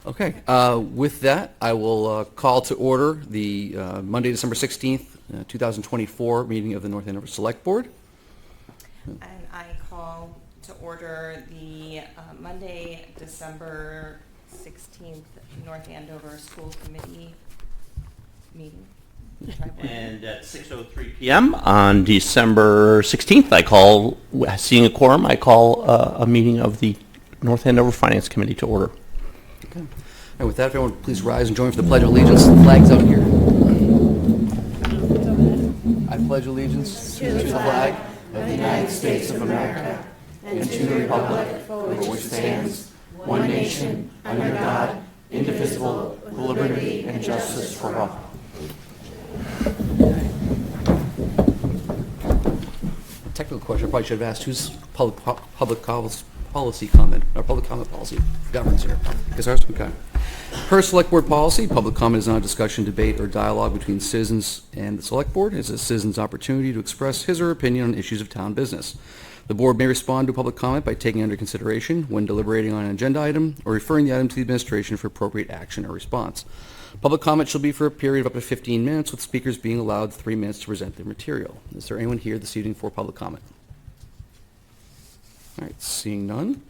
Okay, with that, I will call to order the Monday, December 16th, 2024 meeting of the North Andover Select Board. And I call to order the Monday, December 16th, North Andover School Committee meeting. And at 6:03 p.m. on December 16th, I call, seeing a quorum, I call a meeting of the North Andover Finance Committee to order. Okay. And with that, if everyone please rise and join for the Pledge of Allegiance. The flag's out here. I pledge allegiance to the flag of the United States of America and to the republic for which it stands, one nation, under God, indivisible, with liberty and justice for all. Technical question, I probably should have asked, who's public policy comment, or public comment policy governance here? Is ours? Okay. Per Select Board policy, public comment is not a discussion, debate, or dialogue between citizens and the Select Board. It's a citizen's opportunity to express his or her opinion on issues of town business. The Board may respond to public comment by taking under consideration when deliberating on an agenda item or referring the item to the administration for appropriate action or response. Public comment shall be for a period of up to 15 minutes, with speakers being allowed 3 minutes to present their material. Is there anyone here this evening for public comment? All right, seeing none,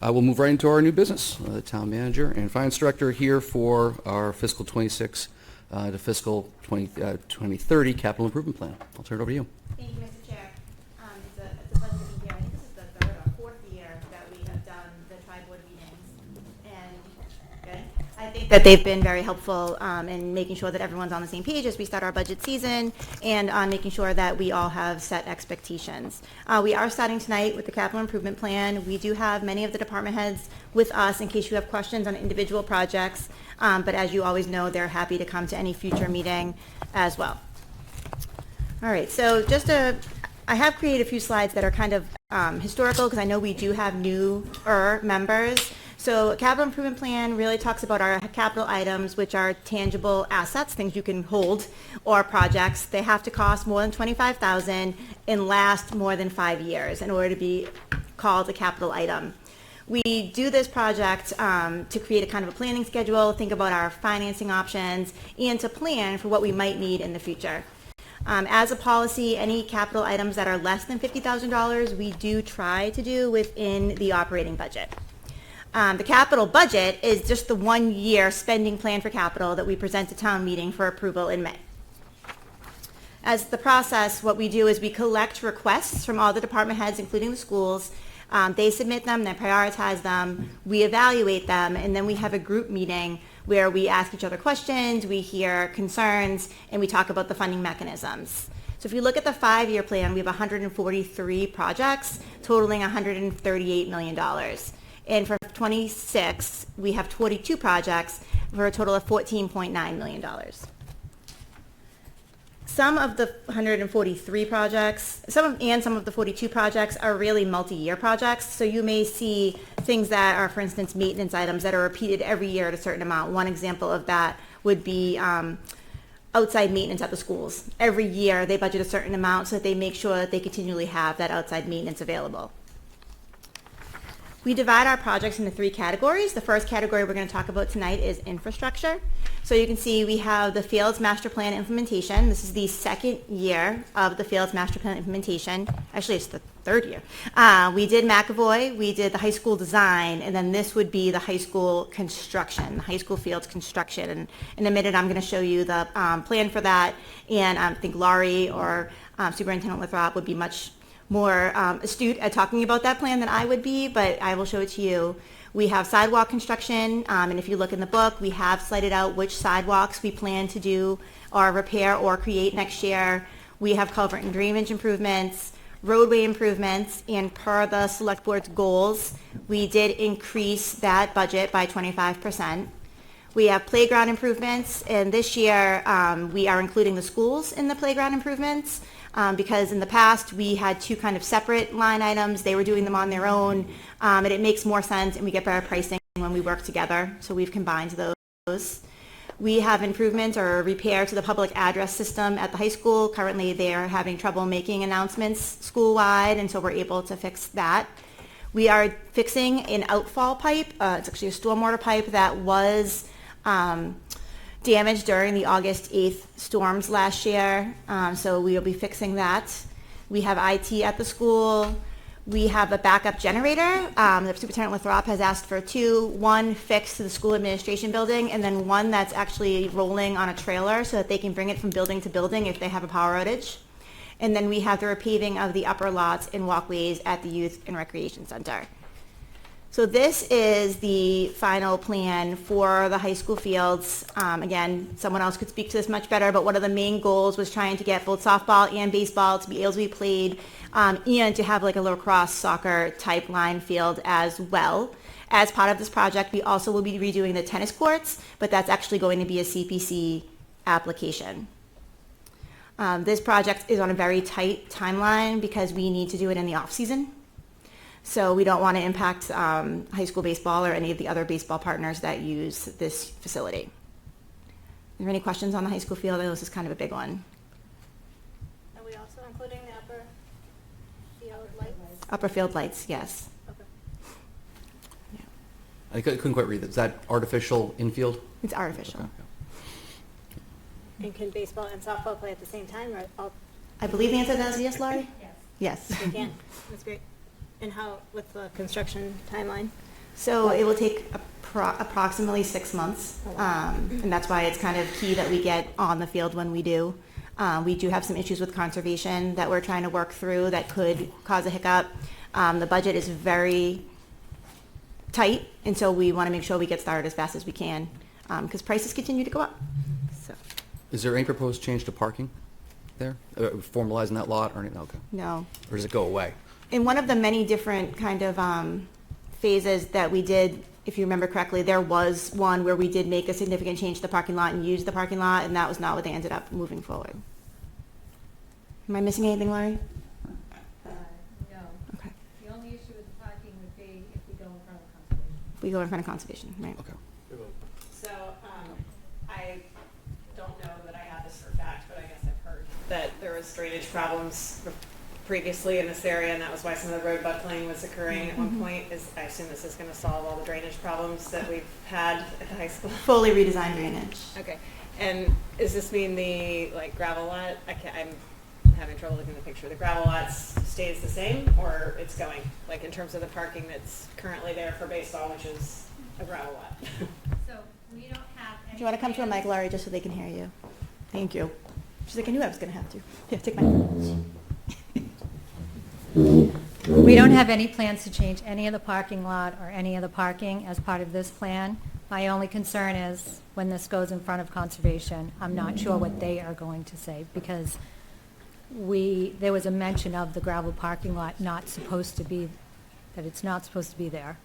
we'll move right into our new business. The town manager and finance director here for our fiscal 26 to fiscal 2030 capital improvement plan. I'll turn it over to you. Thank you, Mr. Chair. It's a pleasure to be here. I think this is the third or fourth year that we have done the tri-board meetings. And good. I think that they've been very helpful in making sure that everyone's on the same page as we start our budget season, and on making sure that we all have set expectations. We are starting tonight with the capital improvement plan. We do have many of the department heads with us in case you have questions on individual projects, but as you always know, they're happy to come to any future meeting as well. All right, so I have created a few slides that are kind of historical, because I know we do have newer members. So a capital improvement plan really talks about our capital items, which are tangible assets, things you can hold, or projects. They have to cost more than $25,000 and last more than 5 years in order to be called a capital item. We do this project to create a kind of a planning schedule, think about our financing options, and to plan for what we might need in the future. As a policy, any capital items that are less than $50,000, we do try to do within the operating budget. The capital budget is just the 1 year spending plan for capital that we present to town meeting for approval in May. As the process, what we do is we collect requests from all the department heads, including the schools. They submit them, they prioritize them, we evaluate them, and then we have a group meeting where we ask each other questions, we hear concerns, and we talk about the funding mechanisms. So if you look at the 5-year plan, we have 143 projects totaling $138 million. And for 26, we have 22 projects for a total of $14.9 million. Some of the 143 projects, some of the 42 projects are really multi-year projects. So you may see things that are, for instance, maintenance items that are repeated every year at a certain amount. One example of that would be outside maintenance at the schools. Every year they budget a certain amount so that they make sure that they continually have that outside maintenance available. We divide our projects into 3 categories. The first category we're going to talk about tonight is infrastructure. So you can see we have the Fields Master Plan implementation. This is the 2nd year of the Fields Master Plan implementation. Actually, it's the 3rd year. We did McAvoy, we did the high school design, and then this would be the high school construction, the high school fields construction. And in a minute, I'm going to show you the plan for that. And I think Laurie or Superintendent Lathrop would be much more astute at talking about that plan than I would be, but I will show it to you. We have sidewalk construction, and if you look in the book, we have slated out which sidewalks we plan to do or repair or create next year. We have culvert and drainage improvements, roadway improvements, and per the select board's goals, we did increase that budget by 25%. We have playground improvements, and this year we are including the schools in the playground improvements because in the past we had 2 kind of separate line items. They were doing them on their own, and it makes more sense and we get better pricing when we work together, so we've combined those. We have improvements or repair to the public address system at the high school. Currently they are having trouble making announcements school-wide, and so we're able to fix that. We are fixing an outfall pipe. It's actually a stormwater pipe that was damaged during the August 8th storms last year. So we will be fixing that. We have IT at the school. We have a backup generator. The Superintendent Lathrop has asked for two, one fixed to the school administration building, and then one that's actually rolling on a trailer so that they can bring it from building to building if they have a power outage. And then we have the repaving of the upper lots and walkways at the Youth and Recreation Center. So this is the final plan for the high school fields. Again, someone else could speak to this much better, but one of the main goals was trying to get both softball and baseball to be able to be played, and to have like a lacrosse soccer type line field as well. As part of this project, we also will be redoing the tennis courts, but that's actually going to be a CPC application. This project is on a very tight timeline because we need to do it in the off season. So we don't want to impact high school baseball or any of the other baseball partners that use this facility. Are there any questions on the high school field? I know this is kind of a big one. Are we also including the upper field lights? Upper field lights, yes. Okay. I couldn't quite read that. Is that artificial infield? It's artificial. Okay. And can baseball and softball play at the same time, or all, I believe the answer to that is yes, Laurie? Yes. they can? That's great. And how, what's the construction timeline? So it will take approximately 6 months, and that's why it's kind of key that we get on the field when we do. We do have some issues with conservation that we're trying to work through that could cause a hiccup. The budget is very tight, and so we want to make sure we get started as fast as we can, because prices continue to go up. So, Is there any proposed change to parking there? Formalizing that lot or anything? Okay. no. Or does it go away? In one of the many different kind of phases that we did, if you remember correctly, there was one where we did make a significant change to the parking lot and use the parking lot, and that was not what they ended up moving forward. Am I missing anything, Laurie? No. Okay. The only issue with the parking would be if we go in front of conservation. We go in front of conservation, right? Okay. So, I don't know that I have this for fact, but I guess I've heard that there was drainage problems previously in this area, and that was why some of the road buckling was occurring at one point. I assume this is gonna solve all the drainage problems that we've had at the high school? Fully redesigned drainage. Okay, and does this mean the, like, gravel lot, I'm having trouble looking at the picture, the gravel lot stays the same, or it's going, like, in terms of the parking that's currently there for baseball, which is a gravel lot? So we don't have any. Do you want to come to a mic, Laurie, just so they can hear you? Thank you. She's like, I knew I was going to have to. Yeah, take my phone. We don't have any plans to change any of the parking lot or any of the parking as part of this plan. My only concern is when this goes in front of conservation, I'm not sure what they are going to say, because there was a mention of the gravel parking lot not supposed to be, that it's not supposed to be there.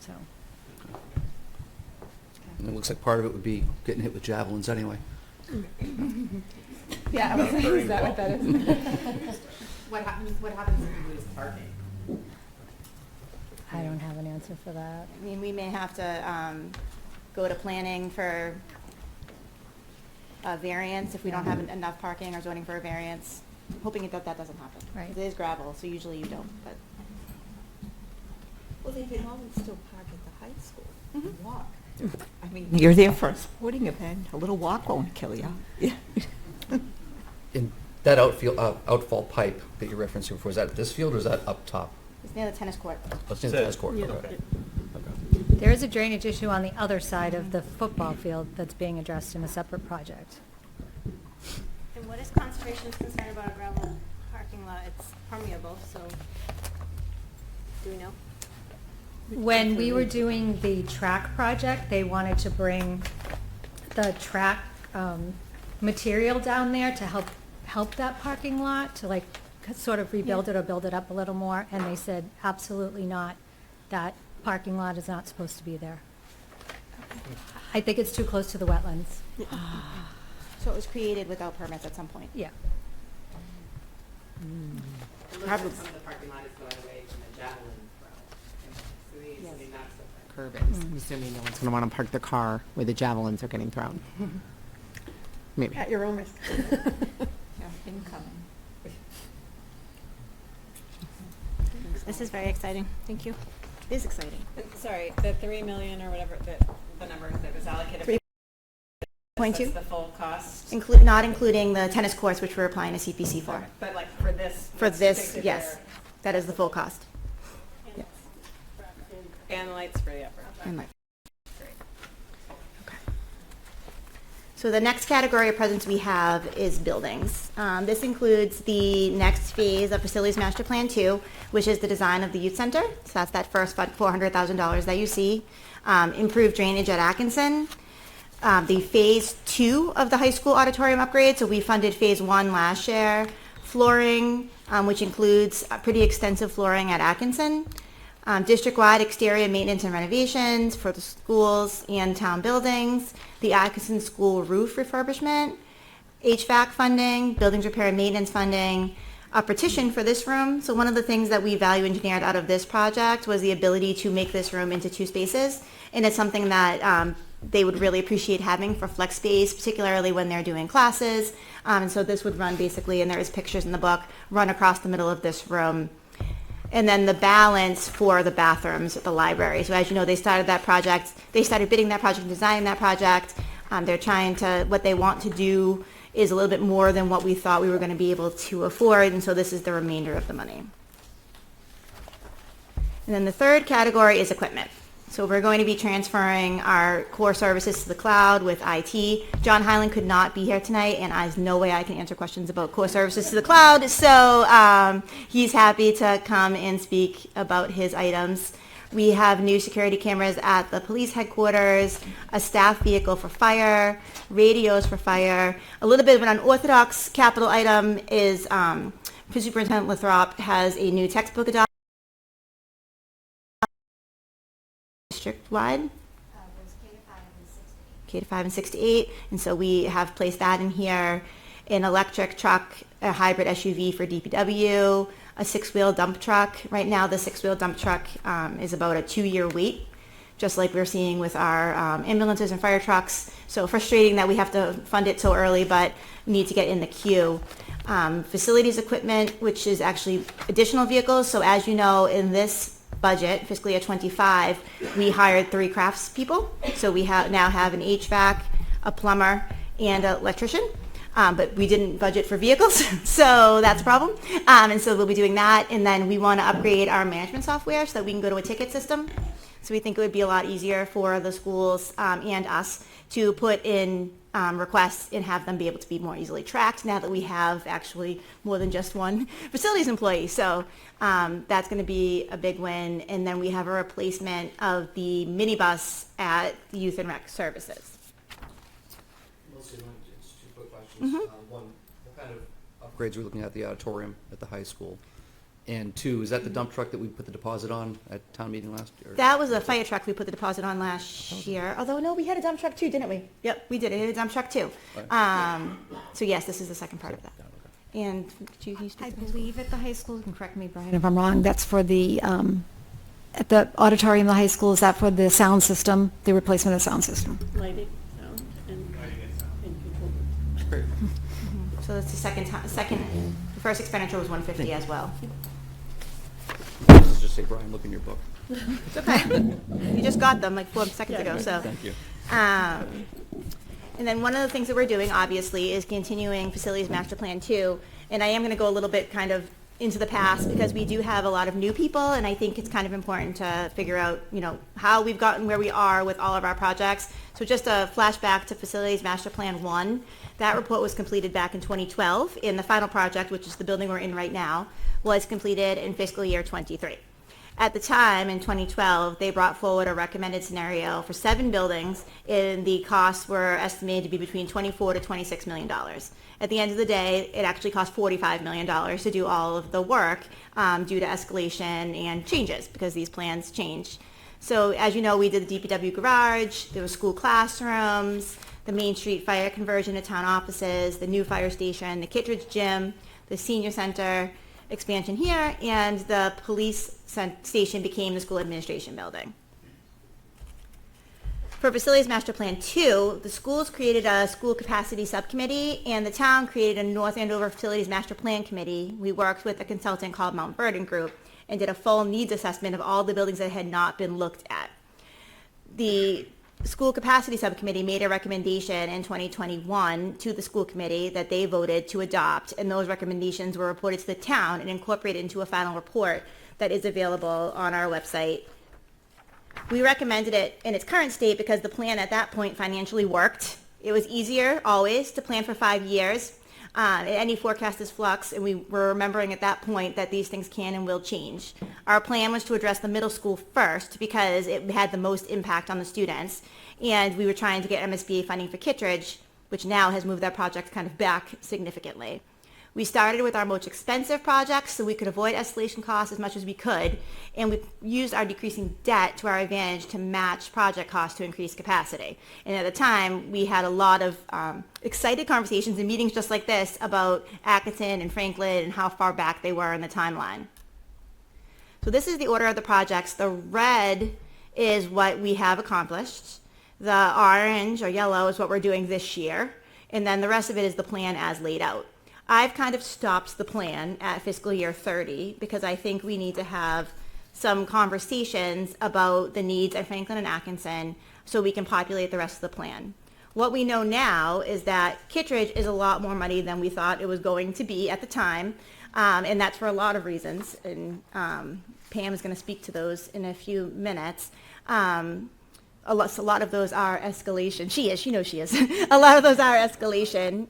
So, And it looks like part of it would be getting hit with javelins anyway. Yeah, I was saying, is that what that is? What happens if we lose parking? I don't have an answer for that. I mean, we may have to go to planning for a variance if we don't have enough parking, or zoning for a variance, hoping that doesn't happen. Right. It is gravel, so usually you don't, but. Well, they can always still park at the high school and walk. I mean, you're there for a sporting event, a little walk won't kill you. In that outfall pipe that you're referencing before, is that at this field or is that up top? It's near the tennis court. Oh, it's near the tennis court. Yeah. Okay. Okay. There is a drainage issue on the other side of the football field that's being addressed in a separate project. And what is conservation's concern about a gravel parking lot? It's permeable, so, do we know? When we were doing the track project, they wanted to bring the track material down there to help that parking lot, to like sort of rebuild it or build it up a little more, and they said absolutely not. That parking lot is not supposed to be there. I think it's too close to the wetlands. So it was created without permits at some point. Yeah. It looks like some of the parking lot is going away from the javelin throw. So these, I mean, that's the Curve is. I'm assuming no one's going to want to park their car where the javelins are getting thrown. Maybe. At your own risk. Yeah, incoming. This is very exciting. Thank you. It is exciting. Sorry, the 3 million or whatever, the number that was allocated. 3.2? That's the full cost. Not including the tennis courts, which we're applying a CPC for. But like for this. For this, particular- yes, that is the full cost. And the lights for the upper. And like- Okay. So the next category of presents we have is buildings. This includes the next phase of Facilities Master Plan 2, which is the design of the youth center. So that's that first $400,000 that you see. Improved drainage at Atkinson. The phase 2 of the high school auditorium upgrade. So we funded phase 1 last year. Flooring, which includes pretty extensive flooring at Atkinson. District-wide exterior maintenance and renovations for the schools and town buildings, the Atkinson School roof refurbishment, HVAC funding, buildings repair and maintenance funding, a partition for this room. So one of the things that we value engineered out of this project was the ability to make this room into 2 spaces. And it's something that they would really appreciate having for flex space, particularly when they're doing classes. And so this would run basically, and there is pictures in the book, run across the middle of this room. And then the balance for the bathrooms at the library. So as you know, they started that project, they started bidding that project, designing that project. They're trying to, what they want to do is a little bit more than what we thought we were going to be able to afford, and so this is the remainder of the money. And then the third category is equipment. So we're going to be transferring our core services to the cloud with IT. John Hyland could not be here tonight, and there's no way I can answer questions about core services to the cloud. So he's happy to come and speak about his items. We have new security cameras at the police headquarters, a staff vehicle for fire, radios for fire. A little bit of an unorthodox capital item is Superintendent Lathrop has a new textbook adoption. District-wide, K to 5 and 6 to 8, and so we have placed that in here. An electric truck, a hybrid SUV for DPW, a 6-wheel dump truck. Right now, the 6-wheel dump truck is about a 2-year wait, just like we're seeing with our ambulances and fire trucks. So frustrating that we have to fund it so early, but we need to get in the queue. Facilities equipment, which is actually additional vehicles. So as you know, in this budget, fiscal year 25, we hired 3 crafts people. So we now have an HVAC, a plumber, and an electrician. But we didn't budget for vehicles, so that's a problem. And so we'll be doing that. And then we want to upgrade our management software so that we can go to a ticket system. So we think it would be a lot easier for the schools and us to put in requests and have them be able to be more easily tracked now that we have actually more than just one facilities employee. So that's going to be a big win. And then we have a replacement of the minibus at Youth and Rec Services. Melissa, it's 2 quick questions. One, what kind of upgrades are we looking at the auditorium at the high school? And 2, is that the dump truck that we put the deposit on at town meeting last year? That was a fire truck we put the deposit on last year. Although, no, we had a dump truck too, didn't we? Yep, we did. It had a dump truck too. Right. So yes, this is the second part of that. And do you speak I to this? believe at the high school, you can correct me, Brian, if I'm wrong, that's for the, at the auditorium of the high school, is that for the sound system, the replacement of the sound system? Lighting, sound, and control. Great. So that's the the first expenditure was 150 as well. Let's just say, Brian, look in your book. It's okay. You just got them like 4 seconds ago, so. Thank you. And then one of the things that we're doing, obviously, is continuing Facilities Master Plan 2. And I am going to go a little bit kind of into the past because we do have a lot of new people, and I think it's kind of important to figure out, how we've gotten where we are with all of our projects. So just a flashback to Facilities Master Plan 1. That report was completed back in 2012, and the final project, which is the building we're in right now, was completed in fiscal year 23. At the time, in 2012, they brought forward a recommended scenario for 7 buildings, and the costs were estimated to be between $24 to $26 million. At the end of the day, it actually cost $45 million to do all of the work due to escalation and changes, because these plans change. So as you know, we did the DPW garage, there were school classrooms, the Main Street fire conversion to town offices, the new fire station, the Kittredge gym, the senior center expansion here, and the police station became the school administration building. For Facilities Master Plan 2, the schools created a school capacity subcommittee, and the town created a North Andover Facilities Master Plan Committee. We worked with a consultant called Mount Vernon Group, and did a full needs assessment of all the buildings that had not been looked at. The School Capacity Subcommittee made a recommendation in 2021 to the school committee that they voted to adopt, and those recommendations were reported to the town and incorporated into a final report that is available on our website. We recommended it in its current state because the plan at that point financially worked. It was easier always to plan for 5 years. Any forecast is flux, and we were remembering at that point that these things can and will change. Our plan was to address the middle school first because it had the most impact on the students, and we were trying to get MSBA funding for Kittredge, which now has moved that project kind of back significantly. We started with our most expensive projects so we could avoid escalation costs as much as we could, and we used our decreasing debt to our advantage to match project costs to increase capacity. And at the time, we had a lot of excited conversations and meetings just like this about Atkinson and Franklin and how far back they were in the timeline. So this is the order of the projects. The red is what we have accomplished. The orange or yellow is what we're doing this year. And then the rest of it is the plan as laid out. I've kind of stopped the plan at fiscal year 30 because I think we need to have some conversations about the needs at Franklin and Atkinson so we can populate the rest of the plan. What we know now is that Kittredge is a lot more money than we thought it was going to be at the time, and that's for a lot of reasons, and Pam is going to speak to those in a few minutes. A lot of those are escalation. She knows she is. A lot of those are escalation.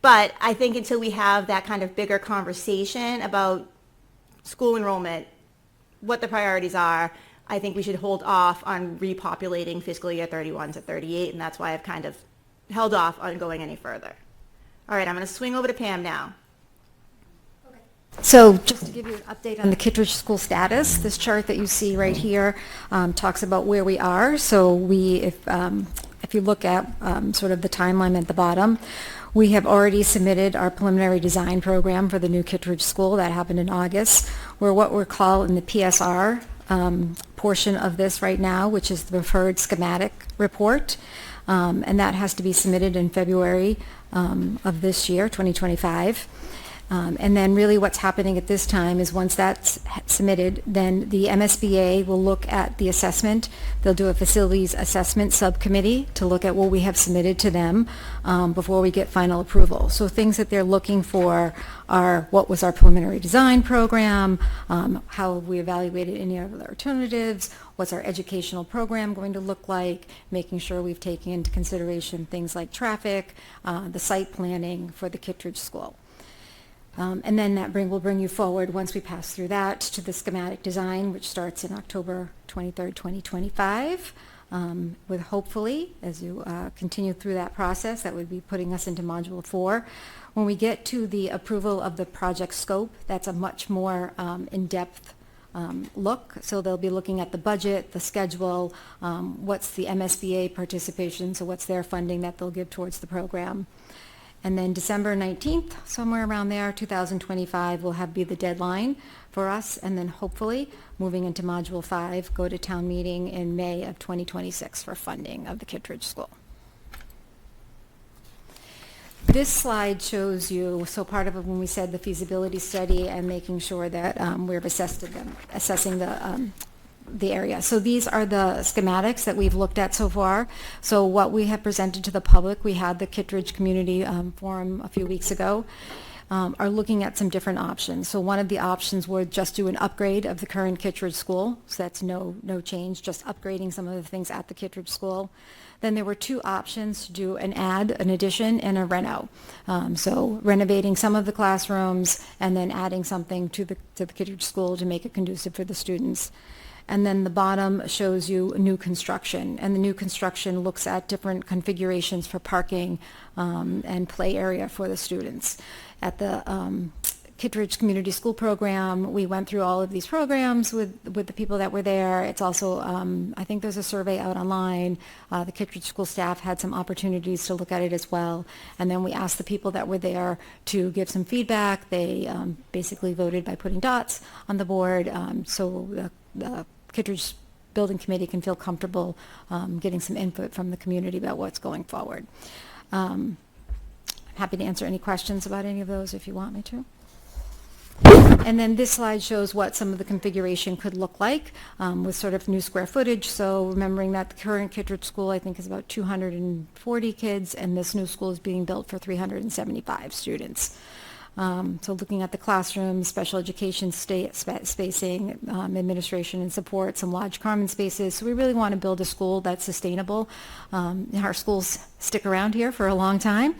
But I think until we have that kind of bigger conversation about school enrollment, what the priorities are, I think we should hold off on repopulating fiscal year 31 to 38, and that's why I've kind of held off on going any further. All right, I'm going to swing over to Pam now. So just to give you an update on the Kittredge school status, this chart that you see right here talks about where we are. So if you look at sort of the timeline at the bottom, we have already submitted our preliminary design program for the new Kittredge school. That happened in August. We're what we're called in the PSR portion of this right now, which is the preferred schematic report. And that has to be submitted in February of this year, 2025. And then really what's happening at this time is once that's submitted, then the MSBA will look at the assessment. They'll do a facilities assessment subcommittee to look at what we have submitted to them before we get final approval. So things that they're looking for are what was our preliminary design program, how have we evaluated any other alternatives, what's our educational program going to look like, making sure we've taken into consideration things like traffic, the site planning for the Kittredge school. And then that will bring you forward, once we pass through that, to the schematic design, which starts in October 23rd, 2025, with hopefully, as you continue through that process, that would be putting us into Module 4. When we get to the approval of the project scope, that's a much more in-depth look. So they'll be looking at the budget, the schedule, what's the MSBA participation, so what's their funding that they'll give towards the program. And then December 19th, somewhere around there, 2025, will be the deadline for us. And then hopefully, moving into Module 5, go to town meeting in May of 2026 for funding of the Kittredge School. This slide shows you, so part of it when we said the feasibility study and making sure that we're assessing the area. So these are the schematics that we've looked at so far. So what we have presented to the public, we had the Kittredge Community Forum a few weeks ago, are looking at some different options. So one of the options would just do an upgrade of the current Kittredge school. So that's no change, just upgrading some of the things at the Kittredge school. Then there were two options to do an addition, and a reno. So renovating some of the classrooms and then adding something to the Kittredge school to make it conducive for the students. And then the bottom shows you new construction, and the new construction looks at different configurations for parking and play area for the students. At the Kittredge Community School Program, we went through all of these programs with the people that were there. It's also, I think there's a survey out online. The Kittredge School staff had some opportunities to look at it as well. And then we asked the people that were there to give some feedback. They basically voted by putting dots on the board. So the Kittredge Building Committee can feel comfortable getting some input from the community about what's going forward. I'm happy to answer any questions about any of those if you want me to. And then this slide shows what some of the configuration could look like with sort of new square footage. So remembering that the current Kittredge School, I think, is about 240 kids, and this new school is being built for 375 students. So looking at the classrooms, special education spacing, administration and support, some large common spaces. So we really want to build a school that's sustainable. Our schools stick around here for a long time.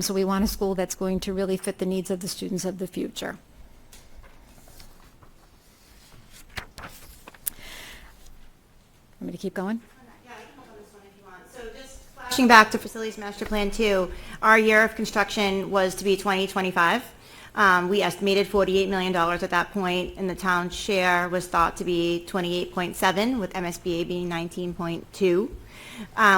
So we want a school that's going to really fit the needs of the students of the future. Want me to keep going? Yeah, I can help on this one if you want. So just flashing back to Facilities Master Plan 2, our year of construction was to be 2025. We estimated $48 million at that point, and the town's share was thought to be 28.7, with MSBA being 19.2.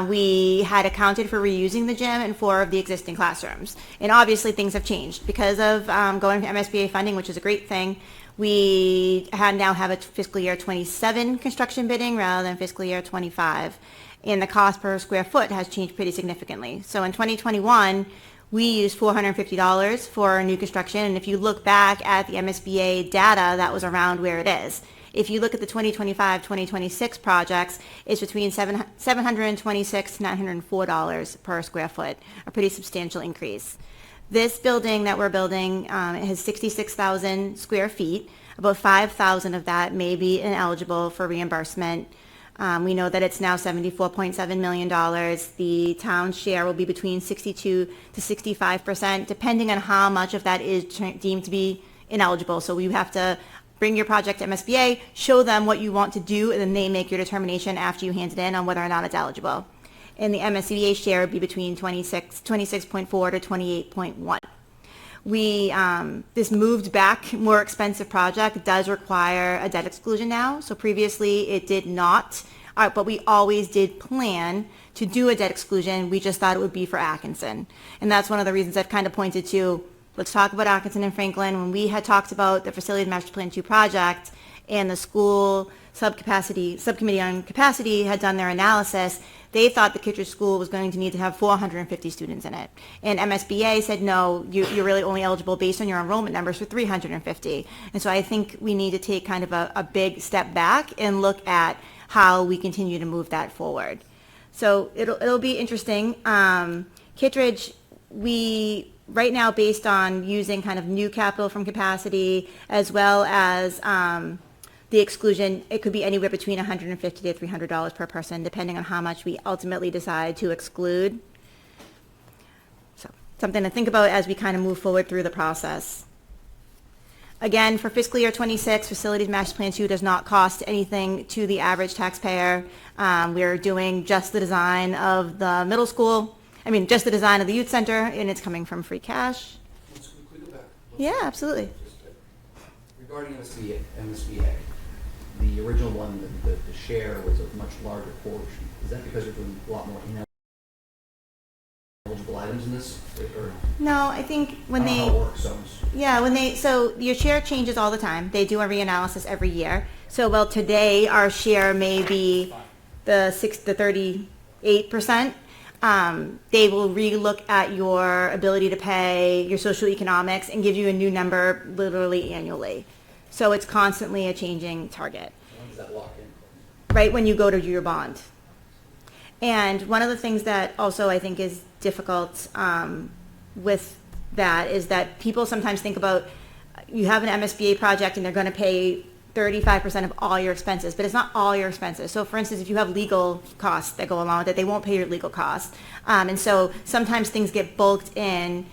We had accounted for reusing the gym in 4 of the existing classrooms. And obviously things have changed because of going to MSBA funding, which is a great thing. We now have a fiscal year 27 construction bidding rather than fiscal year 25. And the cost per square foot has changed pretty significantly. So in 2021, we used $450 for new construction. And if you look back at the MSBA data, that was around where it is. If you look at the 2025-2026 projects, it's between $726 to $904 per square foot, a pretty substantial increase. This building that we're building has 66,000 square feet. About 5,000 of that may be ineligible for reimbursement. We know that it's now $74.7 million. The town's share will be between 62 to 65%, depending on how much of that is deemed to be ineligible. So you have to bring your project to MSBA, show them what you want to do, and then they make your determination after you hand it in on whether or not it's eligible. And the MSBA share would be between 26.4 to 28.1. This moved back, more expensive project does require a debt exclusion now. So previously it did not, but we always did plan to do a debt exclusion. We just thought it would be for Atkinson. And that's one of the reasons I've kind of pointed to, let's talk about Atkinson and Franklin. When we had talked about the Facilities Master Plan 2 project and the school subcommittee on capacity had done their analysis, they thought the Kittredge School was going to need to have 450 students in it. And MSBA said, no, you're really only eligible based on your enrollment numbers for 350. And so I think we need to take kind of a big step back and look at how we continue to move that forward. So it'll be interesting. Kittredge, we right now, based on using kind of new capital from capacity as well as the exclusion, it could be anywhere between $150 to $300 per person, depending on how much we ultimately decide to exclude. So something to think about as we kind of move forward through the process. Again, for fiscal year 26, Facilities Master Plan 2 does not cost anything to the average taxpayer. We're doing just the design of the middle school, just the design of the youth center, and it's coming from free cash. Let's quickly go back. Yeah, absolutely. Regarding MSBA, the original one, the share was a much larger portion. Is that because you're doing a lot more ineligible items in this? Or No, I think when I don't know how it works, so your share changes all the time. They do a reanalysis every year. So, well, today our share may be the 38%. They will relook at your ability to pay, your social economics, and give you a new number literally annually. So it's constantly a changing target. when does that lock in? Right when you go to do your bond. And one of the things that also I think is difficult with that is that people sometimes think about, you have an MSBA project and they're going to pay 35% of all your expenses, but it's not all your expenses. So for instance, if you have legal costs that go along with it, they won't pay your legal costs. And so sometimes things get bulked in,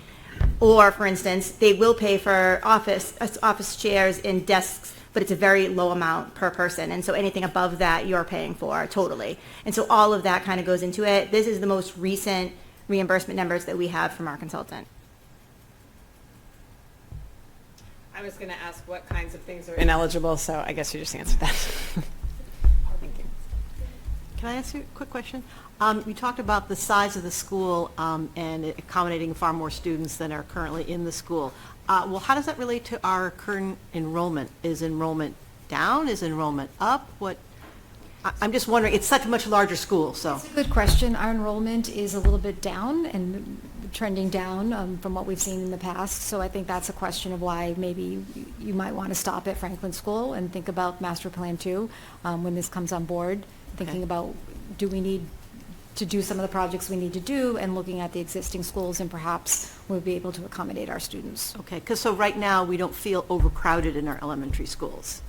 or for instance, they will pay for office chairs and desks, but it's a very low amount per person. And so anything above that you're paying for totally. And so all of that kind of goes into it. This is the most recent reimbursement numbers that we have from our consultant. I was going to ask what kinds of things are ineligible, so I guess you just answered that. Thank you. Can I ask you a quick question? You talked about the size of the school and it accommodating far more students than are currently in the school. Well, how does that relate to our current enrollment? Is enrollment down? Is enrollment up? I'm just wondering, it's such a much larger school, so. That's a good question. Our enrollment is a little bit down, and trending down from what we've seen in the past. So I think that's a question of why maybe you might want to stop at Franklin School and think about Master Plan 2 when this comes on board, thinking about do we need to do some of the projects we need to do and looking at the existing schools and perhaps we'll be able to accommodate our students. Okay, because so right now, we don't feel overcrowded in our elementary schools.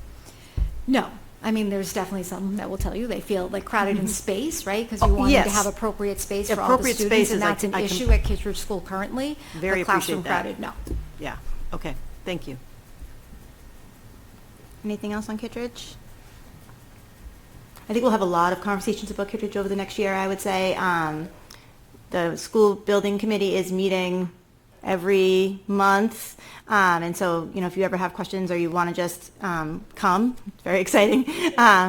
No. I mean, there's definitely some that will tell you they feel like crowded in space, right? Because you want them to yes. have appropriate space for all the Appropriate students, spaces, and that's an I can- issue at Kittredge School currently. Very But classroom appreciate that. crowded, no. Yeah, okay, thank you. Anything else on Kittredge? I think we'll have a lot of conversations about Kittredge over the next year, I would say. The school building committee is meeting every month. And so, if you ever have questions or you want to just come, it's very exciting.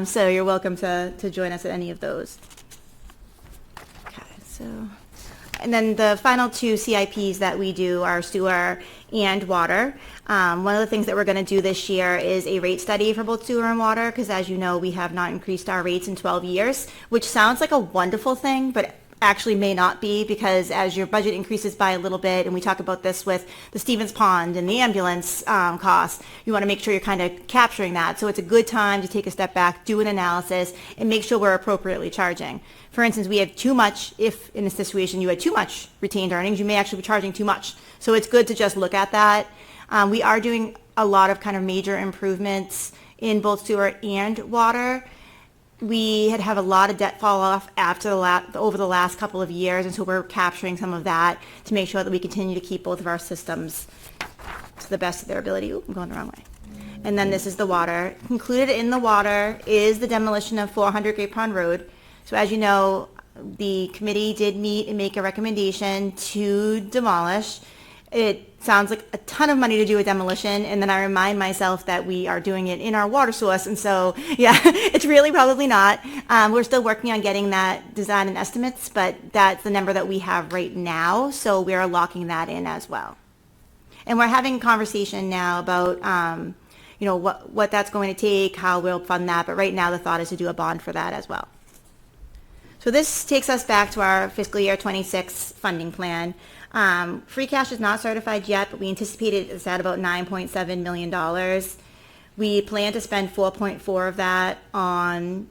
So you're welcome to join us at any of those. Okay, so, and then the final two CIPs that we do are sewer and water. One of the things that we're going to do this year is a rate study for both sewer and water, because as you know, we have not increased our rates in 12 years, which sounds like a wonderful thing, but actually may not be, because as your budget increases by a little bit, and we talk about this with the Stevens Pond and the ambulance costs, you want to make sure you're kind of capturing that. So it's a good time to take a step back, do an analysis, and make sure we're appropriately charging. For instance, we have too much, if in a situation you had too much retained earnings, you may actually be charging too much. So it's good to just look at that. We are doing a lot of kind of major improvements in both sewer and water. We had a lot of debt fall off after over the last couple of years, and so we're capturing some of that to make sure that we continue to keep both of our systems to the best of their ability. Ooh, I'm going the wrong way. And then this is the water. Included in the water is the demolition of 400 Great Pond Road. So as you know, the committee did meet and make a recommendation to demolish. It sounds like a ton of money to do a demolition, and then I remind myself that we are doing it in our water source, and so, yeah, it's really probably not. We're still working on getting that design and estimates, but that's the number that we have right now, so we are locking that in as well. And we're having a conversation now about, what that's going to take, how we'll fund that, but right now the thought is to do a bond for that as well. So this takes us back to our fiscal year 26 funding plan. Free cash is not certified yet, but we anticipate it's at about $9.7 million. We plan to spend 4.4 of that on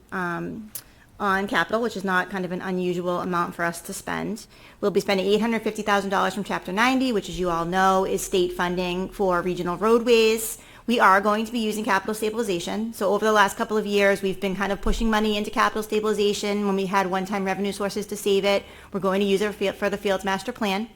capital, which is not kind of an unusual amount for us to spend. We'll be spending $850,000 from Chapter 90, which, as you all know, is state funding for regional roadways. We are going to be using capital stabilization. So over the last couple of years, we've been kind of pushing money into capital stabilization when we had one-time revenue sources to save it. We're going to use it for the Fields Master Plan.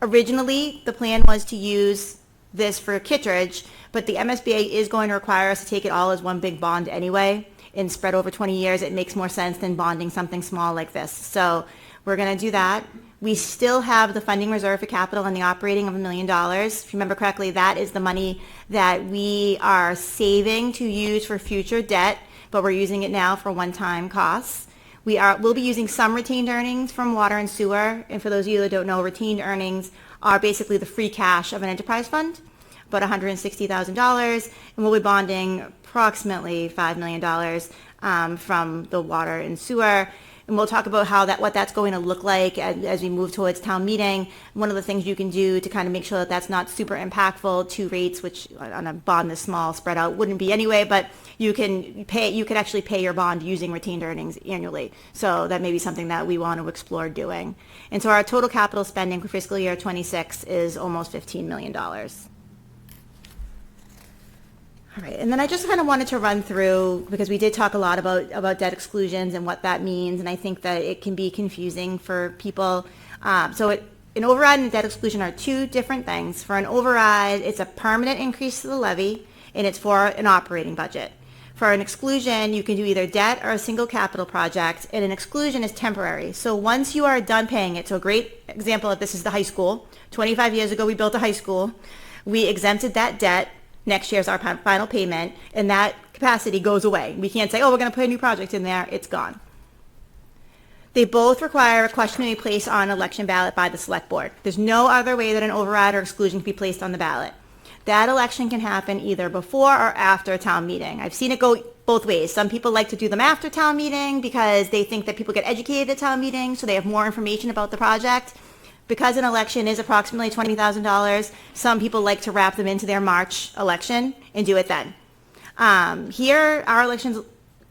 Originally, the plan was to use this for Kittredge, but the MSBA is going to require us to take it all as one big bond anyway and spread over 20 years. It makes more sense than bonding something small like this. So we're going to do that. We still have the funding reserve for capital and the operating of $1 million. If you remember correctly, that is the money that we are saving to use for future debt, but we're using it now for one-time costs. We'll be using some retained earnings from water and sewer. And for those of you that don't know, retained earnings are basically the free cash of an enterprise fund, about $160,000. And we'll be bonding approximately $5 million from the water and sewer. And we'll talk about what that's going to look like as we move towards town meeting. One of the things you can do to kind of make sure that that's not super impactful to rates, which on a bond this small spread out wouldn't be anyway, but you could actually pay your bond using retained earnings annually. So that may be something that we want to explore doing. And so our total capital spending for fiscal year 26 is almost $15 million. All right, and then I just kind of wanted to run through, because we did talk a lot about debt exclusions and what that means, and I think that it can be confusing for people. An override and a debt exclusion are two different things. For an override, it's a permanent increase to the levy, and it's for an operating budget. For an exclusion, you can do either debt or a single capital project, and an exclusion is temporary. So once you are done paying it, so a great example of this is the high school. 25 years ago, we built a high school. We exempted that debt. Next year's our final payment, and that capacity goes away. We can't say, we're going to put a new project in there. It's gone. They both require a question to be placed on an election ballot by the select board. There's no other way that an override or exclusion can be placed on the ballot. That election can happen either before or after a town meeting. I've seen it go both ways. Some people like to do them after town meeting because they think that people get educated at town meeting, so they have more information about the project. because an election is approximately $20,000, some people like to wrap them into their March election and do it then. Here, our election's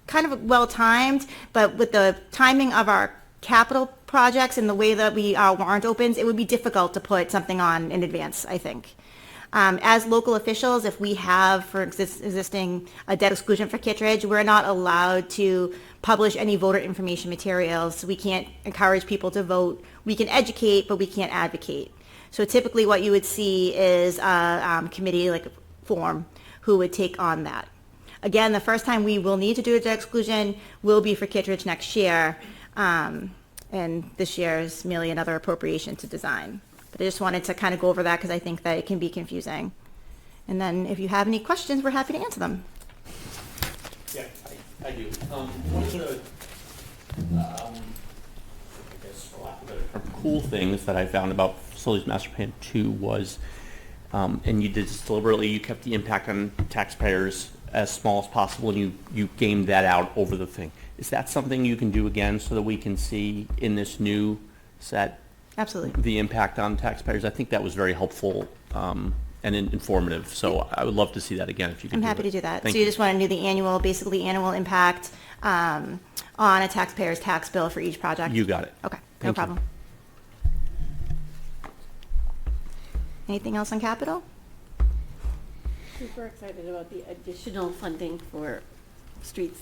kind of well-timed, but with the timing of our capital projects and the way that our warrant opens, it would be difficult to put something on in advance, I think. As local officials, if we have, for existing a debt exclusion for Kittredge, we're not allowed to publish any voter information materials. We can't encourage people to vote. We can educate, but we can't advocate. So typically what you would see is a committee like form who would take on that. Again, the first time we will need to do a debt exclusion will be for Kittredge next year. And this year is merely another appropriation to design. But I just wanted to kind of go over that because I think that it can be confusing. And then if you have any questions, we're happy to answer them. Yeah, I do. One of the, I guess, for lack of a better term, cool things that I found about Facilities Master Plan 2 was, and you did this deliberately, you kept the impact on taxpayers as small as possible, and you gamed that out over the thing. Is that something you can do again so that we can see in this new set Absolutely. the impact on taxpayers? I think that was very helpful and informative, so I would love to see that again if you can. I'm happy to do that. Thank So you just want to do the annual impact on a taxpayer's tax bill for each project? You got it. Okay, no Thank you. problem. Anything else on capital? Super excited about the additional funding for streets.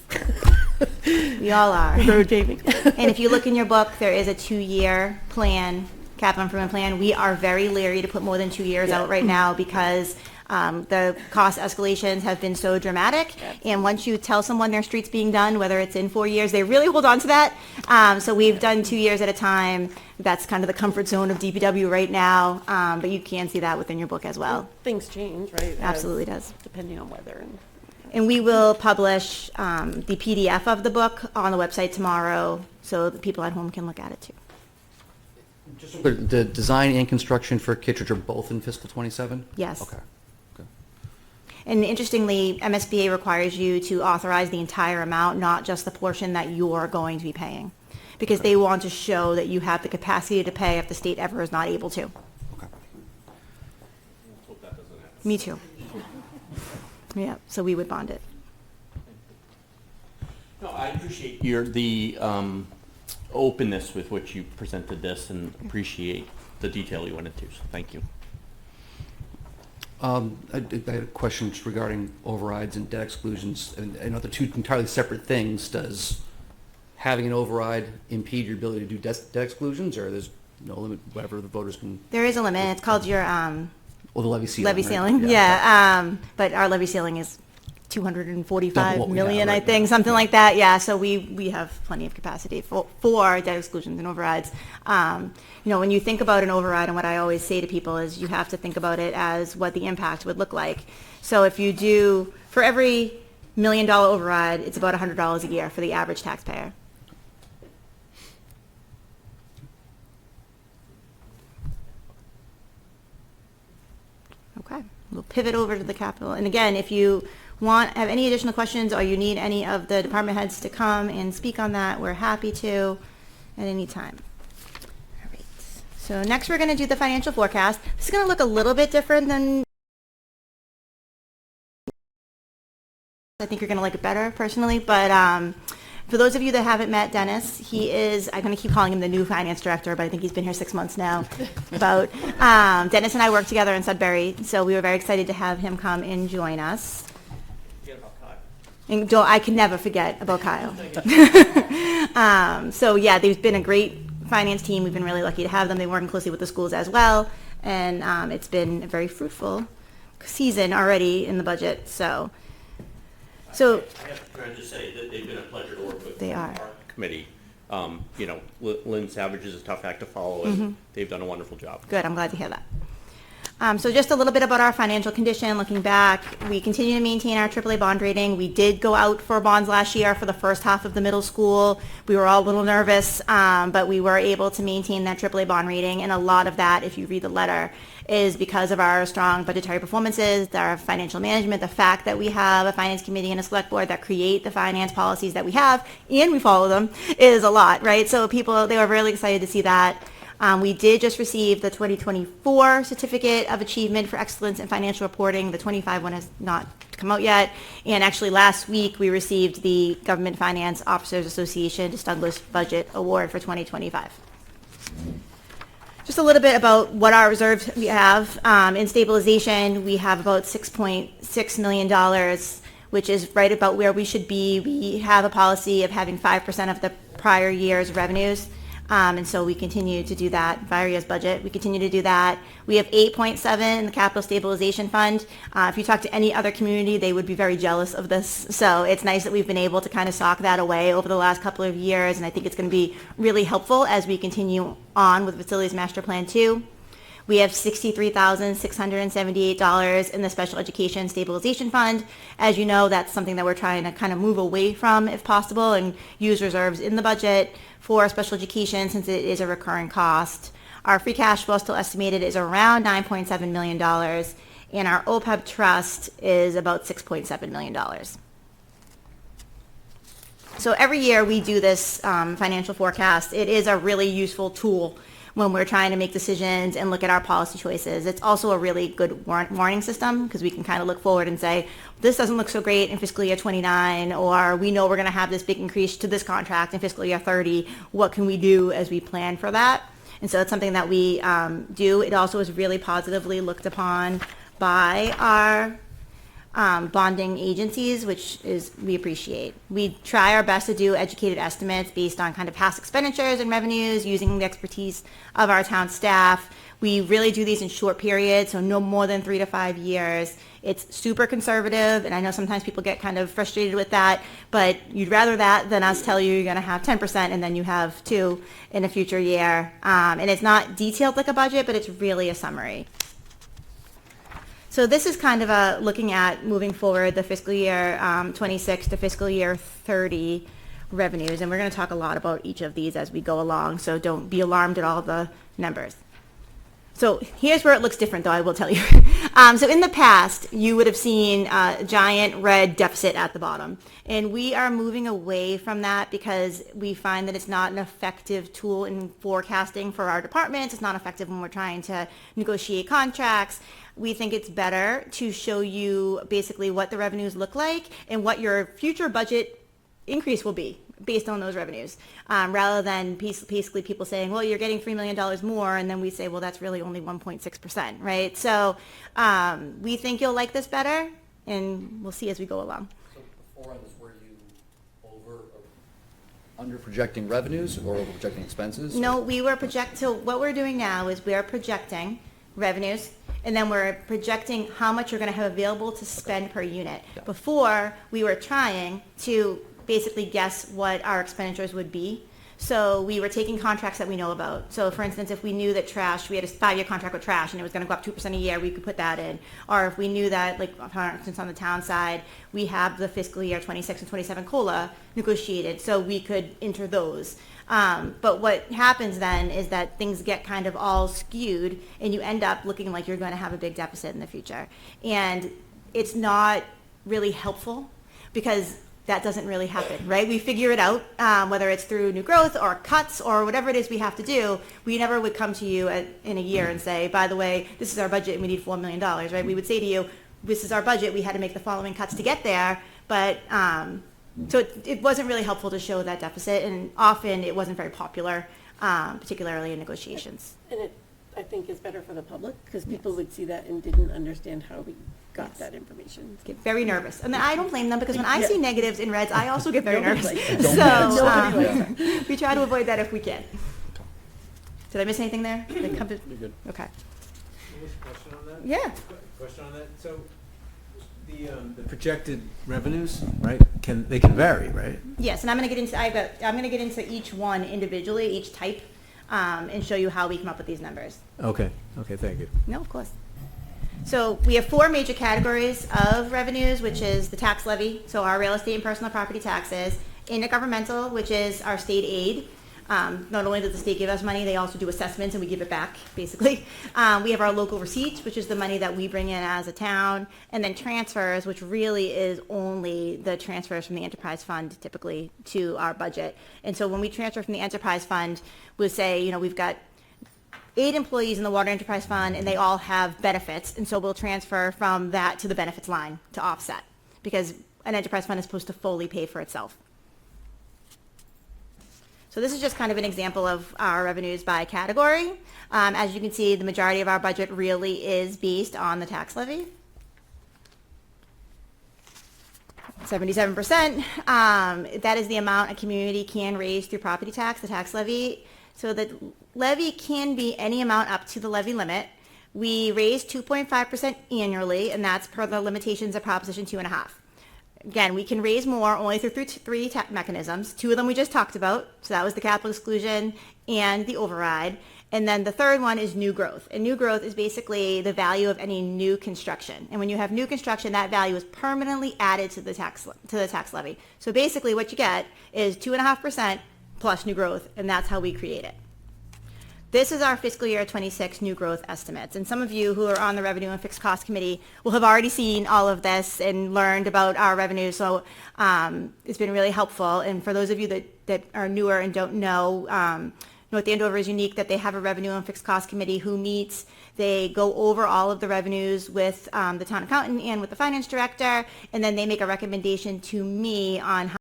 We all are. Road paving. And if you look in your book, there is a 2-year plan, capital improvement plan. We are very leery to put more than 2 years out right now because the cost escalations have been so dramatic. And once you tell someone their street's being done, whether it's in 4 years, they really hold on to that. So we've done 2 years at a time. That's kind of the comfort zone of DPW right now. But you can see that within your book as well. Things change, right? Absolutely does. Depending on weather. And we will publish the PDF of the book on the website tomorrow so the people at home can look at it too. But the design and construction for Kittredge are both in fiscal '27? Yes. Okay. And interestingly, MSBA requires you to authorize the entire amount, not just the portion that you're going to be paying, because they want to show that you have the capacity to pay if the state ever is not able to. Okay. Me too. Yeah, so we would bond it. No, I appreciate the openness with which you presented this and appreciate the detail you went into, so thank you. I had a question just regarding overrides and debt exclusions, and I know they're two entirely separate things. Does having an override impede your ability to do debt exclusions, or there's no limit, whatever the voters can? There is a limit. It's called your Oh, the levy ceiling. levy right? ceiling. Yeah, but our levy ceiling is 245 Double what we million, have I right think, now. something like that. Yeah, so we have plenty of capacity for debt exclusions and overrides. When you think about an override, and what I always say to people is you have to think about it as what the impact would look like. So if you do, for every $1 million override, it's about $100 a year for the average taxpayer. Okay, we'll pivot over to the capital. And again, if you have any additional questions or you need any of the department heads to come and speak on that, we're happy to at any time. All right. So next we're going to do the financial forecast. This is going to look a little bit different than I think you're going to like it better personally, but for those of you that haven't met Dennis, he is, I'm going to keep calling him the new finance director, but I think he's been here 6 months now. Dennis and I work together in Sudbury, so we were very excited to have him come and join us. And I can never forget about Kyle. So yeah, they've been a great finance team. We've been really lucky to have them. They're working closely with the schools as well, and it's been a very fruitful season already in the budget. So I have to say that they've been a pleasure to work with. They are. Our committee. Lynn Savage is a tough act to follow, and they've done a wonderful job. good, I'm glad to hear that. So just a little bit about our financial condition. Looking back, we continue to maintain our AAA bond rating. We did go out for bonds last year for the first half of the middle school. We were all a little nervous, but we were able to maintain that AAA bond rating. And a lot of that, if you read the letter, is because of our strong budgetary performances, our financial management, the fact that we have a finance committee and a select board that create the finance policies that we have, and we follow them, is a lot, right? So they were really excited to see that. We did just receive the 2024 Certificate of Achievement for Excellence in Financial Reporting. The 25 one has not come out yet. And actually last week, we received the Government Finance Officers Association Douglas Budget Award for 2025. Just a little bit about what our reserves we have. In stabilization, we have about $6.6 million, which is right about where we should be. We have a policy of having 5% of the prior year's revenues. And so we continue to do that, prior year's budget. We continue to do that. We have 8.7 in the capital stabilization fund. If you talk to any other community, they would be very jealous of this. So it's nice that we've been able to kind of sock that away over the last couple of years. And I think it's going to be really helpful as we continue on with Facilities Master Plan 2. We have $63,678 in the Special Education Stabilization Fund. As you know, that's something that we're trying to kind of move away from if possible and use reserves in the budget for special education since it is a recurring cost. Our free cash flow still estimated is around $9.7 million, and our OPEB trust is about $6.7 million. So every year we do this financial forecast. It is a really useful tool when we're trying to make decisions and look at our policy choices. It's also a really good warning system because we can kind of look forward and say, this doesn't look so great in fiscal year 29, or we know we're going to have this big increase to this contract in fiscal year 30. What can we do as we plan for that? And so it's something that we do. It also is really positively looked upon by our bonding agencies, which is we appreciate. We try our best to do educated estimates based on kind of past expenditures and revenues using the expertise of our town staff. We really do these in short periods, so no more than 3 to 5 years. It's super conservative, and I know sometimes people get kind of frustrated with that, but you'd rather that than us tell you you're going to have 10% and then you have 2 in a future year. And it's not detailed like a budget, but it's really a summary. So this is kind of a looking at moving forward the fiscal year 26 to fiscal year 30 revenues, and we're going to talk a lot about each of these as we go along, so don't be alarmed at all the numbers. So here's where it looks different, though, I will tell you. So in the past, you would have seen a giant red deficit at the bottom. And we are moving away from that because we find that it's not an effective tool in forecasting for our departments. It's not effective when we're trying to negotiate contracts. We think it's better to show you basically what the revenues look like and what your future budget increase will be based on those revenues, rather than basically people saying, well, you're getting $3 million more, and then we say, well, that's really only 1.6%, right? So we think you'll like this better, and we'll see as we go along. So before on this, were you over or under projecting revenues or over projecting expenses? No, we were so what we're doing now is we are projecting revenues, and then we're projecting how much you're going to have available to spend per unit. Yeah. Before, we were trying to basically guess what our expenditures would be. So we were taking contracts that we know about. So for instance, if we knew that trash, we had a 5-year contract with trash and it was going to go up 2% a year, we could put that in. Or if we knew that, like for instance on the town side, we have the fiscal year 26 and 27 COLA negotiated, so we could enter those. But what happens then is that things get kind of all skewed and you end up looking like you're going to have a big deficit in the future. And it's not really helpful because that doesn't really happen, right? We figure it out, whether it's through new growth or cuts or whatever it is we have to do. We never would come to you in a year and say, by the way, this is our budget and we need $4 million, right? We would say to you, this is our budget, we had to make the following cuts to get there. But so it wasn't really helpful to show that deficit, and often it wasn't very popular, particularly in negotiations. And it, I think, is better for the public because people would see that and didn't understand how we got that information. Get very nervous. And I don't blame them because when I see negatives in reds, I also get very nervous. Nobody So we try to avoid that if we can. Did I miss anything there? You're good. Okay. Question on that? Yeah. Question on that. So the projected revenues, right? They can vary, right? Yes, and I'm going to get into I'm going to get into each one individually, each type, and show you how we come up with these numbers. Okay. Okay. Thank you. No, of course. So we have 4 major categories of revenues, which is the tax levy, so our real estate and personal property taxes, intergovernmental, which is our state aid. Not only does the state give us money, they also do assessments and we give it back, basically. We have our local receipts, which is the money that we bring in as a town, and then transfers, which really is only the transfers from the enterprise fund typically to our budget. And so when we transfer from the enterprise fund, we'll say, we've got 8 employees in the Water Enterprise Fund, and they all have benefits, and so we'll transfer from that to the benefits line to offset, because an enterprise fund is supposed to fully pay for itself. So this is just kind of an example of our revenues by category. As you can see, the majority of our budget really is based on the tax levy. 77%, that is the amount a community can raise through property tax, the tax levy. So the levy can be any amount up to the levy limit. We raise 2.5% annually, and that's per the limitations of Proposition 2.5. Again, we can raise more only through three mechanisms. 2 of them we just talked about. So that was the capital exclusion and the override. And then the third one is new growth. And new growth is basically the value of any new construction. And when you have new construction, that value is permanently added to the tax levy. So basically what you get is 2.5% plus new growth, and that's how we create it. This is our fiscal year 26 new growth estimates. And some of you who are on the Revenue and Fixed Cost Committee will have already seen all of this and learned about our revenue. So it's been really helpful. And for those of you that are newer and don't know, North Andover is unique that they have a Revenue and Fixed Cost Committee who meets. They go over all of the revenues with the town accountant and with the finance director, and then they make a recommendation to me on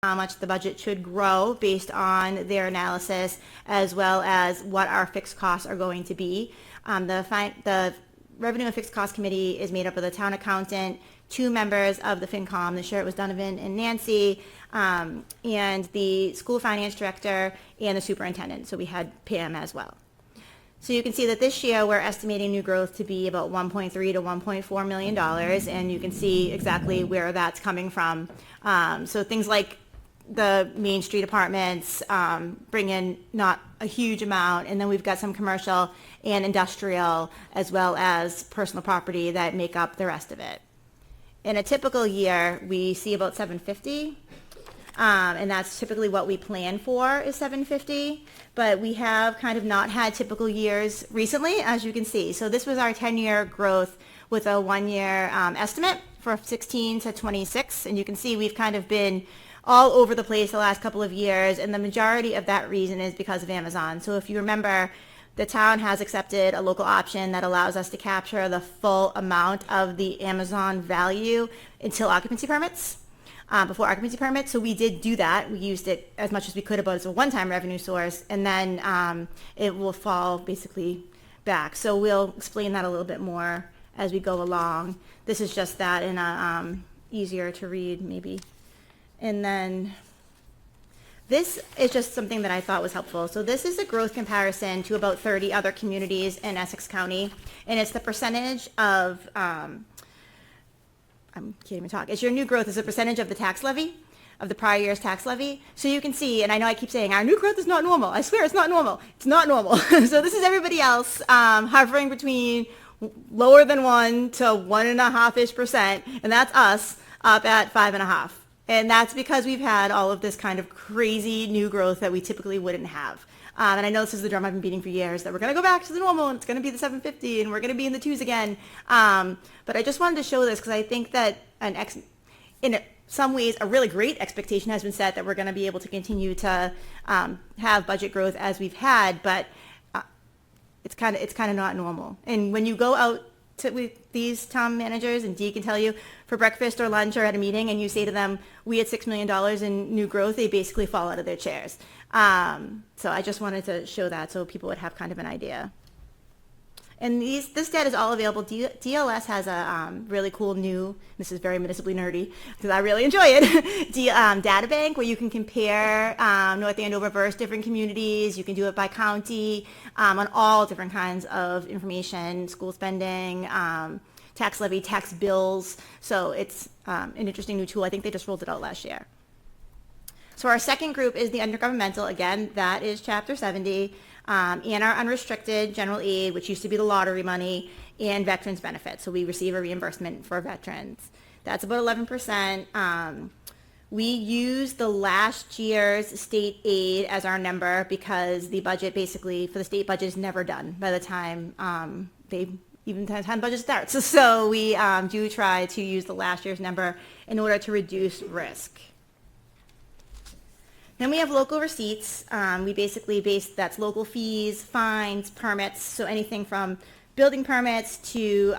how much the budget should grow based on their analysis, as well as what our fixed costs are going to be. The Revenue and Fixed Cost Committee is made up of the town accountant, 2 members of the FinCom, this year it was Donovan and Nancy, and the school finance director and the superintendent. So we had Pam as well. So you can see that this year we're estimating new growth to be about $1.3 to $1.4 million, and you can see exactly where that's coming from. So things like the Main Street apartments bring in not a huge amount, and then we've got some commercial and industrial as well as personal property that make up the rest of it. In a typical year, we see about 750, and that's typically what we plan for is 750, but we have kind of not had typical years recently, as you can see. So this was our 10-year growth with a 1-year estimate for 16 to 26, and you can see we've kind of been all over the place the last couple of years, and the majority of that reason is because of Amazon. So if you remember, the town has accepted a local option that allows us to capture the full amount of the Amazon value until occupancy permits, before occupancy permits. So we did do that. We used it as much as we could about as a one-time revenue source, and then it will fall basically back. So we'll explain that a little bit more as we go along. This is just that in a easier to read maybe. And then this is just something that I thought was helpful. So this is a growth comparison to about 30 other communities in Essex County, and it's the percentage of, I can't even talk, it's your new growth is a percentage of the tax levy, of the prior year's tax levy. So you can see, and I know I keep saying our new growth is not normal. I swear it's not normal. It's not normal. So this is everybody else hovering between lower than 1 to 1.5%, and that's us up at 5.5%. And that's because we've had all of this kind of crazy new growth that we typically wouldn't have. And I know this is the drum I've been beating for years, that we're going to go back to the normal, and it's going to be the 750, and we're going to be in the 2s again. But I just wanted to show this because I think that in some ways a really great expectation has been set that we're going to be able to continue to have budget growth as we've had, but it's kind of not normal. And when you go out with these town managers, and Dee can tell you, for breakfast or lunch or at a meeting, and you say to them, we had $6 million in new growth, they basically fall out of their chairs. So I just wanted to show that so people would have kind of an idea. And this data is all available. DLS has a really cool new, this is very municipally nerdy, because I really enjoy it, data bank where you can compare North Andover versus different communities. You can do it by county on all different kinds of information, school spending, tax levy, tax bills. So it's an interesting new tool. I think they just rolled it out last year. So our second group is the intergovernmental. Again, that is Chapter 70. And our unrestricted general aid, which used to be the lottery money, and veterans benefits. So we receive a reimbursement for veterans. That's about 11%. We use the last year's state aid as our number because the budget basically for the state budget is never done by the time the budget starts. So we do try to use the last year's number in order to reduce risk. Then we have local receipts. We basically that's local fees, fines, permits, so anything from building permits to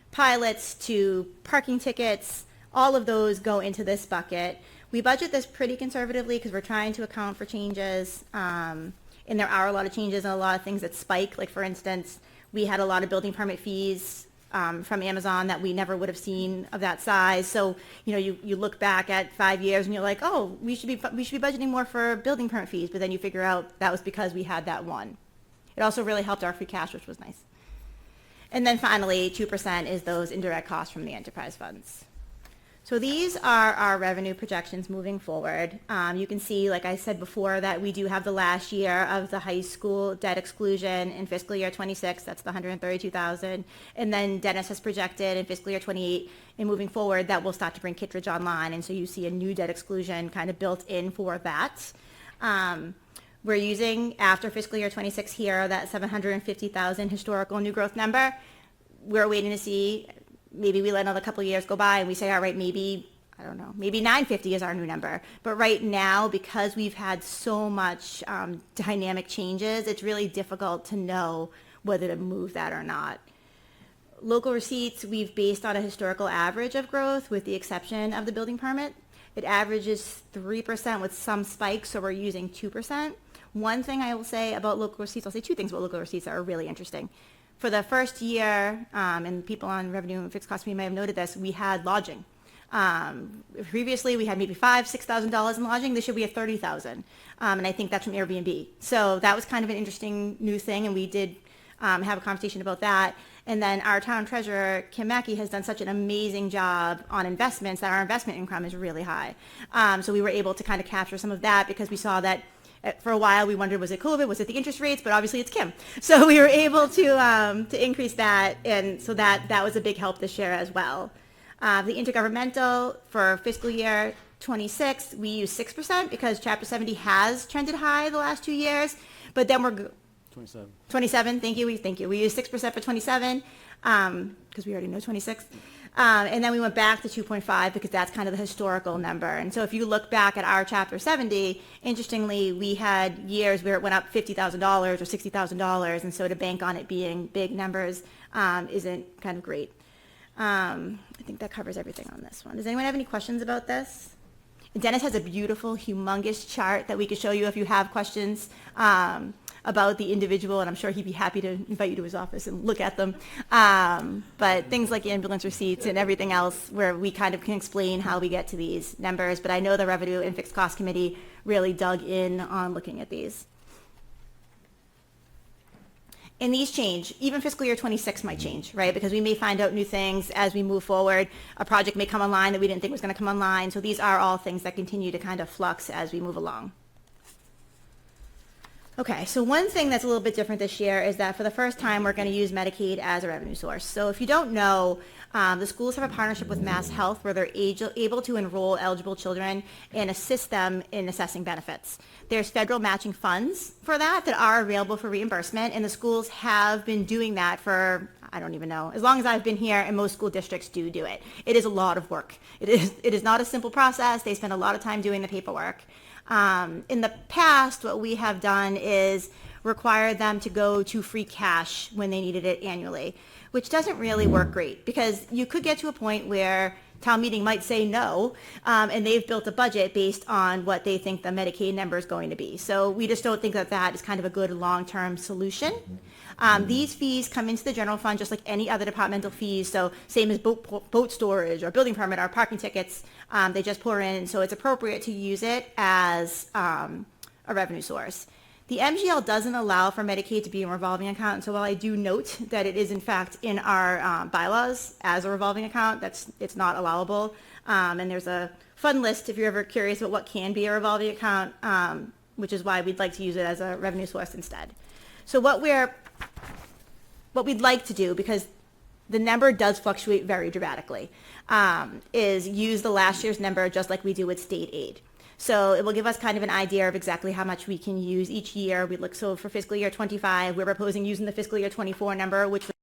pilots to parking tickets, all of those go into this bucket. We budget this pretty conservatively because we're trying to account for changes, and there are a lot of changes and a lot of things that spike. Like for instance, we had a lot of building permit fees from Amazon that we never would have seen of that size. So, you know, you look back at 5 years and you're like, oh, we should be budgeting more for building permit fees. But then you figure out that was because we had that one. It also really helped our free cash, which was nice. And then finally, 2% is those indirect costs from the enterprise funds. So these are our revenue projections moving forward. You can see, like I said before, that we do have the last year of the high school debt exclusion in fiscal year 26. That's the 132,000. And then Dennis has projected in fiscal year 28 and moving forward that we'll start to bring Kittredge online. And so you see a new debt exclusion kind of built in for that. We're using, after fiscal year 26 here, that 750,000 historical new growth number. We're waiting to see. Maybe we let another couple of years go by and we say, all right, maybe, I don't know, maybe 950 is our new number. But right now, because we've had so much dynamic changes, it's really difficult to know whether to move that or not. Local receipts, we've based on a historical average of growth with the exception of the building permit. It averages 3% with some spikes, so we're using 2%. One thing I will say about local receipts, I'll say two things about local receipts that are really interesting. For the first year, and people on revenue and fixed costs may have noted this, we had lodging. Previously, we had maybe $5,000-$6,000 in lodging. This year, we have $30,000, and I think that's from Airbnb. So that was kind of an interesting new thing, and we did have a conversation about that. And then our town treasurer, Kim Mackey, has done such an amazing job on investments that our investment income is really high. So we were able to kind of capture some of that because we saw that for a while we wondered, was it COVID, was it the interest rates? But obviously it's Kim. So we were able to increase that, and so that was a big help this year as well. The intergovernmental for fiscal year 26, we use 6% because Chapter 70 has trended high the last 2 years, but then we're 27, thank you. We use 6% for 27 because we already know 26. And then we went back to 2.5 because that's kind of the historical number. And so if you look back at our Chapter 70, interestingly, we had years where it went up $50,000 or $60,000. And so to bank on it being big numbers isn't kind of great. I think that covers everything on this one. Does anyone have any questions about this? Dennis has a beautiful, humongous chart that we could show you if you have questions about the individual, and I'm sure he'd be happy to invite you to his office and look at them. But things like ambulance receipts and everything else where we kind of can explain how we get to these numbers. But I know the Revenue and Fixed Cost Committee really dug in on looking at these. And these change. Even fiscal year 26 might change, right? Because we may find out new things as we move forward. A project may come online that we didn't think was going to come online. So these are all things that continue to kind of flux as we move along. Okay, so one thing that's a little bit different this year is that for the first time, we're going to use Medicaid as a revenue source. So if you don't know, the schools have a partnership with Mass Health where they're able to enroll eligible children and assist them in assessing benefits. There's federal matching funds for that are available for reimbursement, and the schools have been doing that for, I don't even know, as long as I've been here, and most school districts do it. It is a lot of work. It is not a simple process. They spend a lot of time doing the paperwork. In the past, what we have done is require them to go to free cash when they needed it annually, which doesn't really work great because you could get to a point where town meeting might say no, and they've built a budget based on what they think the Medicaid number is going to be. So we just don't think that is kind of a good long-term solution. These fees come into the general fund just like any other departmental fees. So same as boat storage or building permit or parking tickets, they just pour in. So it's appropriate to use it as a revenue source. The MGL doesn't allow for Medicaid to be a revolving account. And so while I do note that it is in fact in our bylaws as a revolving account, it's not allowable. And there's a fund list if you're ever curious about what can be a revolving account, which is why we'd like to use it as a revenue source instead. So what we'd like to do, because the number does fluctuate very dramatically, is use the last year's number just like we do with state aid. So it will give us kind of an idea of exactly how much we can use each year. So for fiscal year 25, we're proposing using the fiscal year 24 number, which was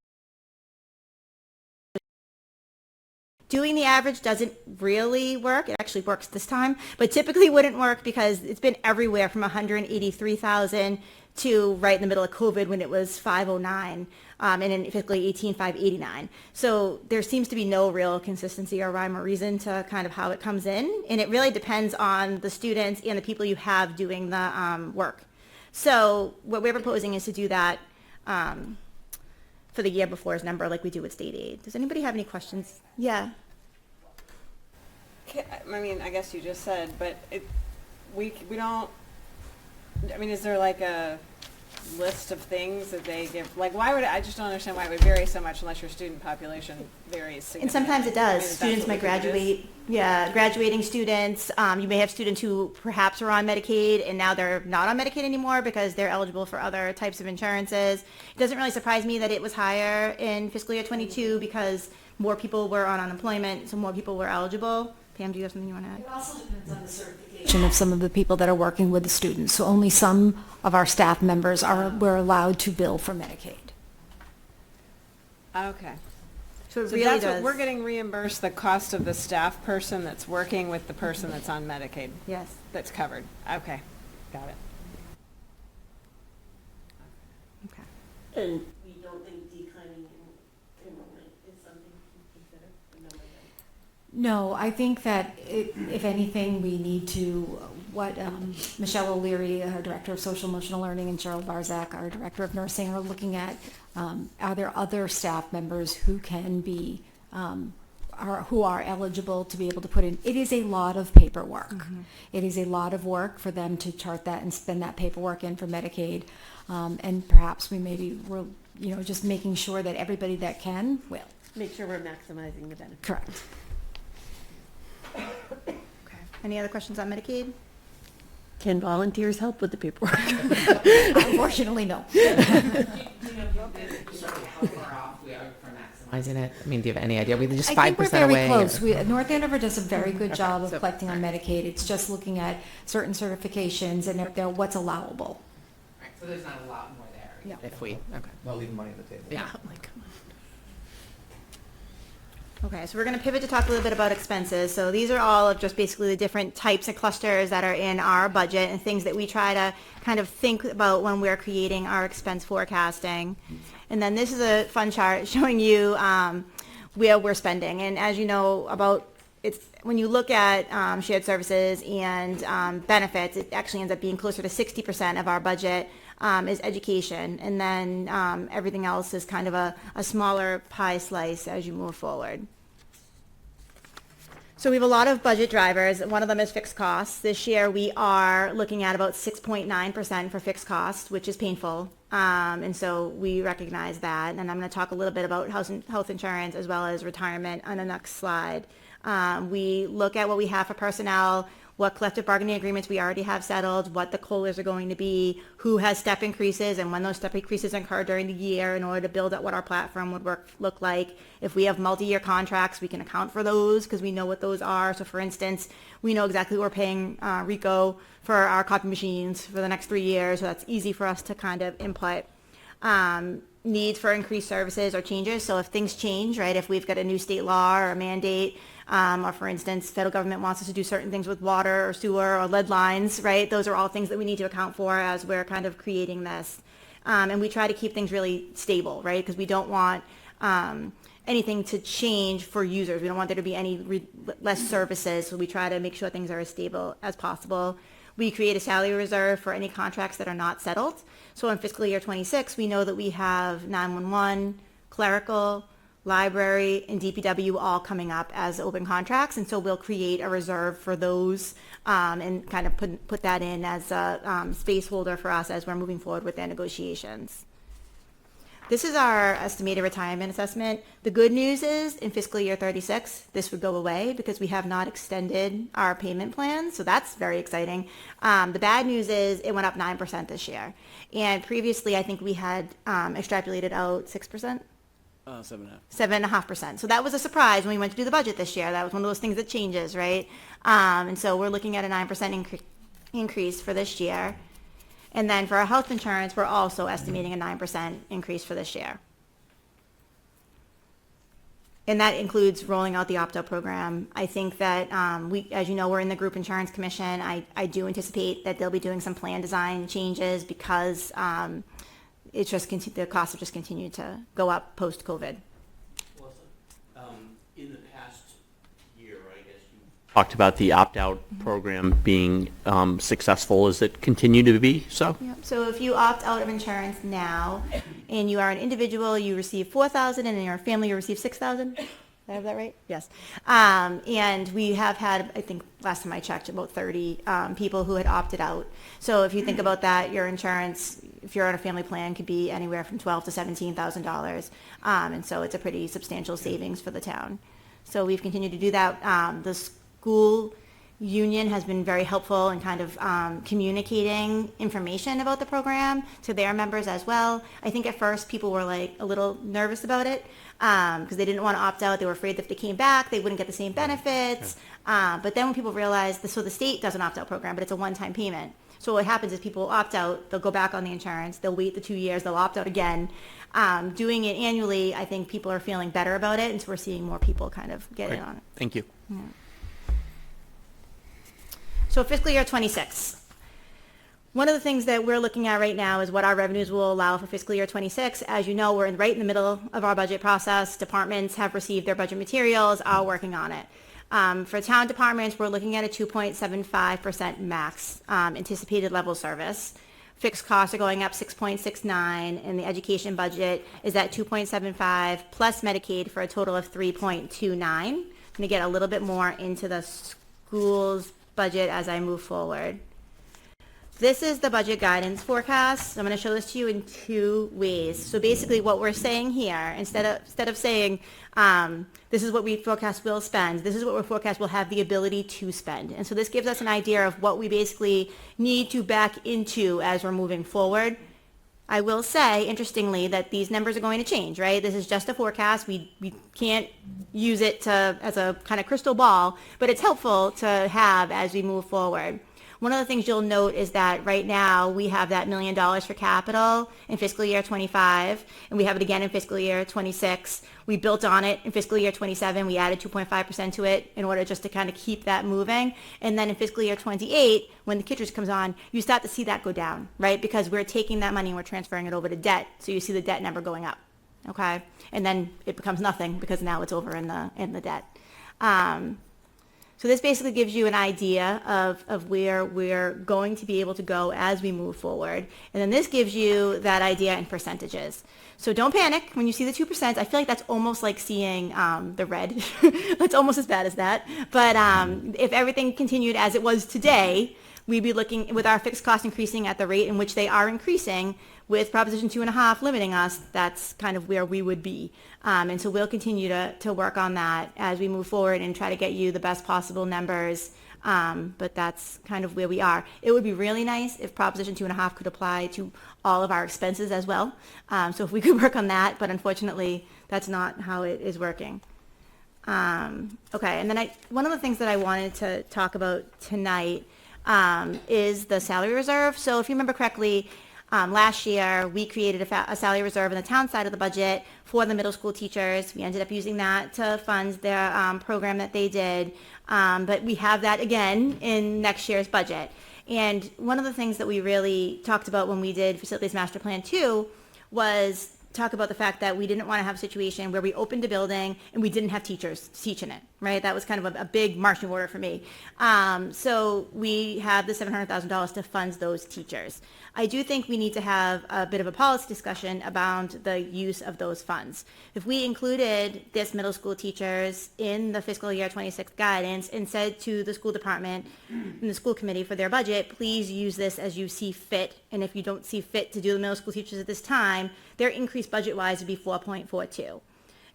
doing the average doesn't really work. It actually works this time, but typically wouldn't work because it's been everywhere from 183,000 to right in the middle of COVID when it was 509, and in fiscal 18, 589. So there seems to be no real consistency or rhyme or reason to kind of how it comes in, and it really depends on the students and the people you have doing the work. So what we're proposing is to do that for the year before's number like we do with state aid. Does anybody have any questions? Yeah. I mean, I guess you just said, but we don't, I mean, is there like a list of things that they give? Like, why would, I just don't understand why it would vary so much unless your student population varies And significantly. sometimes it I mean, does. is that Students what might we think it is? graduate. Yeah, graduating students. You may have students who perhaps are on Medicaid and now they're not on Medicaid anymore because they're eligible for other types of insurances. It doesn't really surprise me that it was higher in fiscal year 22 because more people were on unemployment, so more people were eligible. Pam, do you have something you want to add? It also depends on the certification of some of the people that are working with the students. So only some of our staff members were allowed to bill for Medicaid. Okay. So it So really that's does. what, we're getting reimbursed the cost of the staff person that's working with the person that's on Medicaid, Yes. that's covered. Okay, got it. Okay. And we don't think declining enrollment is something to consider? No, I don't. No, I think that if anything, we need to, what Michelle O'Leary, our Director of Social Emotional Learning, and Cheryl Barzak, our Director of Nursing, are looking at, are there other staff members who can be, who are eligible to be able to put in? It is a lot of paperwork. It is a lot of work for them to chart that and spend that paperwork in for Medicaid. And perhaps we're just making sure that everybody that can will. Make sure we're maximizing the benefit. Correct. Okay. Any other questions on Medicaid? Can volunteers help with the paperwork? Unfortunately, no. Maximizing it. I mean, do you have any idea? We just I 5% think we're away. very close. North Andover does a very good job of collecting on Medicaid. It's just looking at certain certifications and if they're what's allowable. Right, so there's not a lot more there. Yeah. If we, okay. Not leaving money on the table. Yeah. Okay, so we're going to pivot to talk a little bit about expenses. So these are all of just basically the different types of clusters that are in our budget and things that we try to kind of think about when we're creating our expense forecasting. And then this is a fun chart showing you where we're spending. And as you know, it's when you look at shared services and benefits, it actually ends up being closer to 60% of our budget is education. And then everything else is kind of a smaller pie slice as you move forward. So we have a lot of budget drivers. One of them is fixed costs. This year we are looking at about 6.9% for fixed costs, which is painful. And so we recognize that. And I'm going to talk a little bit about health insurance as well as retirement on the next slide. We look at what we have for personnel, what collective bargaining agreements we already have settled, what the COLAs are going to be, who has step increases, and when those step increases occur during the year in order to build up what our platform would look like. If we have multi-year contracts, we can account for those because we know what those are. So for instance, we know exactly what we're paying Rico for our copy machines for the next 3 years, so that's easy for us to kind of input. Needs for increased services or changes. So if things change, right, if we've got a new state law or a mandate, or for instance, federal government wants us to do certain things with water or sewer or lead lines, right? Those are all things that we need to account for as we're kind of creating this. And we try to keep things really stable, right? Because we don't want anything to change for users. We don't want there to be any less services. So we try to make sure things are as stable as possible. We create a salary reserve for any contracts that are not settled. So in fiscal year 26, we know that we have 911, clerical, library, and DPW all coming up as open contracts. And so we'll create a reserve for those and kind of put that in as a space holder for us as we're moving forward with their negotiations. This is our estimated retirement assessment. The good news is in fiscal year 36, this would go away because we have not extended our payment plans. So that's very exciting. The bad news is it went up 9% this year. And previously, I think we had extrapolated out 6%. 7.5. 7.5%. So that was a surprise when we went to do the budget this year. That was one of those things that changes, right? And so we're looking at a 9% increase for this year. And then for our health insurance, we're also estimating a 9% increase for this year. And that includes rolling out the opt-out program. I think that as you know, we're in the Group Insurance Commission. I do anticipate that they'll be doing some plan design changes because it's just the costs have just continued to go up post-COVID. In the past year, I guess you talked about the opt-out program being successful. Is it continue to be so? Yep. So if you opt out of insurance now, and you are an individual, you receive $4,000, and in your family, you receive $6,000. Did I have that right? Yes. And we have had, I think, last time I checked, about 30 people who had opted out. So if you think about that, your insurance, if you're on a family plan, could be anywhere from $12,000 to $17,000. And so it's a pretty substantial savings for the town. So we've continued to do that. The school union has been very helpful in kind of communicating information about the program to their members as well. I think at first people were like a little nervous about it because they didn't want to opt out. They were afraid that if they came back, they wouldn't get the same benefits. But then when people realized, so the state does an opt-out program, but it's a one-time payment. So what happens is people opt out, they'll go back on the insurance, they'll wait the 2 years, they'll opt out again. Doing it annually, I think people are feeling better about it, and so we're seeing more people kind of get in on it. Thank you. Yeah. So fiscal year 26. One of the things that we're looking at right now is what our revenues will allow for fiscal year 26. As you know, we're right in the middle of our budget process. Departments have received their budget materials, are working on it. For town departments, we're looking at a 2.75% max anticipated level service. Fixed costs are going up 6.69, and the education budget is at 2.75 plus Medicaid for a total of 3.29. I'm going to get a little bit more into the schools budget as I move forward. This is the budget guidance forecast. I'm going to show this to you in two ways. So basically what we're saying here, instead of saying this is what we forecast we'll spend, this is what we forecast we'll have the ability to spend. And so this gives us an idea of what we basically need to back into as we're moving forward. I will say, interestingly, that these numbers are going to change, right? This is just a forecast. We can't use it as a kind of crystal ball, but it's helpful to have as we move forward. One of the things you'll note is that right now we have that $1 million for capital in fiscal year 25, and we have it again in fiscal year 26. We built on it in fiscal year 27. We added 2.5% to it in order just to kind of keep that moving. And then in fiscal year 28, when the Kittredge comes on, you start to see that go down, right? Because we're taking that money and we're transferring it over to debt. So you see the debt number going up, okay? And then it becomes nothing because now it's over in the debt. So this basically gives you an idea of where we're going to be able to go as we move forward. And then this gives you that idea in percentages. So don't panic when you see the 2%. I feel like that's almost like seeing the red. It's almost as bad as that. But if everything continued as it was today, we'd be looking with our fixed costs increasing at the rate in which they are increasing, with Proposition 2.5 limiting us, that's kind of where we would be. And so we'll continue to work on that as we move forward and try to get you the best possible numbers. But that's kind of where we are. It would be really nice if Proposition 2.5 could apply to all of our expenses as well. So if we could work on that, but unfortunately, that's not how it is working. Okay, and then one of the things that I wanted to talk about tonight is the salary reserve. So if you remember correctly, last year, we created a salary reserve on the town side of the budget for the middle school teachers. We ended up using that to fund their program that they did. But we have that again in next year's budget. And one of the things that we really talked about when we did Facilities Master Plan 2 was talk about the fact that we didn't want to have a situation where we opened a building and we didn't have teachers teaching it, right? That was kind of a big marching order for me. So we have the $700,000 to fund those teachers. I do think we need to have a bit of a policy discussion about the use of those funds. If we included this middle school teachers in the fiscal year 26 guidance and said to the school department and the school committee for their budget, please use this as you see fit. And if you don't see fit to do the middle school teachers at this time, their increase budget-wise would be 4.42.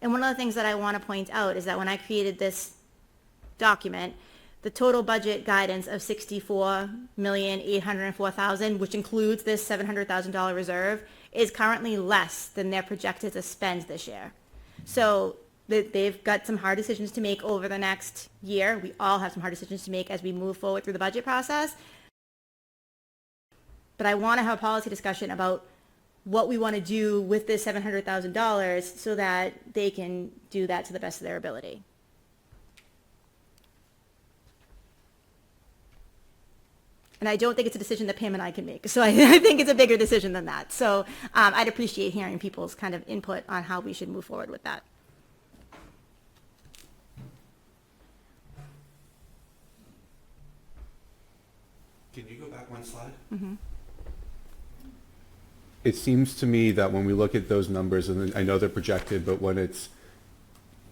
And one of the things that I want to point out is that when I created this document, the total budget guidance of $64,804,000, which includes this $700,000 reserve, is currently less than they're projected to spend this year. So they've got some hard decisions to make over the next year. We all have some hard decisions to make as we move forward through the budget process. But I want to have a policy discussion about what we want to do with this $700,000 so that they can do that to the best of their ability. And I don't think it's a decision that Pam and I can make. So I think it's a bigger decision than that. So I'd appreciate hearing people's kind of input on how we should move forward with that. Can you go back one slide? Mm-hmm. It seems to me that when we look at those numbers, and I know they're projected, but when it's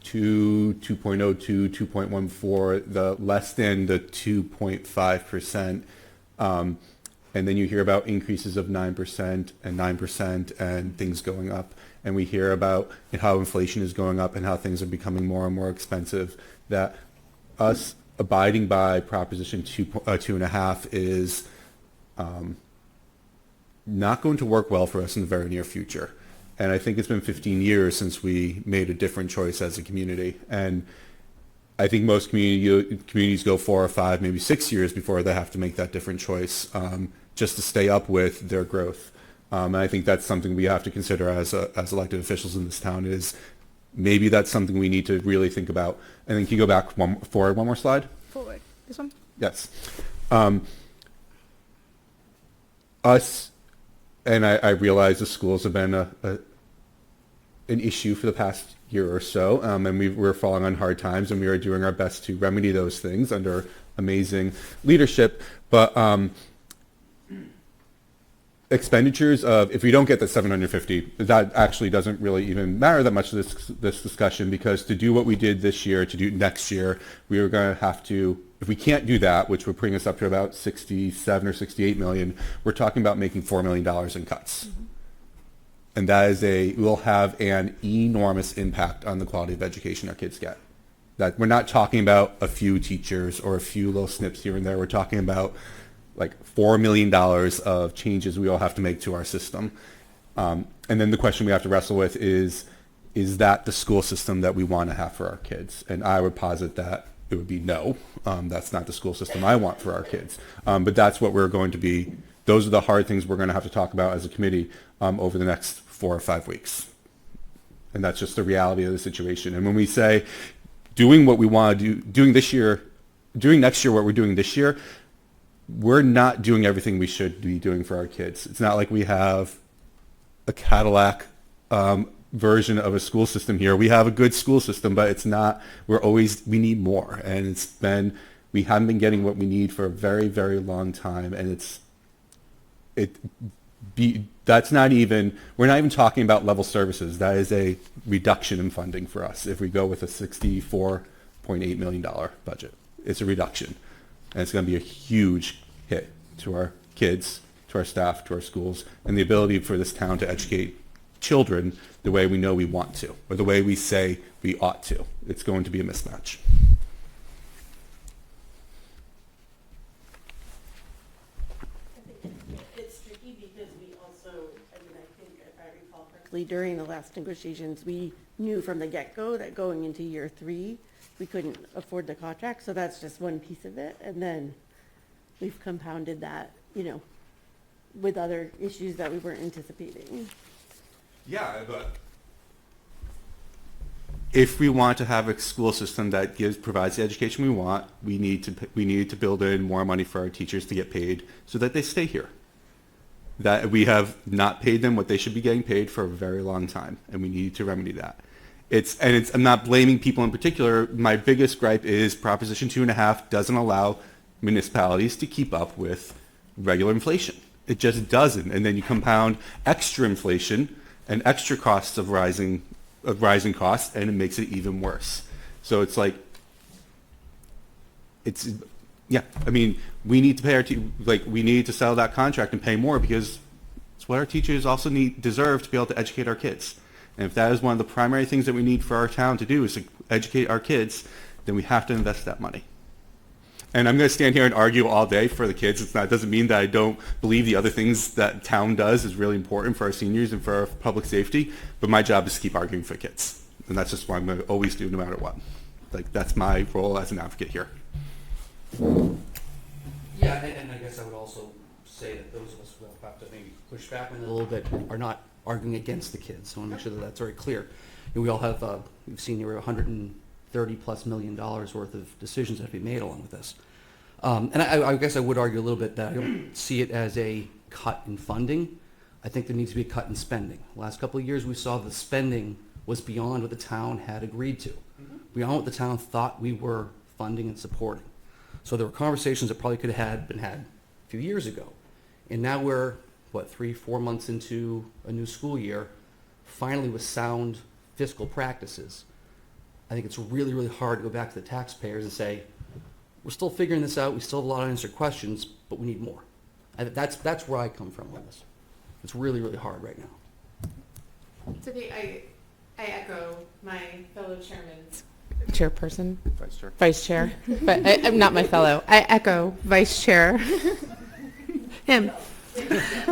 2.02, 2.14, the less than the 2.5%, and then you hear about increases of 9% and 9% and things going up, and we hear about how inflation is going up and how things are becoming more and more expensive, that us abiding by Proposition 2.5 is not going to work well for us in the very near future. And I think it's been 15 years since we made a different choice as a community. And I think most communities go 4 or 5, maybe 6 years before they have to make that different choice just to stay up with their growth. And I think that's something we have to consider as elected officials in this town is maybe that's something we need to really think about. And then can you go back forward one more slide? Forward. This one? Yes. Us, and I realize the schools have been an issue for the past year or so, and we're falling on hard times, and we are doing our best to remedy those things under amazing leadership. But expenditures of, if we don't get the 750, that actually doesn't really even matter that much to this discussion, because to do what we did this year, to do next year, we are going to have to, if we can't do that, which would bring us up to about 67 or 68 million, we're talking about making $4 million in cuts. Mm-hmm. And that is will have an enormous impact on the quality of education our kids get. That we're not talking about a few teachers or a few little snips here and there. We're talking about like $4 million of changes we all have to make to our system. And then the question we have to wrestle with is that the school system that we want to have for our kids? And I would posit that it would be no. That's not the school system I want for our kids. But that's what we're going to be, those are the hard things we're going to have to talk about as a committee over the next 4 or 5 weeks. And that's just the reality of the situation. And when we say doing what we want to do, doing next year what we're doing this year, we're not doing everything we should be doing for our kids. It's not like we have a Cadillac version of a school system here. We have a good school system, but it's not, we need more. And we haven't been getting what we need for a very, very long time. And that's not even, we're not even talking about level services. That is a reduction in funding for us if we go with a $64.8 million budget. It's a reduction. And it's going to be a huge hit to our kids, to our staff, to our schools, and the ability for this town to educate children the way we know we want to, or the way we say we ought to. It's going to be a mismatch. I think it's tricky because we also, I think if I recall correctly, during the last negotiations, we knew from the get-go that going into year 3, we couldn't afford the contract, so that's just one piece of it. And then we've compounded that, with other issues that we weren't anticipating. Yeah, but if we want to have a school system that provides the education we want, we need to build in more money for our teachers to get paid so that they stay here. That we have not paid them what they should be getting paid for a very long time, and we need to remedy that. I'm not blaming people in particular. My biggest gripe is Proposition 2.5 doesn't allow municipalities to keep up with regular inflation. It just doesn't. And then you compound extra inflation and extra costs of rising costs, and it makes it even worse. So it's like, we need to pay we need to settle that contract and pay more, because it's what our teachers also deserve to be able to educate our kids. And if that is one of the primary things that we need for our town to do is to educate our kids, then we have to invest that money. And I'm going to stand here and argue all day for the kids. It doesn't mean that I don't believe the other things that town does is really important for our seniors and for our public safety, but my job is to keep arguing for kids. And that's just what I'm going to always do no matter what. That's my role as an advocate here. Yeah, and I guess I would also say that those of us who have to maybe push back on it a little bit, are not arguing against the kids. I want to make sure that that's very clear. And we all have, we've seen here $130+ million worth of decisions that have been made along with this. And I guess I would argue a little bit that I don't see it as a cut in funding. I think there needs to be a cut in spending. Last couple of years, we saw the spending was beyond what the town had agreed to, beyond what the town thought we were funding and supporting. So there were conversations that probably could have been had a few years ago. And now we're, 3-4 months into a new school year, finally with sound fiscal practices. I think it's really, really hard to go back to the taxpayers and say, we're still figuring this out, we still have a lot of unanswered questions, but we need more. That's where I come from on this. It's really, really hard right now. So I echo my fellow chairman's. Chairperson, Vice Chair. Vice Chair, but I'm not my fellow. I echo Vice Chair. Him.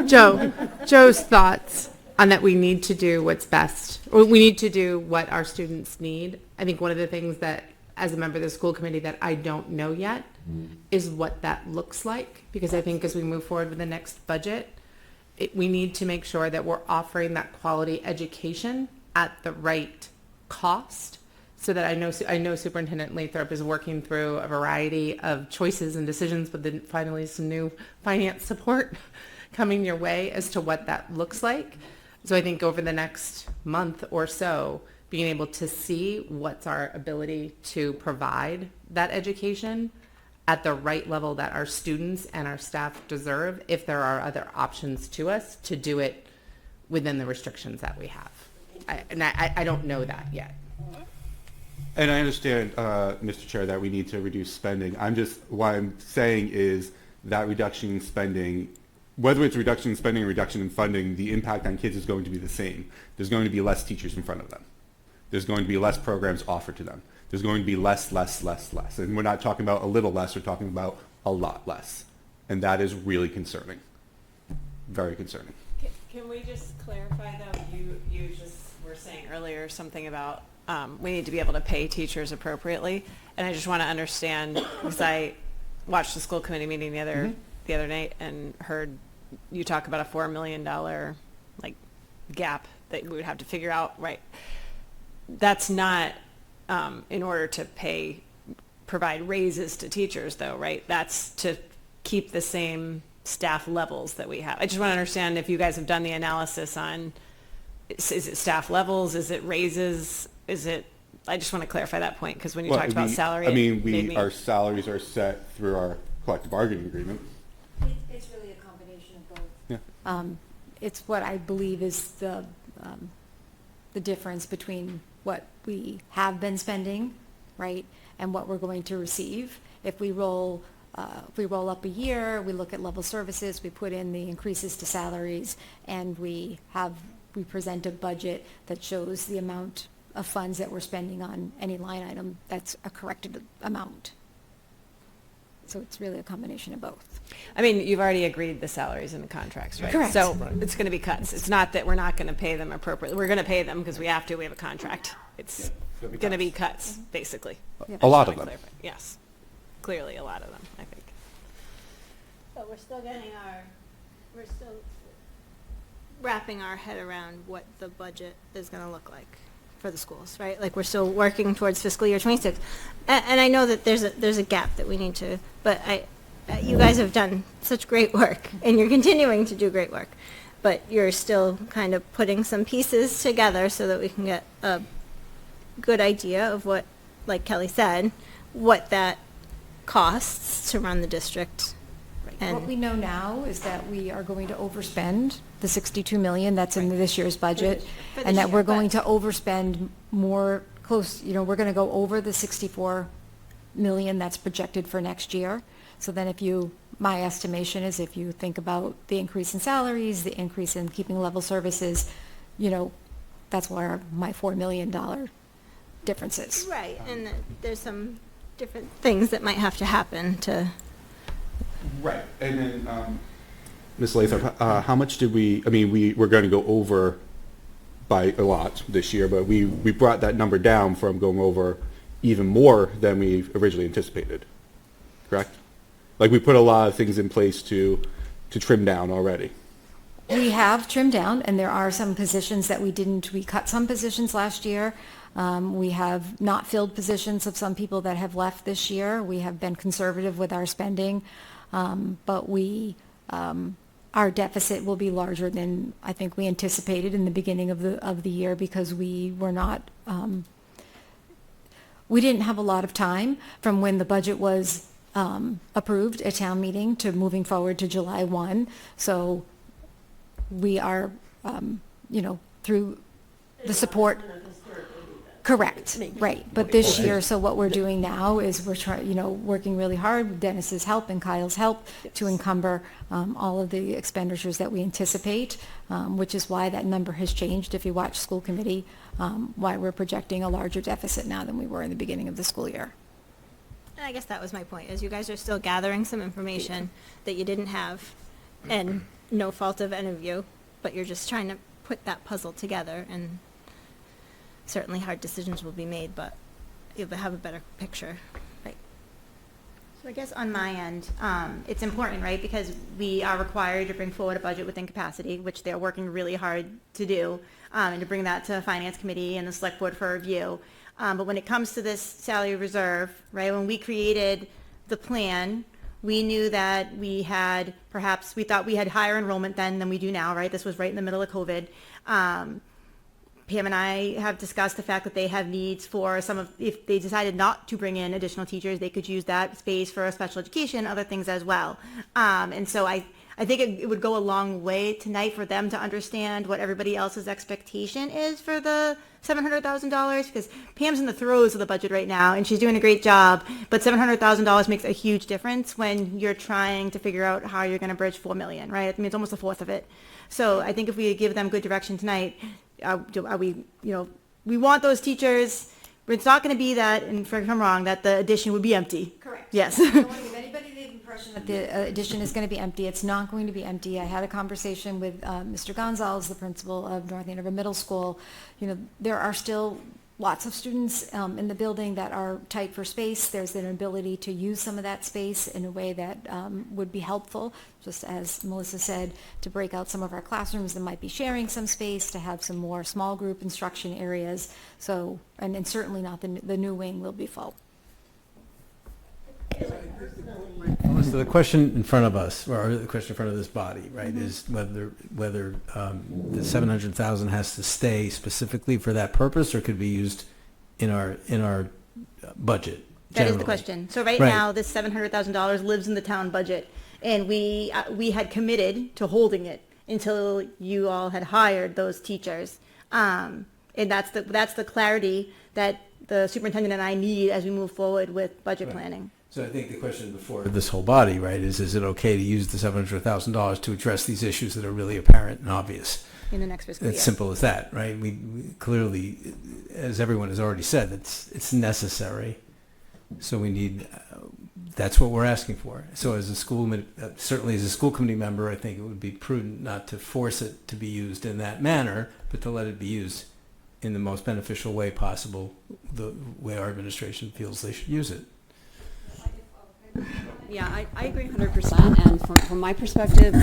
Joe's thoughts on that we need to do what's best, or we need to do what our students need. I think one of the things that, as a member of the school committee, that I don't know yet is what that looks like, because I think as we move forward with the next budget, we need to make sure that we're offering that quality education at the right cost, so that I know Superintendent Lathrop is working through a variety of choices and decisions, but then finally some new finance support coming your way as to what that looks like. So I think over the next month or so, being able to see what's our ability to provide that education at the right level that our students and our staff deserve, if there are other options to us to do it within the restrictions that we have. I don't know that yet. And I understand, Mr. Chair, that we need to reduce spending. What I'm saying is that reduction in spending, whether it's reduction in spending or reduction in funding, the impact on kids is going to be the same. There's going to be less teachers in front of them. There's going to be less programs offered to them. There's going to be less. And we're not talking about a little less, we're talking about a lot less. And that is really concerning. Very concerning. Can we just clarify though, you just were saying earlier something about we need to be able to pay teachers appropriately. And I just want to understand, because I watched the school committee meeting the other night and heard you talk about a $4 million gap that we would have to figure out, right? That's not in order to provide raises to teachers though, right? That's to keep the same staff levels that we have. I just want to understand if you guys have done the analysis on, is it staff levels? Is it raises? I just want to clarify that point, because when you talked about salary, our salaries are set through our collective bargaining agreement. It's really a combination of both. Yeah. It's what I believe is the difference between what we have been spending, right, and what we're going to receive. If we roll up a year, we look at level services, we put in the increases to salaries, and we present a budget that shows the amount of funds that we're spending on any line item that's a corrected amount. So it's really a combination of both. I mean, you've already agreed the salaries and the contracts, right? Correct. So it's going to be cuts. It's not that we're not going to pay them appropriately. We're going to pay them because we have to. We have a contract. It's going to be cuts, basically. Yep. A lot of them. Yes. Clearly a lot of them, I think. But we're still wrapping our head around what the budget is going to look like for the schools, right? Like, we're still working towards fiscal year 26. And I know that there's a gap that we need to, but you guys have done such great work, and you're continuing to do great work, but you're still kind of putting some pieces together so that we can get a good idea of what, like Kelly said, what that costs to run the district. What we know now is that we are going to overspend the $62 million that's in this year's budget, For this and that year, we're but- going to overspend more close, we're going to go over the $64 million that's projected for next year. So then my estimation is if you think about the increase in salaries, the increase in keeping level services, that's where my $4 million difference is. Right, and there's some different things that might have to happen to... Right. And then, Ms. Lathrop, how much did we're going to go over by a lot this year, but we brought that number down from going over even more than we originally anticipated, correct? Like, we put a lot of things in place to trim down already. We have trimmed down, and there are some positions that we cut some positions last year. We have not filled positions of some people that have left this year. We have been conservative with our spending, but our deficit will be larger than I think we anticipated in the beginning of the year, because we were not, we didn't have a lot of time from when the budget was approved at town meeting to moving forward to July 1. So we are, through the support. Correct, right. But this year, so what we're doing now is we're working really hard with Dennis's help and Kyle's help to encumber all of the expenditures that we anticipate, which is why that number has changed. If you watch school committee, why we're projecting a larger deficit now than we were in the beginning of the school year. And I guess that was my point, is you guys are still gathering some information that you didn't have, and no fault of any of you, but you're just trying to put that puzzle together, and certainly hard decisions will be made, but you'll have a better picture. Right. So I guess on my end, it's important, right, because we are required to bring forward a budget within capacity, which they're working really hard to do, and to bring that to the finance committee and the select board for review. But when it comes to this salary reserve, right, when we created the plan, we knew that we thought we had higher enrollment then than we do now, right? This was right in the middle of COVID. Pam and I have discussed the fact that they have needs for if they decided not to bring in additional teachers, they could use that space for special education, other things as well. And so I think it would go a long way tonight for them to understand what everybody else's expectation is for the $700,000, because Pam's in the throes of the budget right now and she's doing a great job, but $700,000 makes a huge difference when you're trying to figure out how you're going to bridge $4 million, right? I mean, it's almost a fourth of it. So I think if we give them good direction tonight, we want those teachers. It's not going to be that, and correct me if I'm wrong, that the addition would be empty. Correct. Yes. Don't want to give anybody the impression that the addition is going to be empty. It's not going to be empty. I had a conversation with Mr. Gonzalez, the principal of North Andover Middle School. There are still lots of students in the building that are tight for space. There's an ability to use some of that space in a way that would be helpful, just as Melissa said, to break out some of our classrooms that might be sharing some space, to have some more small group instruction areas. So, and certainly not the new wing will be full. So the question in front of us, or the question in front of this body, right, is whether the 700,000 has to stay specifically for that purpose, or could be used in our budget. That is the question. So right now, this $700,000 lives in the town budget, and we had committed to holding it until you all had hired those teachers, and that's the clarity that the superintendent and I need as we move forward with budget planning. So I think the question before this whole body, right, is it okay to use the $700,000 to address these issues that are really apparent and obvious? In the next fiscal year. It's simple as that, right? We clearly, as everyone has already said, it's necessary. So we need, that's what we're asking for. So as a certainly as a school committee member, I think it would be prudent not to force it to be used in that manner, but to let it be used in the most beneficial way possible, the way our administration feels they should use it. Yeah, I agree 100%, and from my perspective,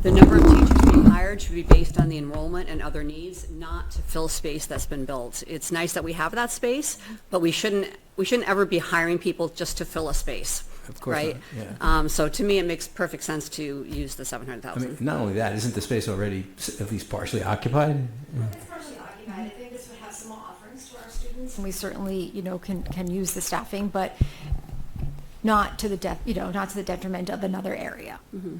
the number of teachers being hired should be based on the enrollment and other needs, not to fill space that's been built. It's nice that we have that space, but we shouldn't ever be hiring people just to fill a space. Of course right? not, yeah. So to me, it makes perfect sense to use the 700,000. I mean, not only that, isn't the space already at least partially occupied? It's partially occupied. I think this would have some more offerings to our students, and we certainly, can use the staffing, but not to the detriment of another area. Mm-hmm.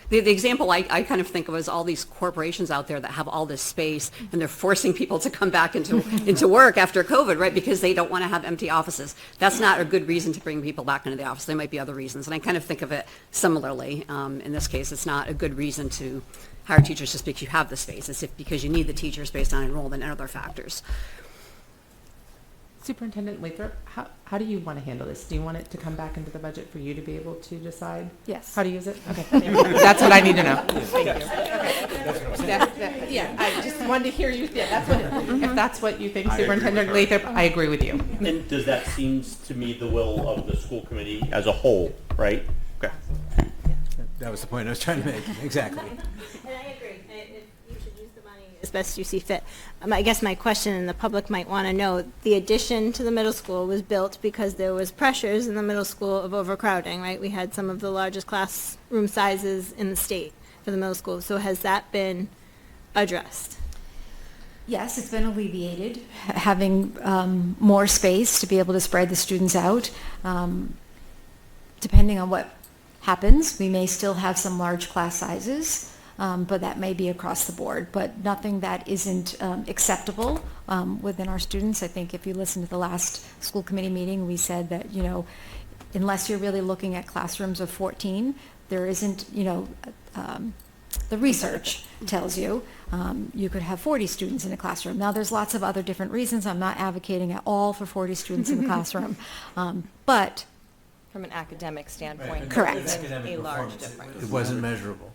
The example I kind of think of is all these corporations out there that have all this space, and they're forcing people to come back into work after COVID, right? Because they don't want to have empty offices. That's not a good reason to bring people back into the office. There might be other reasons, and I kind of think of it similarly. In this case, it's not a good reason to hire teachers just because you have the space. It's because you need the teachers based on enrollment and other factors. Superintendent Lathrop, how do you want to handle this? Do you want it to come back into the budget for you to be able to decide Yes. how to use it? Okay, that's what I need to know. Thank you. Okay. Yeah, I just wanted to hear you. Yeah, that's what. If that's what you think, Superintendent Lathrop, I agree with you. And does that seems to me the will of the school committee as a whole, right? Okay. That was the point I was trying to make. Exactly. And I agree. as best you see fit. I guess my question, and the public might want to know, the addition to the middle school was built because there was pressures in the middle school of overcrowding, right? We had some of the largest classroom sizes in the state for the middle school. So has that been addressed? Yes, it's been alleviated, having more space to be able to spread the students out. Depending on what happens, we may still have some large class sizes, but that may be across the board, but nothing that isn't acceptable within our students. I think if you listen to the last school committee meeting, we said that, unless you're really looking at classrooms of 14, there isn't, the research tells you you could have 40 students in a classroom. Now, there's lots of other different reasons. I'm not advocating at all for 40 students in the classroom, but From an academic standpoint. Correct. There isn't Academic a large performance, difference. it wasn't measurable.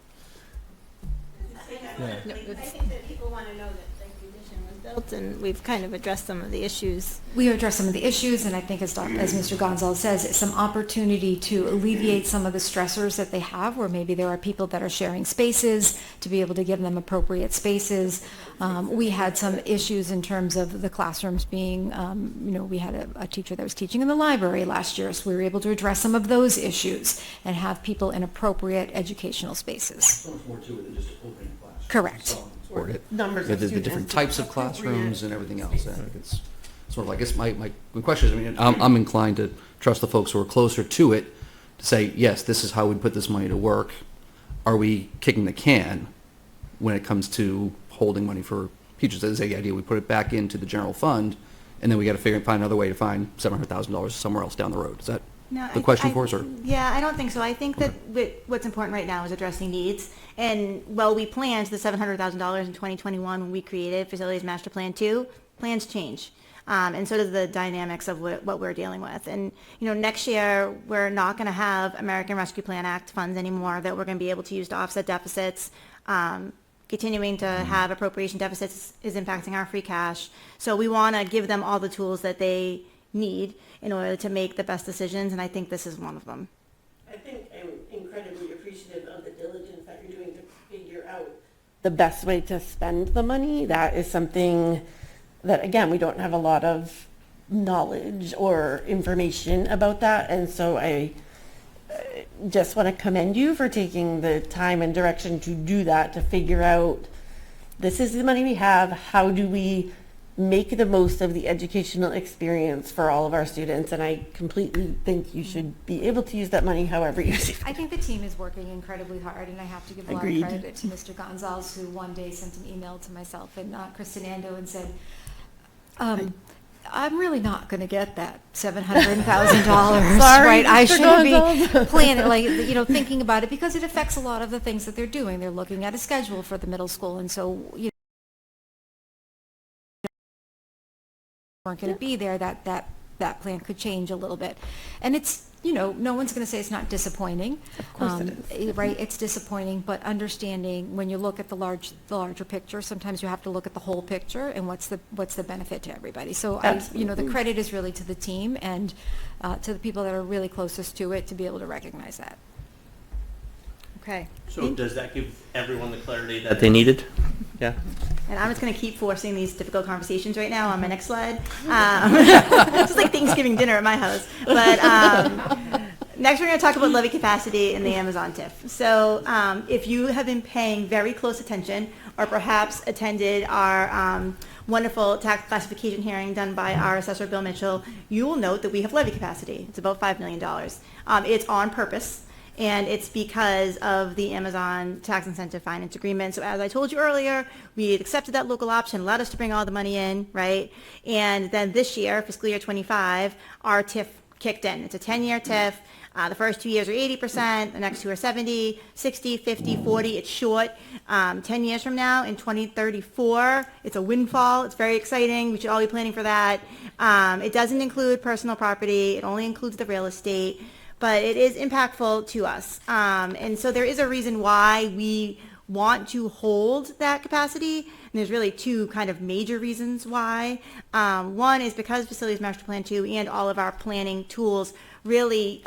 I think that people want to know that the condition was built, and we've kind of addressed some of the issues. we address some of the issues, and I think as Mr. Gonzalez says, it's some opportunity to alleviate some of the stressors that they have, where maybe there are people that are sharing spaces, to be able to give them appropriate spaces. We had some issues in terms of the classrooms being, we had a teacher that was teaching in the library last year, so we were able to address some of those issues and have people in appropriate educational spaces. So much more to it than just opening a class. Correct. Or it- Numbers the of students. different types of classrooms and everything else. I think it's sort of, I guess my question is, I mean, I'm inclined to trust the folks who are closer to it to say, yes, this is how we put this money to work. Are we kicking the can when it comes to holding money for teachers? That is the idea. We put it back into the general fund, and then we got to find another way to find $700,000 somewhere else down the road. Is that No, the question for us, or? Yeah, I don't think so. I think that what's important right now is addressing needs. And while we planned the $700,000 in 2021 when we created Facilities Master Plan 2, plans change. And so does the dynamics of what we're dealing with. And, next year, we're not going to have American Rescue Plan Act funds anymore that we're going to be able to use to offset deficits. Continuing to have appropriation deficits is impacting our free cash. So we want to give them all the tools that they need in order to make the best decisions, and I think this is one of them. I think I'm incredibly appreciative of the diligence that you're doing to figure out the best way to spend the money. That is something that, again, we don't have a lot of knowledge or information about that, and so I just want to commend you for taking the time and direction to do that, to figure out, this is the money we have, how do we make the most of the educational experience for all of our students, and I completely think you should be able to use that money however you see. I think the team is working incredibly hard, and I have to give a lot Agreed. of credit to Mr. Gonzalez, who one day sent an email to myself and Kristen Ando and said, I'm really not going to get that $700,000, right? I Mr. should be Gonzalez. planning, thinking about it, because it affects a lot of the things that they're doing. They're looking at a schedule for the middle school, and so, weren't going to be there, that plan could change a little bit. And it's, no one's going to say it's not disappointing. Of course it is. Right, it's disappointing, but understanding when you look at the larger picture, sometimes you have to look at the whole picture and what's the benefit to everybody. So the credit is really to the team and to the people that are really closest to it to be able to recognize that. Okay. So does that give everyone the clarity that they needed? Yeah. And I'm just going to keep forcing these difficult conversations right now on my next slide. It's like Thanksgiving dinner at my house. But next we're going to talk about levy capacity in the Amazon TIF. So if you have been paying very close attention or perhaps attended our wonderful tax classification hearing done by our assessor, Bill Mitchell, you will note that we have levy capacity. It's about $5 million. It's on purpose. And it's because of the Amazon tax incentive finance agreement. So as I told you earlier, we had accepted that local option, allowed us to bring all the money in, right? And then this year, fiscal year 25, our TIF kicked in. It's a 10-year TIF. The first 2 years are 80%, the next two are 70, 60, 50, 40. It's short. 10 years from now, in 2034, it's a windfall. It's very exciting. We should all be planning for that. It doesn't include personal property. It only includes the real estate. But it is impactful to us. And so there is a reason why we want to hold that capacity. And there's really two kind of major reasons why. One is because Facilities Master Plan 2 and all of our planning tools really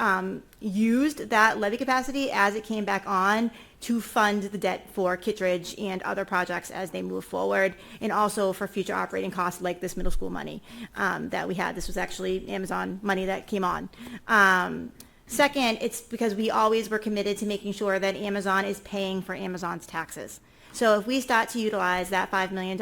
used that levy capacity as it came back on to fund the debt for Kittredge and other projects as they move forward, and also for future operating costs like this middle school money that we had. This was actually Amazon money that came on. Second, it's because we always were committed to making sure that Amazon is paying for Amazon's taxes. So if we start to utilize that $5 million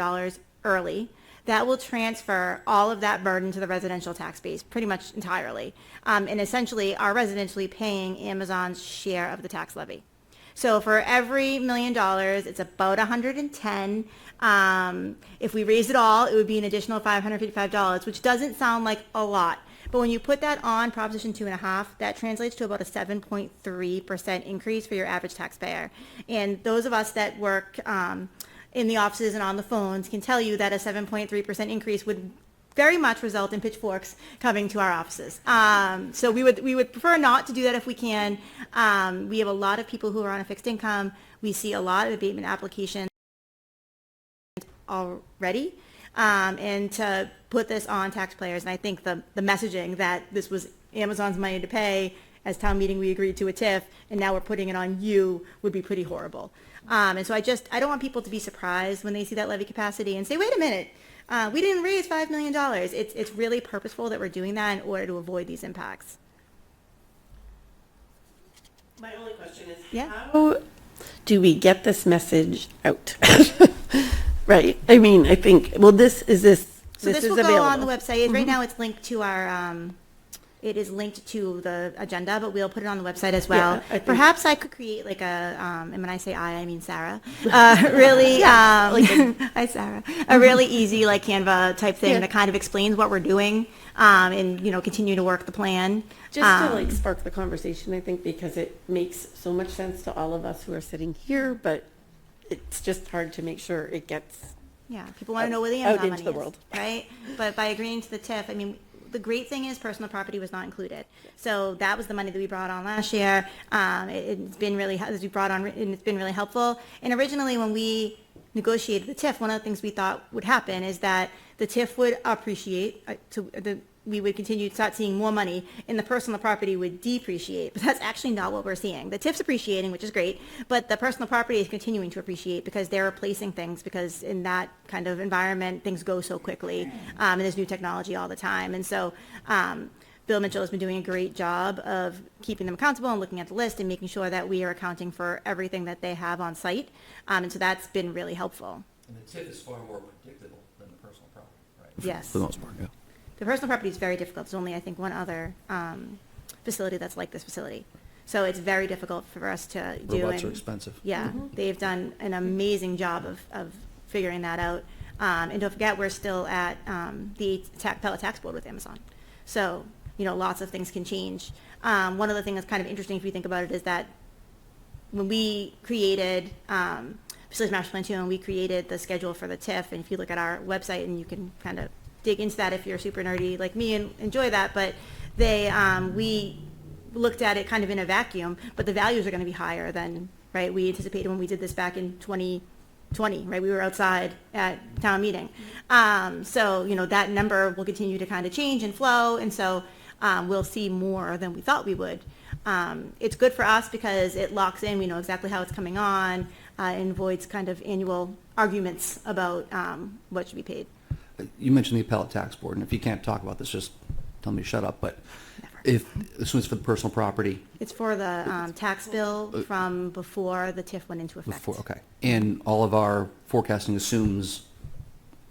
early, that will transfer all of that burden to the residential tax base pretty much entirely. And essentially, are residentially paying Amazon's share of the tax levy. So for every $1 million, it's about 110. If we raised it all, it would be an additional $555, which doesn't sound like a lot. But when you put that on Proposition 2.5, that translates to about a 7.3% increase for your average taxpayer. And those of us that work in the offices and on the phones can tell you that a 7.3% increase would very much result in pitchforks coming to our offices. So we would prefer not to do that if we can. We have a lot of people who are on a fixed income. We see a lot of abatement applications already. And to put this on taxpayers, and I think the messaging that this was Amazon's money to pay, as town meeting we agreed to a TIF, and now we're putting it on you, would be pretty horrible. And so I don't want people to be surprised when they see that levy capacity and say, wait a minute, we didn't raise $5 million. It's really purposeful that we're doing that in order to avoid these impacts. My only question is, Yeah. how do we get this message out? Right. I mean, I think, well, this So this is will available. go on the website. Right now it's linked to our, it is linked to the agenda, but we'll put it on the website as well. Yeah, I think- Perhaps I could create like a, and when I say I mean Sarah, really, hi Sarah, a really easy like Canva type thing Yeah. that kind of explains what we're doing, and, continue to work the plan. Just to like spark the conversation, I think, because it makes so much sense to all of us who are sitting here, but it's just hard to make sure it gets Yeah, people want to know where the out Amazon into money the is, world. right? But by agreeing to the TIF, I mean, the great thing is personal property was not included. So that was the money that we brought on last year. It's been really, as we brought on, and it's been really helpful. And originally when we negotiated the TIF, one of the things we thought would happen is that the TIF would appreciate, we would continue to start seeing more money, and the personal property would depreciate. But that's actually not what we're seeing. The TIF's appreciating, which is great, but the personal property is continuing to appreciate because they're replacing things, because in that kind of environment, things go so quickly, and there's new technology all the time. And so Bill Mitchell has been doing a great job of keeping them accountable and looking at the list and making sure that we are accounting for everything that they have on site. And so that's been really helpful. And the TIF is far more predictable than the personal property, right? Yes. For the most part, yeah. The personal property is very difficult. There's only, I think, one other facility that's like this facility. So it's very difficult for us to do. Robots are and- expensive. Yeah, they've done an amazing job of figuring that out. And don't forget, we're still at the Appellate Tax Board with Amazon. So, lots of things can change. One of the things that's kind of interesting if you think about it is that when we created Facilities Master Plan 2 and we created the schedule for the TIF, and if you look at our website, and you can kind of dig into that if you're super nerdy like me and enjoy that, but we looked at it kind of in a vacuum, but the values are going to be higher than, right, we anticipated when we did this back in 2020, right? We were outside at town meeting. So, that number will continue to kind of change and flow, and so we'll see more than we thought we would. It's good for us because it locks in, we know exactly how it's coming on, and avoids kind of annual arguments about what should be paid. You mentioned the Appellate Tax Board, and if you can't talk about this, just tell me to shut up, but if this was for the personal property. It's for the tax bill from before the TIF went into effect. Okay. And all of our forecasting assumes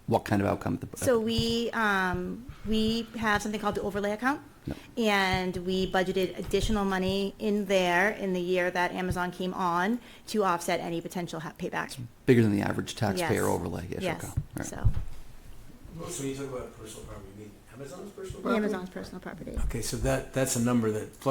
what kind of outcome? So we have something called the overlay account. Yep. And we budgeted additional money in there in the year that Amazon came on to offset any potential payback. Bigger than the average taxpayer Yes. overlay. Yes, Okay. All right. so, So when you talk about personal property, you mean Amazon's personal property? Amazon's personal property. Okay, so that's a number that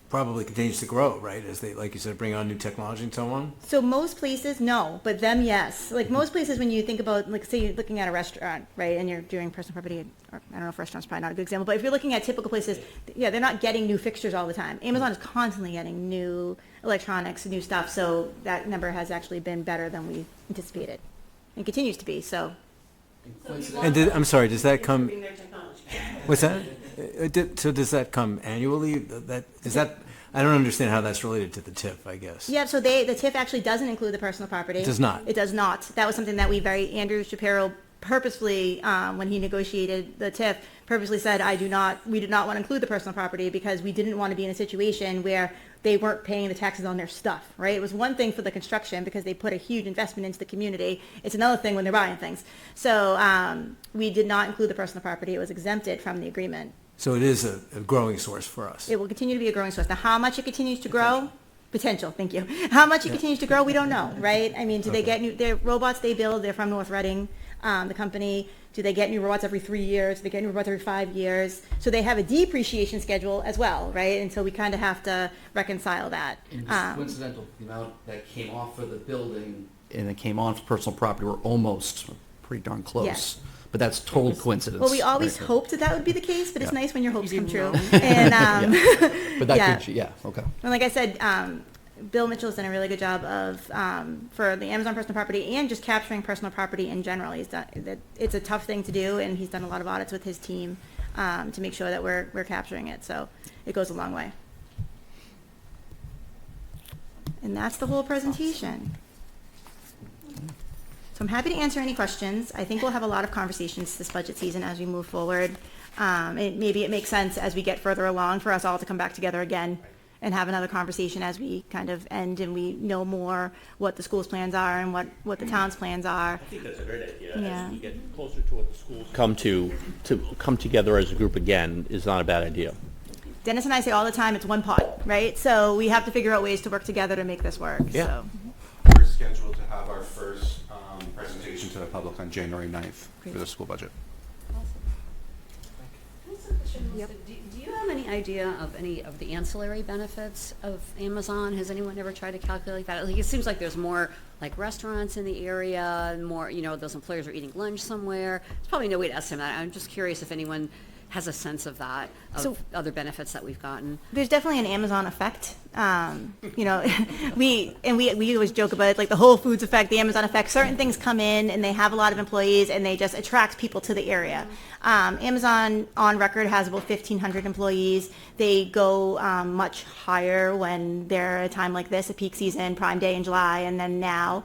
probably continues to grow, right? As they, like you said, bring on new technology and so on. So most places, no, but them, yes. Like most places, when you think about, like, say you're looking at a restaurant, right, and you're doing personal property, or I don't know if restaurant's probably not a good example, but if you're looking at typical places, yeah, they're not getting new fixtures all the time. Amazon is constantly getting new electronics, new stuff, so that number has actually been better than we anticipated, and continues to be, so. And I'm sorry, does that come, Improving their technology. what's that? So does that come annually? I don't understand how that's related to the TIF, I guess. Yeah, so the TIF actually doesn't include the personal property. It does not. It does not. That was something that Andrew Shapiro purposely, when he negotiated the TIF, purposely said, we did not want to include the personal property because we didn't want to be in a situation where they weren't paying the taxes on their stuff, right? It was one thing for the construction because they put a huge investment into the community. It's another thing when they're buying things. So we did not include the personal property. It was exempted from the agreement. So it is a growing source for us. It will continue to be a growing source. Now, how much it continues to grow? Potential, thank you. How much it continues to grow, we don't know, right? I mean, do they get their robots they build, they're from North Reading, the company. Do they get new robots every 3 years? Do they get new robots every 5 years? So they have a depreciation schedule as well, right? And so we kind of have to reconcile that. And just coincidental, the amount that came off for the building and it came on for personal property were almost pretty darn close. Yes. But that's total coincidence. Well, we always Right. hoped that would be the case, but it's Yeah. nice when your hopes come true. know. And But that yeah. could, yeah, okay. And like I said, Bill Mitchell's done a really good job of for the Amazon personal property and just capturing personal property in general. He's done that. It's a tough thing to do, and he's done a lot of audits with his team to make sure that we're capturing it. So it goes a long way. And that's the whole presentation. So I'm happy to answer any questions. I think we'll have a lot of conversations this budget season as we move forward. Maybe it makes sense as we get further along for us all to come back together again and have another conversation as we kind of end and we know more what the school's plans are and what the town's plans are. I think that's a great idea. Yeah. As we get closer to what the schools come together as a group again is not a bad idea. Dennis and I say all the time, it's one pot, right? So we have to figure out ways to work together to make this work. Yeah. So. We're scheduled to have our first presentation to the public on January 9th for the school budget. Do you have any idea of any of the ancillary benefits of Amazon? Has anyone ever tried to calculate that? Like, it seems like there's more like restaurants in the area, and more, those employers are eating lunch somewhere. There's probably no way to estimate that. I'm just curious if anyone has a sense of that, of So- other benefits that we've gotten. There's definitely an Amazon effect. We always joke about it, like the Whole Foods effect, the Amazon effect. Certain things come in and they have a lot of employees and they just attract people to the area. Amazon on record has about 1,500 employees. They go much higher when they're at a time like this, a peak season, Prime Day in July, and then now.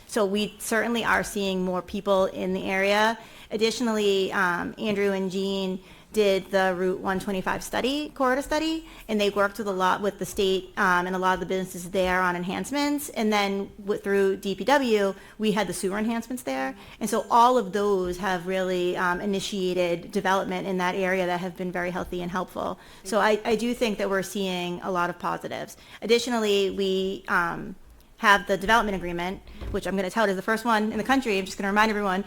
So we certainly are seeing more people in the area. Additionally, Andrew and Jean did the Route 125 corridor study, and they worked with the state and a lot of the businesses there on enhancements. And then through DPW, we had the sewer enhancements there. And so all of those have really initiated development in that area that have been very healthy and helpful. So I do think that we're seeing a lot of positives. Additionally, we have the development agreement, which I'm going to tout is the first one in the country. I'm just going to remind everyone.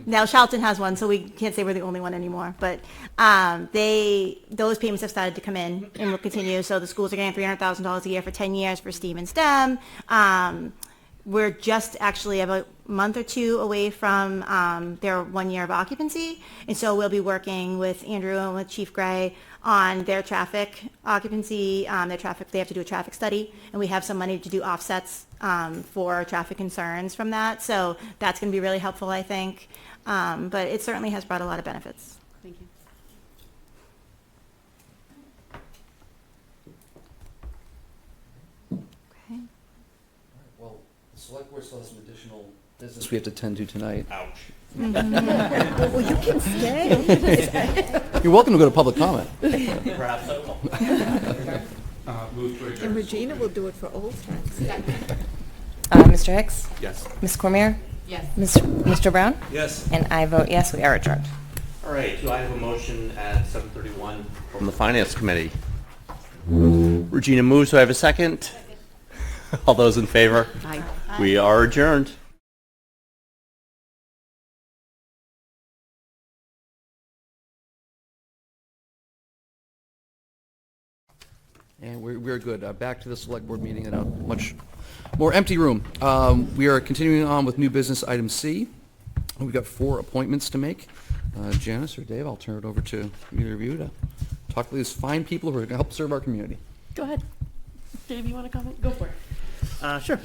Now Charlton has one, so we can't say we're the only one anymore. But those payments have started to come in and will continue. So the schools are getting $300,000 a year for 10 years for STEAM and STEM. We're just actually about a month or two away from their 1 year of occupancy. And so we'll be working with Andrew and with Chief Gray on their traffic occupancy, they have to do a traffic study, and we have some money to do offsets for traffic concerns from that. So that's going to be really helpful, I think. But it certainly has brought a lot of benefits. Thank you. Okay. Well, the select board still has some additional business we have to tend to tonight. Ouch. Well, you can stay. You're welcome to go to public comment. Perhaps I will. Move to adjourn. And Regina will do it for old times. Mr. Hicks? Yes. Ms. Cormier? Yes. Mr. Brown? Yes. And I vote yes, we are adjourned. All right, do I have a motion at 7:31 from the Finance Committee? Regina moves, do I have a second? All those in favor? Aye. We are adjourned. And we're good. Back to the select board meeting in a much more empty room. We are continuing on with new business item C. We've got 4 appointments to make. Janice or Dave, I'll turn it over to either of you to talk to these fine people who are going to help serve our community. Go ahead. Dave, you want to comment? Go for it. Sure.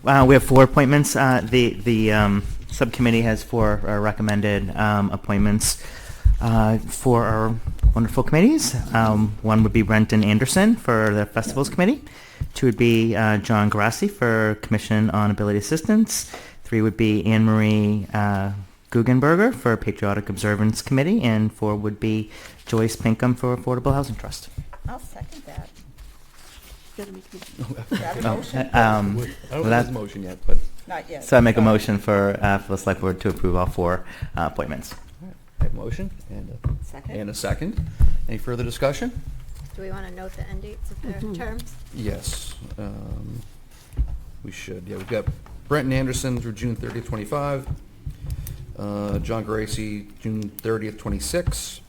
We have 4 appointments. The subcommittee has 4 recommended appointments for our wonderful committees. 1 would be Brenton Anderson for the Festivals Committee. 2 would be John Grassi for Commission on Ability Assistance. 3 would be Anne Marie Guggenberger for Patriotic Observance Committee. And 4 would be Joyce Pinkham for Affordable Housing Trust. I'll second that. You gotta make a I don't well, have a motion yet, but Not yet. So I make a motion for the select board to approve all 4 appointments. I have a motion and a second. Any further discussion? Do we want to note the end dates of their terms? Yes, we should. Yeah, we've got Brenton Anderson through June 30th, 25. John Gracie, June 30th, 26.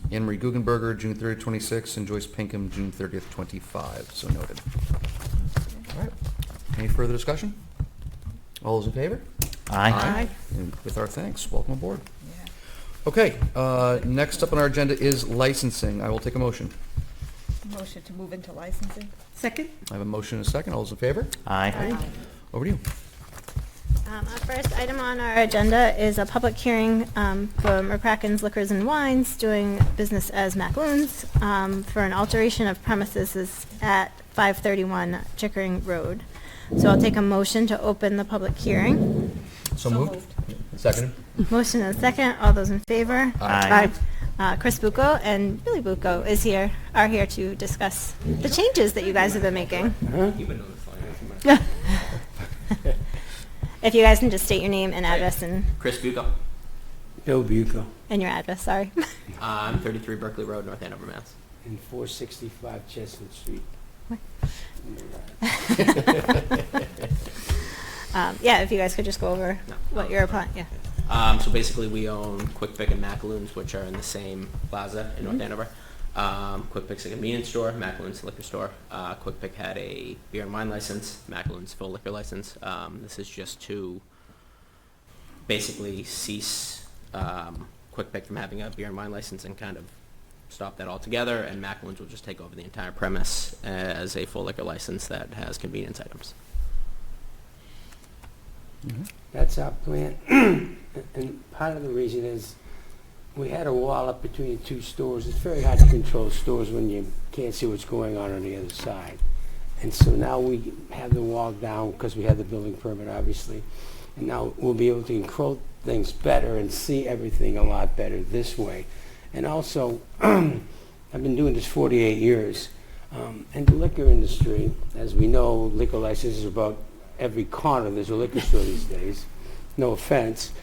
Anne Marie Guggenberger, June 30th, 26, and Joyce Pinkham, June 30th, 25. So noted. All right. Any further discussion? All those in favor? Aye. And with our thanks, welcome aboard. Okay, next up on our agenda is licensing. I will take a motion. Motion to move into licensing? Second? I have a motion and a second. All those in favor? Aye. Over to you. Our first item on our agenda is a public hearing for McCracken's Liquors and Wines doing business as Macloons for an alteration of premises at 531 Chickering Road. So I'll take a motion to open the public hearing. So moved. Seconded. Motion and second. All those in favor? Aye. Chris Bucco and Billy Bucco are here to discuss the changes that you guys have been making. If you guys can just state your name and address and Chris Bucco. Bill Bucco. and your address, sorry. I'm 33 Berkeley Road, North Andover, Mass. And 465 Chestnut Street. Yeah, if you guys could just go over what you're applying, yeah. So basically we own Quick Pick and Macaloons, which are in the same plaza in North Andover. Quick Pick's a convenience store, Macaloon's a liquor store. Quick Pick had a beer and wine license, Macaloon's full liquor license. This is just to basically cease Quick Pick from having a beer and wine license and kind of stop that altogether, and Macaloon's will just take over the entire premise as a full liquor license that has convenience items. That's our plan. And part of the reason is we had a wall up between the 2 stores. It's very hard to control stores when you can't see what's going on the other side. And so now we have the wall down because we have the building permit, obviously. And now we'll be able to control things better and see everything a lot better this way. And also, I've been doing this 48 years. And the liquor industry, as we know, liquor licenses are about every corner. There's a liquor store these days. No offense.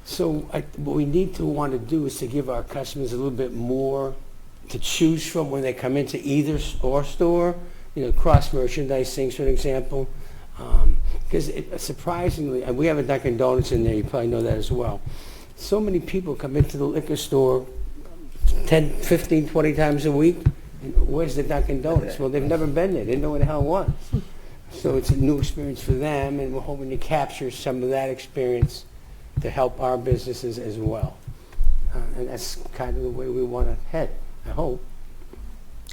So what we need to want to do is to give our customers a little bit more to choose from when they come into either store, cross merchandise things, for example. Because surprisingly, and we have a Dunkin' Donuts in there, you probably know that as well. So many people come into the liquor store 10, 15, 20 times a week. And where's the Dunkin' Donuts? Well, they've never been there. They didn't know what the hell it was. So it's a new experience for them, and we're hoping to capture some of that experience to help our businesses as well. And that's kind of the way we want to head, I hope.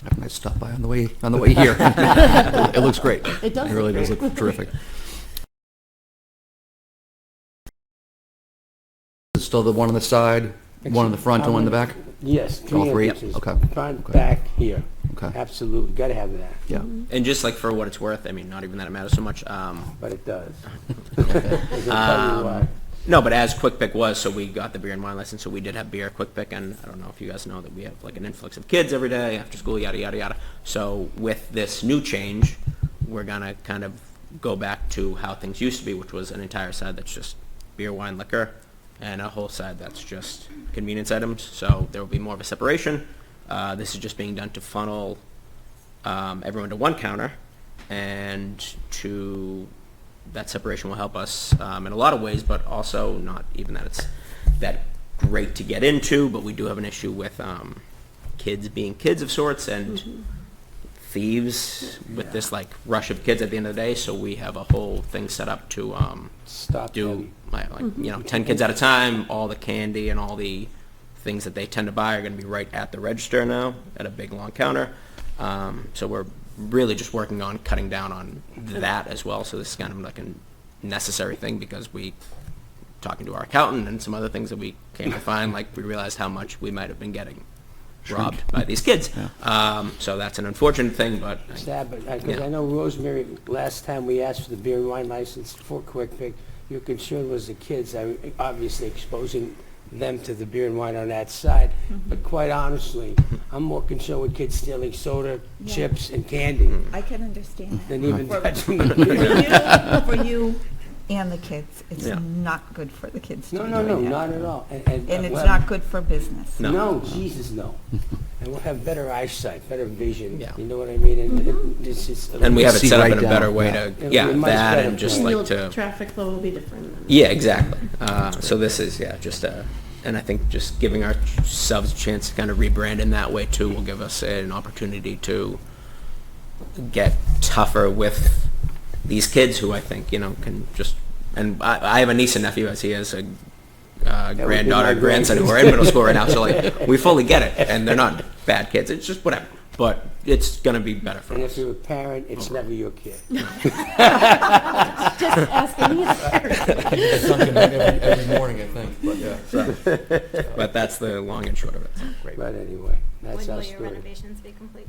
I might stop by on the way here. It looks great. It does. It really does look terrific. Is it still the one on the side, one in the front, and one in the back? Yes. All 3? Entrances. Okay. Front, Okay. back, here. Okay. Absolutely. Got to have that. Yeah. And just like for what it's worth, I mean, not even that it matters so much. But it does. I'll tell you why. No, but as Quick Pick was, so we got the beer and wine license, so we did have beer, Quick Pick, and I don't know if you guys know that we have like an influx of kids every day after school, yada, yada, yada. So with this new change, we're going to kind of go back to how things used to be, which was an entire side that's just beer, wine, liquor, and a whole side that's just convenience items. So there will be more of a separation. This is just being done to funnel everyone to one counter, and that separation will help us in a lot of ways, but also not even that it's that great to get into, but we do have an issue with kids being kids of sorts and thieves with this like rush of kids at the end of the day. So we have a whole thing set up to Stop do them. like 10 kids at a time. All the candy and all the things that they tend to buy are going to be right at the register now at a big long counter. So we're really just working on cutting down on that as well. So this is kind of like a necessary thing because we, talking to our accountant and some other things that we came to find, like we realized how much we might have been getting robbed by these kids. So that's an unfortunate thing, but Sad, but, because I know Rosemary, last time we asked for the beer and wine license for Quick Pick, your concern was the kids, obviously exposing them to the beer and wine on that side. But quite honestly, I'm more concerned with kids stealing soda, chips, and candy I can understand that. than even For- touching the beer. For you and the kids, it's not good for the kids to No, be no, no, doing that. not at all. And it's we'll not have- good for business. No, Jesus, no. And we'll have better eyesight, better vision. Yeah. You know what I mean? And it's just. and we have it See set up right in a down. better way Yeah. to, It'll be a much that better and just plan. like to, Traffic flow will be different. yeah, exactly. So this is, just and I think just giving ourselves a chance to kind of rebrand in that way too will give us an opportunity to get tougher with these kids who I think, can just, and I have a niece and nephew as he has a granddaughter, my grandson who are in middle school right now, so like, we fully get it, and they're not bad kids, it's just whatever, but it's gonna be better for And us. if you're a parent, it's never your kid. Just asking you. It's something every morning, I think, but yeah. But that's the long and short of it. Great. But anyway, that's When our will your story. renovations be complete?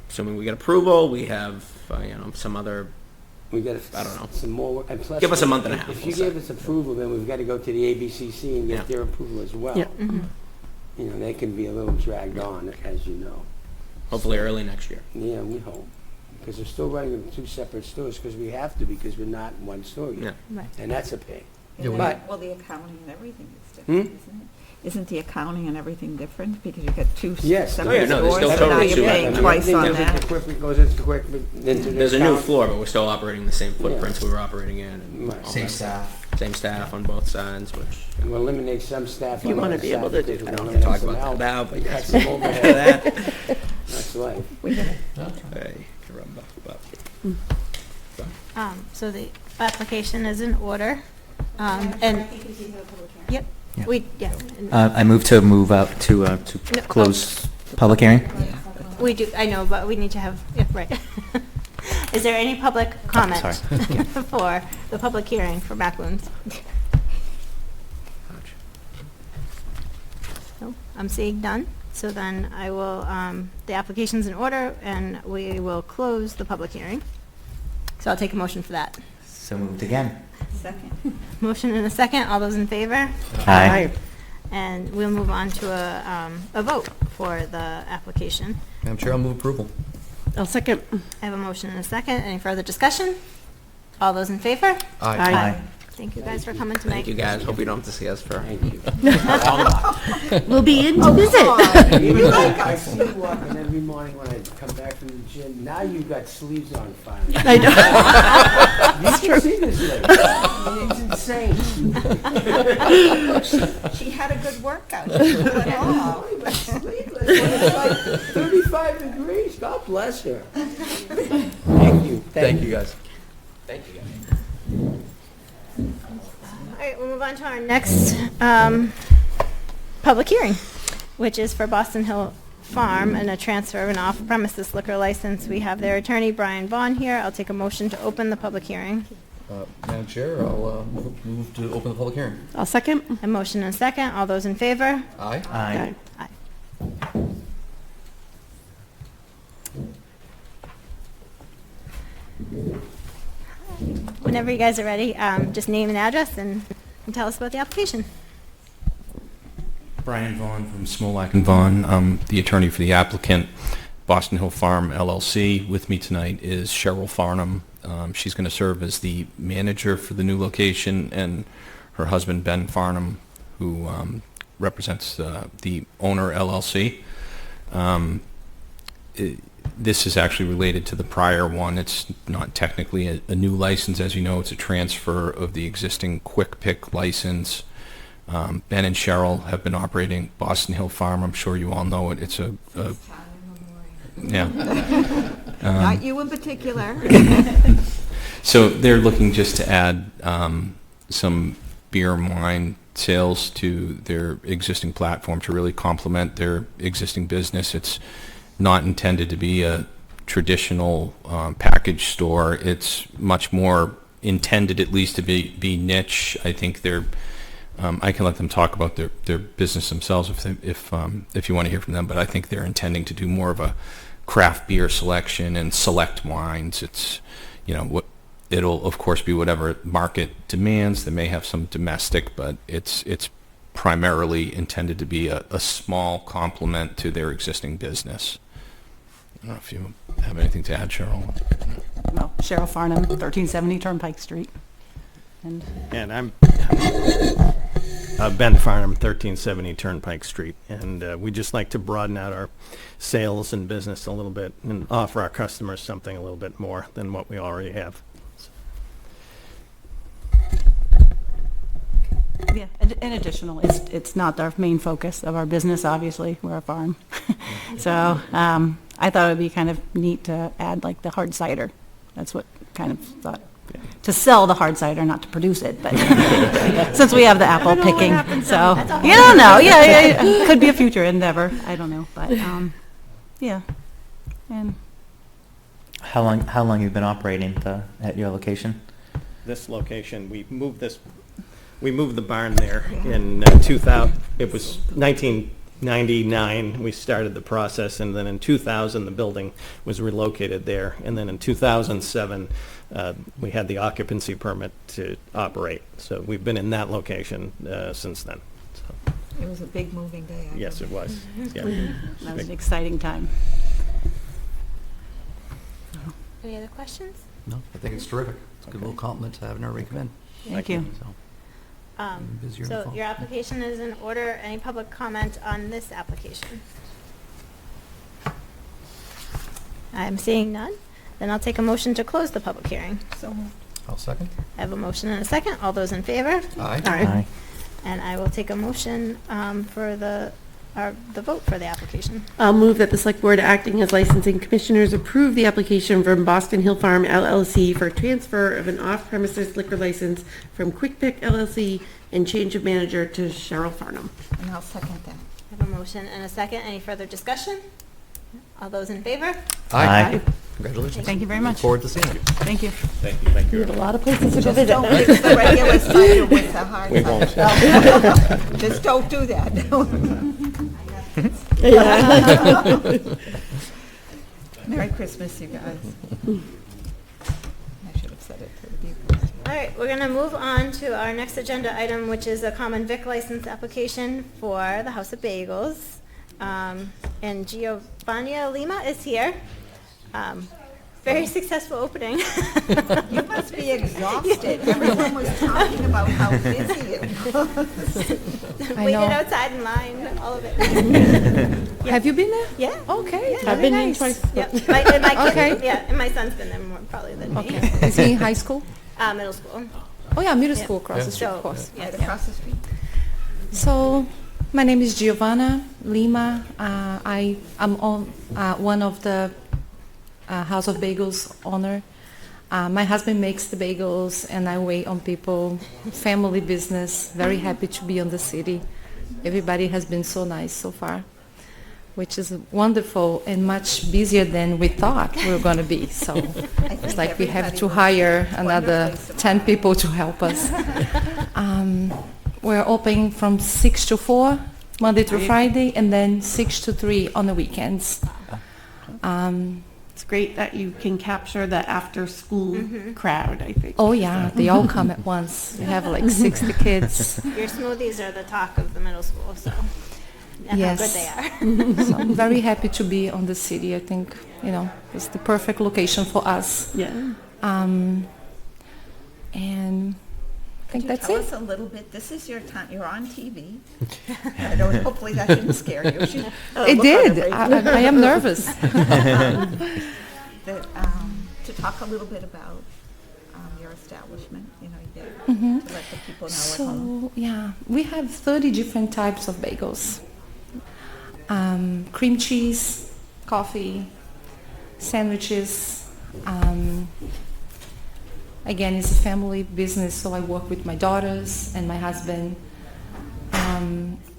Assuming we get approval, we have, some other, We got I don't know. some more, work. And plus. Give us a month and a half, If we'll you give us approval, then we've got to go to the ABCC and Yeah. get their approval as well. Yeah. They can be a little dragged on, as you know. hopefully early next year. Yeah, we hope. Because we're still running them two separate stores, because we have to, because we're not one store yet. Yeah. And that's a pain. And But- then, well, the accounting and everything is different, isn't it? Isn't the accounting and everything different because you got two Yes. Oh, yeah, separate no, there's stores? still So now totally you're two paying items. twice on Everything goes that. into Quick, goes into Quick, into the There's a new account. floor, but we're still operating the same footprints we were operating in. And Right. all Same that. staff. Same staff on both sides, which We'll eliminate some staff. You on wanna that be side able to because do we'll I don't have eliminate to talk some about that help. now, but Cut yes. some overhead. that. That's life. Hey, caramba, but- So the application is in order, and, yep, Yeah. and I move out to close public hearing. we do, I know, but we need to have, yeah, right. Is there any public comment sorry. for the public hearing for back wounds? No, I'm seeing none, so then I will, the application's in order, and we will close the public hearing. So I'll take a motion for that. So moved again. Second. Motion and a second, all those in favor? Aye. And we'll move on to a vote for the application. Madam Chair, I'll move approval. I'll second. I have a motion and a second. Any further discussion? All those in favor? Aye. Thank you guys for coming tonight. Thank you guys. Hope you don't have to see us for. Thank you. We'll be in to visit. I see you walking every morning when I come back from the gym. Now you've got sleeves on finally. I know. You should see this lady. It's insane. She had a good workout. She put it off. Sleeveless when it's like 35 degrees. God bless her. Thank you. Thank you, guys. Thank you guys. All right, we'll move on to our next public hearing, which is for Boston Hill Farm and a transfer of an off-premises liquor license. We have their attorney, Brian Vaughn, here. I'll take a motion to open the public hearing. Madam Chair, I'll move to open the public hearing. I'll second. A motion and a second. All those in favor? Aye. Aye. Aye. Whenever you guys are ready, just name and address and tell us about the application. Brian Vaughn from Smolak and Vaughn. I'm the attorney for the applicant, Boston Hill Farm LLC. With me tonight is Cheryl Farnham. She's going to serve as the manager for the new location, and her husband, Ben Farnham, who represents the owner LLC. This is actually related to the prior one. It's not technically a new license. As you know, it's a transfer of the existing Quick Pick license. Ben and Cheryl have been operating Boston Hill Farm. I'm sure you all know it. It's yeah. Not you in particular. So they're looking just to add some beer and wine sales to their existing platform to really complement their existing business. It's not intended to be a traditional package store. It's much more intended, at least, to be niche. I think they're. I can let them talk about their business themselves if you want to hear from them. But I think they're intending to do more of a craft beer selection and select wines. It's, what it'll of course be whatever market demands. They may have some domestic, but it's primarily intended to be a small complement to their existing business. I don't know if you have anything to add, Cheryl. No, Cheryl Farnham, 1370 Turnpike Street. And I'm Ben Farnham, 1370 Turnpike Street. And we just like to broaden out our sales and business a little bit and offer our customers something a little bit more than what we already have. Yeah, and additional, it's not our main focus of our business, obviously. We're a farm. So I thought it would be kind of neat to add like the hard cider. That's what kind of thought. To sell the hard cider, not to produce it, but since we have the apple picking, so you don't know. Yeah, it could be a future endeavor. I don't know, but yeah. And How long you've been operating at your location? This location, we moved the barn there in 2000. It was 1999 we started the process, and then in 2000 the building was relocated there, and then in 2007 we had the occupancy permit to operate. So we've been in that location since then. So. It was a big moving day. Yes, it was. Yeah. That was an exciting time. Any other questions? No, I think it's terrific. It's a good little compliment to having everybody come in. Thank you. Busier in the So fall. your application is in order. Any public comment on this application? I'm seeing none. Then I'll take a motion to close the public hearing. So moved. I'll second. I have a motion and a second. All those in favor? Aye. Aye. And I will take a motion for the vote for the application. I'll move that the Select Board, acting as licensing commissioners, approve the application from Boston Hill Farm LLC for transfer of an off-premises liquor license from Quick Pick LLC and change of manager to Cheryl Farnham. And I'll second that. I have a motion and a second. Any further discussion? All those in favor? Aye. Congratulations. Thank you very much. Look forward to seeing you. Thank you. Thank you. Thank you. We have a lot of places to go Just visit. don't mix the regular cider with the hard We won't. cider. Just don't do that. Merry Christmas, you guys. I should have said it to the people. All right, we're going to move on to our next agenda item, which is a common vic license application for the House of Bagels. And Giovanni Lima is here. Very successful opening. You must be exhausted. Everyone was talking about how busy it was. Waited outside in line, all of it. Have you been there? Yeah. Okay. Yeah, I've been there twice. Yep. My kid, Okay. yeah, and my son's been there more probably than me. Okay. Is he in high school? Middle school. Oh yeah, middle Yeah. school across the street, So, of course. yeah, Across the street. So, my name is Giovanna Lima. I am on one of the House of Bagels owner. My husband makes the bagels, and I wait on people. Family business. Very happy to be on the city. Everybody has been so nice so far, which is wonderful and much busier than we thought we were going to be. So it's like we have to hire another 10 people to help us. We're open from 6 to 4, Monday through Friday, and then 6 to 3 on the weekends. It's great that you can capture the after-school crowd, I think. Oh yeah, they all come at once. We have like 60 kids. Your smoothies are the talk of the middle school, so and Yes. how good they are. So I'm very happy to be on the city. I think, it's the perfect location for us. Yeah. And I think that's Tell it. us a little bit. This is your time. You're on TV. I don't. Hopefully that didn't scare you. It did. I am nervous. To talk a little bit about your establishment? You know, you get Mhm. to let the people know at home. So, yeah, we have 30 different types of bagels. Cream cheese, coffee, sandwiches. Again, it's a family business, so I work with my daughters and my husband.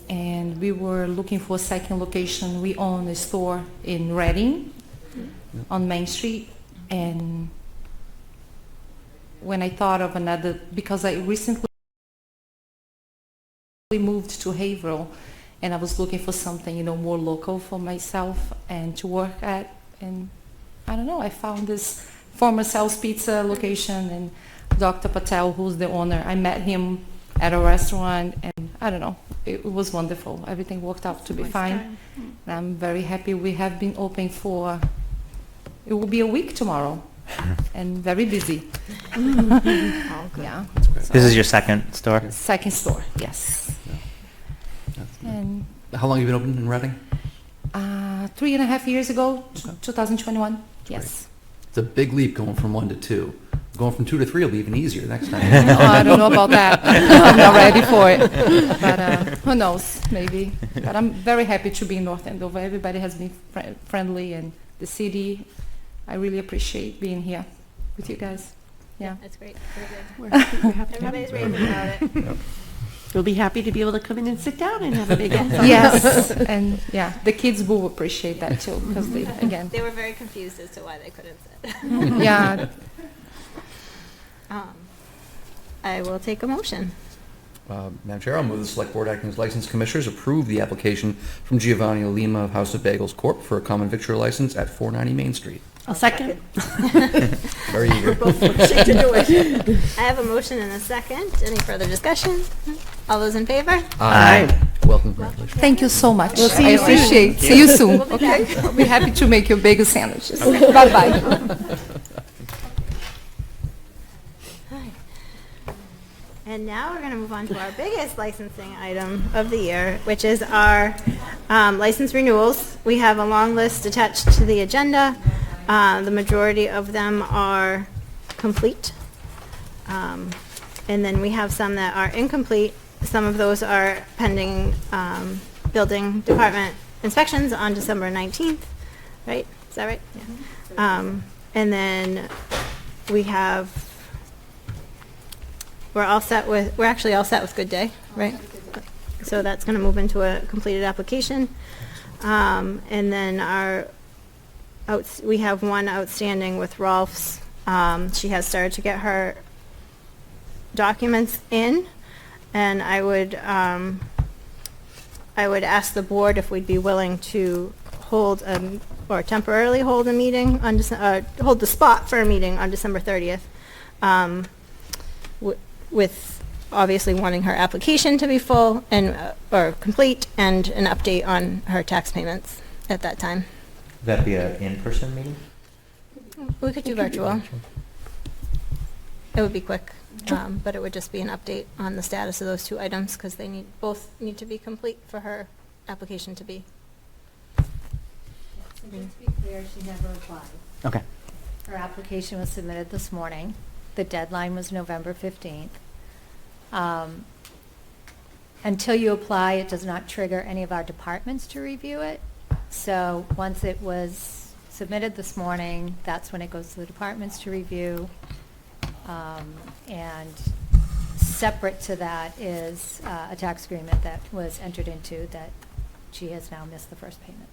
And we were looking for a second location. We own a store in Reading on Main Street. And when I thought of another, because I recently moved to Haverhill, and I was looking for something, you know, more local for myself and to work at. And I don't know, I found this former Sal's Pizza location, and Dr. Patel, who's the owner, I met him at a restaurant, and I don't know, it was wonderful. Everything worked out to be fine. And I'm very happy. We have been open for, it will be a week tomorrow, and very busy. Yeah. This is your second store? Second store, yes. And How long have you been open in Reading? 3.5 years ago, 2021, yes. It's a big leap going from 1 to 2. Going from 2 to 3 will be even easier next time. I don't know about that. I'm not ready for it. But who knows, maybe. But I'm very happy to be in North Andover. Everybody has been friendly, and the city, I really appreciate being here with you guys. Yeah. That's great. Very good. We're happy to have you. Everybody's raving about it. We'll be happy to be able to come in and sit down and have a big Yes, and yeah, the kids will appreciate that too, because they, again. They were very confused as to why they couldn't sit. Yeah. I will take a motion. Madam Chair, I'll move the Select Board acting as licensed commissioners approve the application from Giovanni Olima of House of Bagels Corp. for a common victular license at 490 Main Street. I'll second. Very eager. We're both pushing to do it. I have a motion and a second. Any further discussion? All those in favor? Aye. Welcome. Congratulations. Thank you so much. We'll see you I soon. appreciate. Thank See you you. soon. We'll be Okay. back. I'll be happy to make your bagel sandwiches. Bye-bye. And now we're going to move on to our biggest licensing item of the year, which is our license renewals. We have a long list attached to the agenda. The majority of them are complete. And then we have some that are incomplete. Some of those are pending building department inspections on December 19th, right? Is that right? Yeah. And then we have, we're actually all set with Good Day, right? So that's going to move into a completed application. And then we have one outstanding with Rolf's. She has started to get her documents in, and I would ask the board if we'd be willing to hold or temporarily hold a meeting on hold the spot for a meeting on December 30th. With obviously wanting her application to be full and or complete, and an update on her tax payments at that time. Would that be an in-person meeting? We could do virtual. It would be quick, but it would just be an update on the status of those two items, because they both need to be complete for her application to be. So just to be clear, she never applied. Okay. Her application was submitted this morning. The deadline was November 15th. Until you apply, it does not trigger any of our departments to review it. So once it was submitted this morning, that's when it goes to the departments to review. And separate to that is a tax agreement that was entered into that she has now missed the first payment.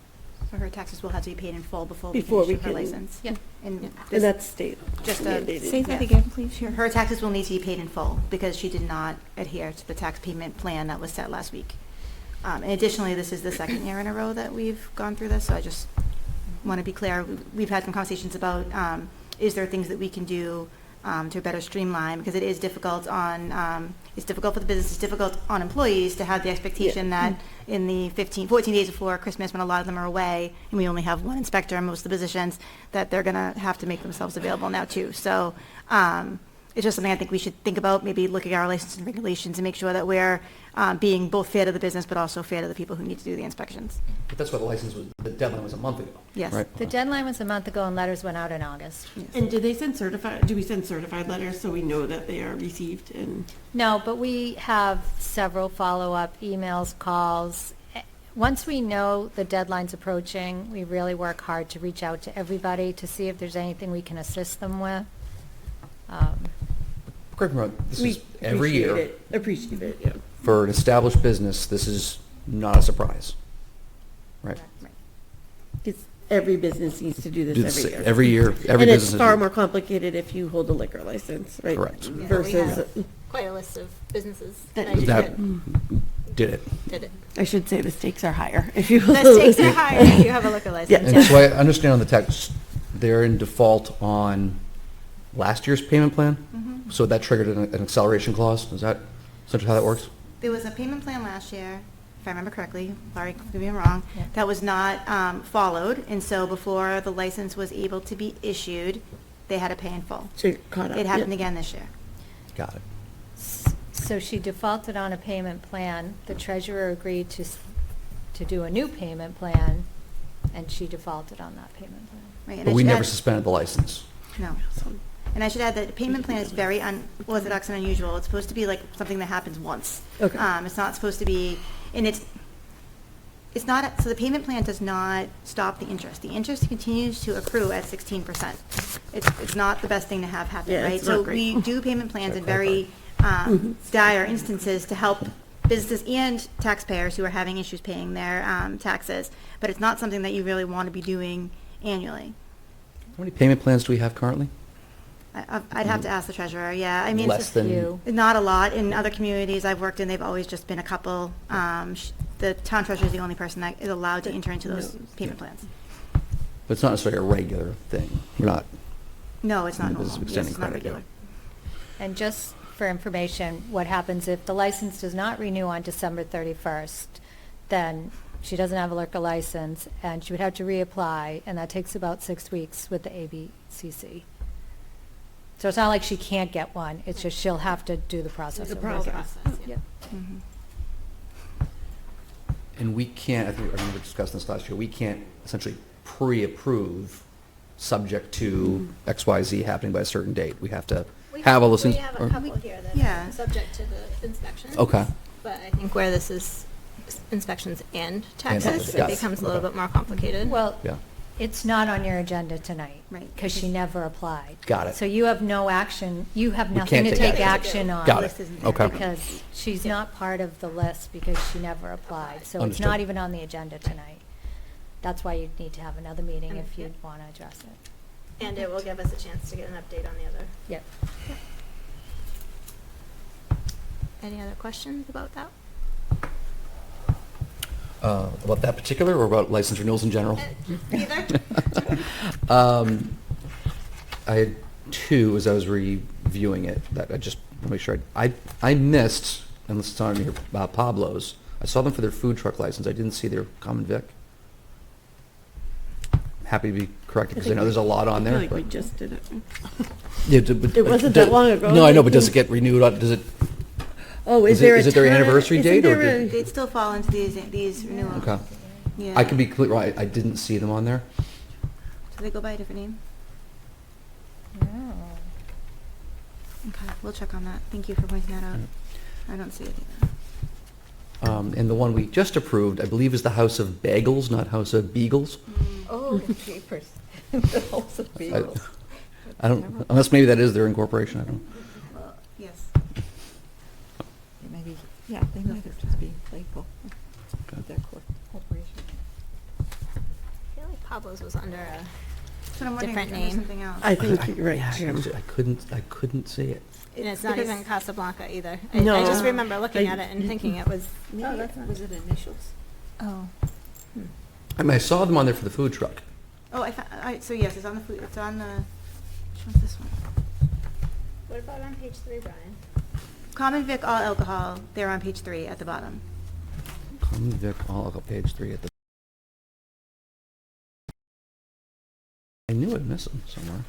So her taxes will have to be paid in full before we can can issue her license. Yeah. And And that's state just mandated. say that again, please. Her taxes will need to be paid in full because she did not adhere to the tax payment plan that was set last week. And additionally, this is the second year in a row that we've gone through this, so I just want to be clear. We've had some conversations about is there things that we can do to better streamline, because it is difficult on it's difficult for the business, it's difficult on employees to have the expectation that in the 14 days before Christmas, when a lot of them are away and we only have one inspector in most of the positions, that they're going to have to make themselves available now too. So it's just something I think we should think about, maybe looking at our licensing regulations and make sure that we're being both fair to the business, but also fair to the people who need to do the inspections. But that's why the deadline was a month ago. Yes. Right? The deadline was a month ago and letters went out in August. And do we send certified letters so we know that they are received and? No, but we have several follow-up emails, calls. Once we know the deadline's approaching, we really work hard to reach out to everybody to see if there's anything we can assist them with. Correct me if I'm wrong, this is every year. Appreciate it, yeah. For an established business, this is not a surprise, right? Because every business needs to do Do this this every year. every year, every And it's business is- far more complicated if you hold a liquor license, right? Correct. Yeah, we Versus. have quite a list of businesses That- that That did it. did it. I should say the stakes are higher if you. The stakes are higher if you have a liquor license. And so I understand on the text, they're in default on last year's payment plan? So that triggered an acceleration clause? Is that essentially how that works? There was a payment plan last year, if I remember correctly, sorry, maybe I'm wrong, that was not followed, and so before the license was able to be issued, they had to pay in full. So you're caught up, It happened yeah. again this year. Got it. So she defaulted on a payment plan. The treasurer agreed to do a new payment plan, and she defaulted on that payment plan. Right, and But I we should never add- suspended the license. No. And I should add that the payment plan is very unorthodox and unusual. It's supposed to be like something that happens once. Okay. It's not supposed to be, and it's not, so the payment plan does not stop the interest. The interest continues to accrue at 16%. It's not the best thing to have happen, Yeah, right? it's So not great. we do payment plans in Credit very Mhm. dire instances to help businesses and taxpayers who are having issues paying their taxes, but it's not something that you really want to be doing annually. How many payment plans do we have currently? I'd have to ask the treasurer, yeah. I mean, Less than- not a lot. In other communities I've worked in, they've always just been a couple. The town treasurer is the only person that is allowed to enter into those payment plans. But it's not necessarily a regular thing. We're not. No, it's not in the business normal. of Yes, extending it's not credit, yeah. regular. And just for information, what happens if the license does not renew on December 31st, then she doesn't have a liquor license, and she would have to reapply, and that takes about 6 weeks with the ABCC. So it's not like she can't get one, it's just she'll have to do the process. The over again. process. Yeah. Mhm. And we can't, I think, I remember discussing this last year, we can't essentially pre-approve subject to XYZ happening by a certain date. We have to have all those things. We have a or- couple here that Yeah. are subject to the inspections. Okay. But I think where this is inspections and taxes, taxes, it got it. becomes a little Okay. bit more complicated. Well, Yeah. it's not on your agenda tonight. Right. Because she never applied. Got it. So you have no action, you have We nothing can't to take take action. action on. Got it. Okay. Because she's not part of the list because she never applied. So it's Understood. not even on the agenda tonight. That's why you'd need to have another meeting if you'd want to address it. And it will give us a chance to get an update on the other. Yep. Any other questions about that? About that particular or about license renewals in general? Either. I had two as I was reviewing it that I just want to make sure I missed, unless it's on here, Pablo's. I saw them for their food truck license. I didn't see their common vic. Happy to be corrected because I know there's a lot on I there. feel like we but- just did it. Yeah, It wasn't that long ago. No, I know, but does it get renewed? Does it? Oh, Is it their anniversary date or? did- They'd still fall into these renewals. Okay. Yeah. I could be clear, right, I didn't see them on there. Do they go by a different name? Okay, we'll check on that. Thank you for pointing that out. I don't see it either. And the one we just approved, I believe, is the House of Bagels, not House of Beagles. Oh, jeepers. The House of Beagles. I don't, unless maybe that is their incorporation, I don't know. Yes. Maybe, yeah, they might have just been playful with their corporation. I feel like Pablo's was under a That's what I'm wondering, different if there's name. something else. I think you're right, Yeah, Jim. I couldn't see it. And it's not Because- even Casablanca either. No. I just remember looking I- at it and thinking it was. Oh, that's not. Was it initials? Oh. I mean, I saw them on there for the food truck. Oh, so yes, it's on the food, it's on the, which one's this one? What about on page 3, Brian? Common Vic all alcohol, they're on page 3 at the bottom. Common Vic, all of page 3 at the. I knew I'd miss them somewhere.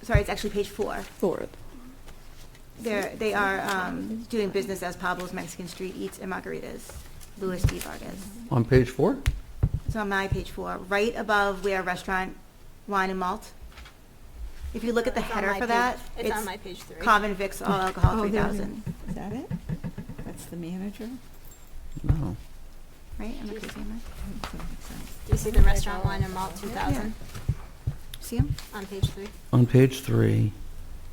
Sorry, it's actually page 4. 4. They are doing business as Pablo's Mexican Street Eats and Margaritas, Louis D. Vargas. On page 4? It's on my page 4, right above where restaurant wine and malt. If you look at the It's on header my for page- that, it's on my page 3. Common Vic's all alcohol Oh, there it 3,000. Is that it? That's the manager? No. Right? Am I crazy? Am I? Do you see the restaurant wine and malt 2000 See him? on page 3? On page 3.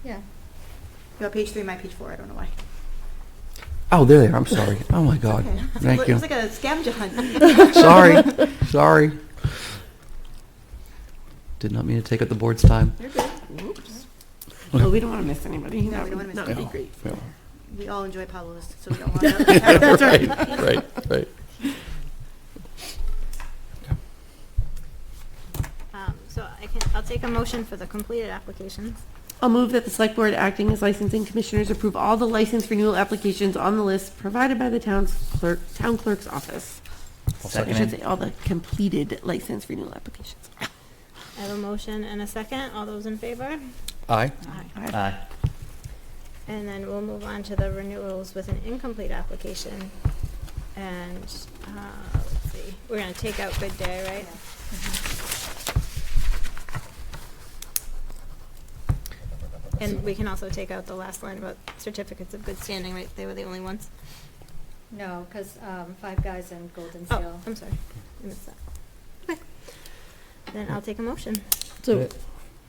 Yeah. You're on page 3, my page 4. I don't know why. Oh, there they are. I'm sorry. Oh, my God. Okay. Thank you. It's like a scavenger hunt. Sorry. Did not mean to take up the board's time. You're good. Oops. Well, we don't want to miss anybody. No, we don't want to miss That would be anybody. great. We all enjoy Pablo's, so we don't want to. That's right. Right. So I'll take a motion for the completed applications. I'll move that the select board acting as licensing commissioners approve all the license renewal applications on the list provided by the town clerk's office. I should say all the completed license renewal applications. I have a motion and a second. All those in favor? Aye. Aye. And then we'll move on to the renewals with an incomplete application. And, let's see, we're gonna take out Good Day, right? And we can also take out the last line about certificates of good standing, right? They were the only ones. No, because Five Guys and Golden Oh, Seal. I'm sorry. I missed that. Okay. Then I'll take a motion. So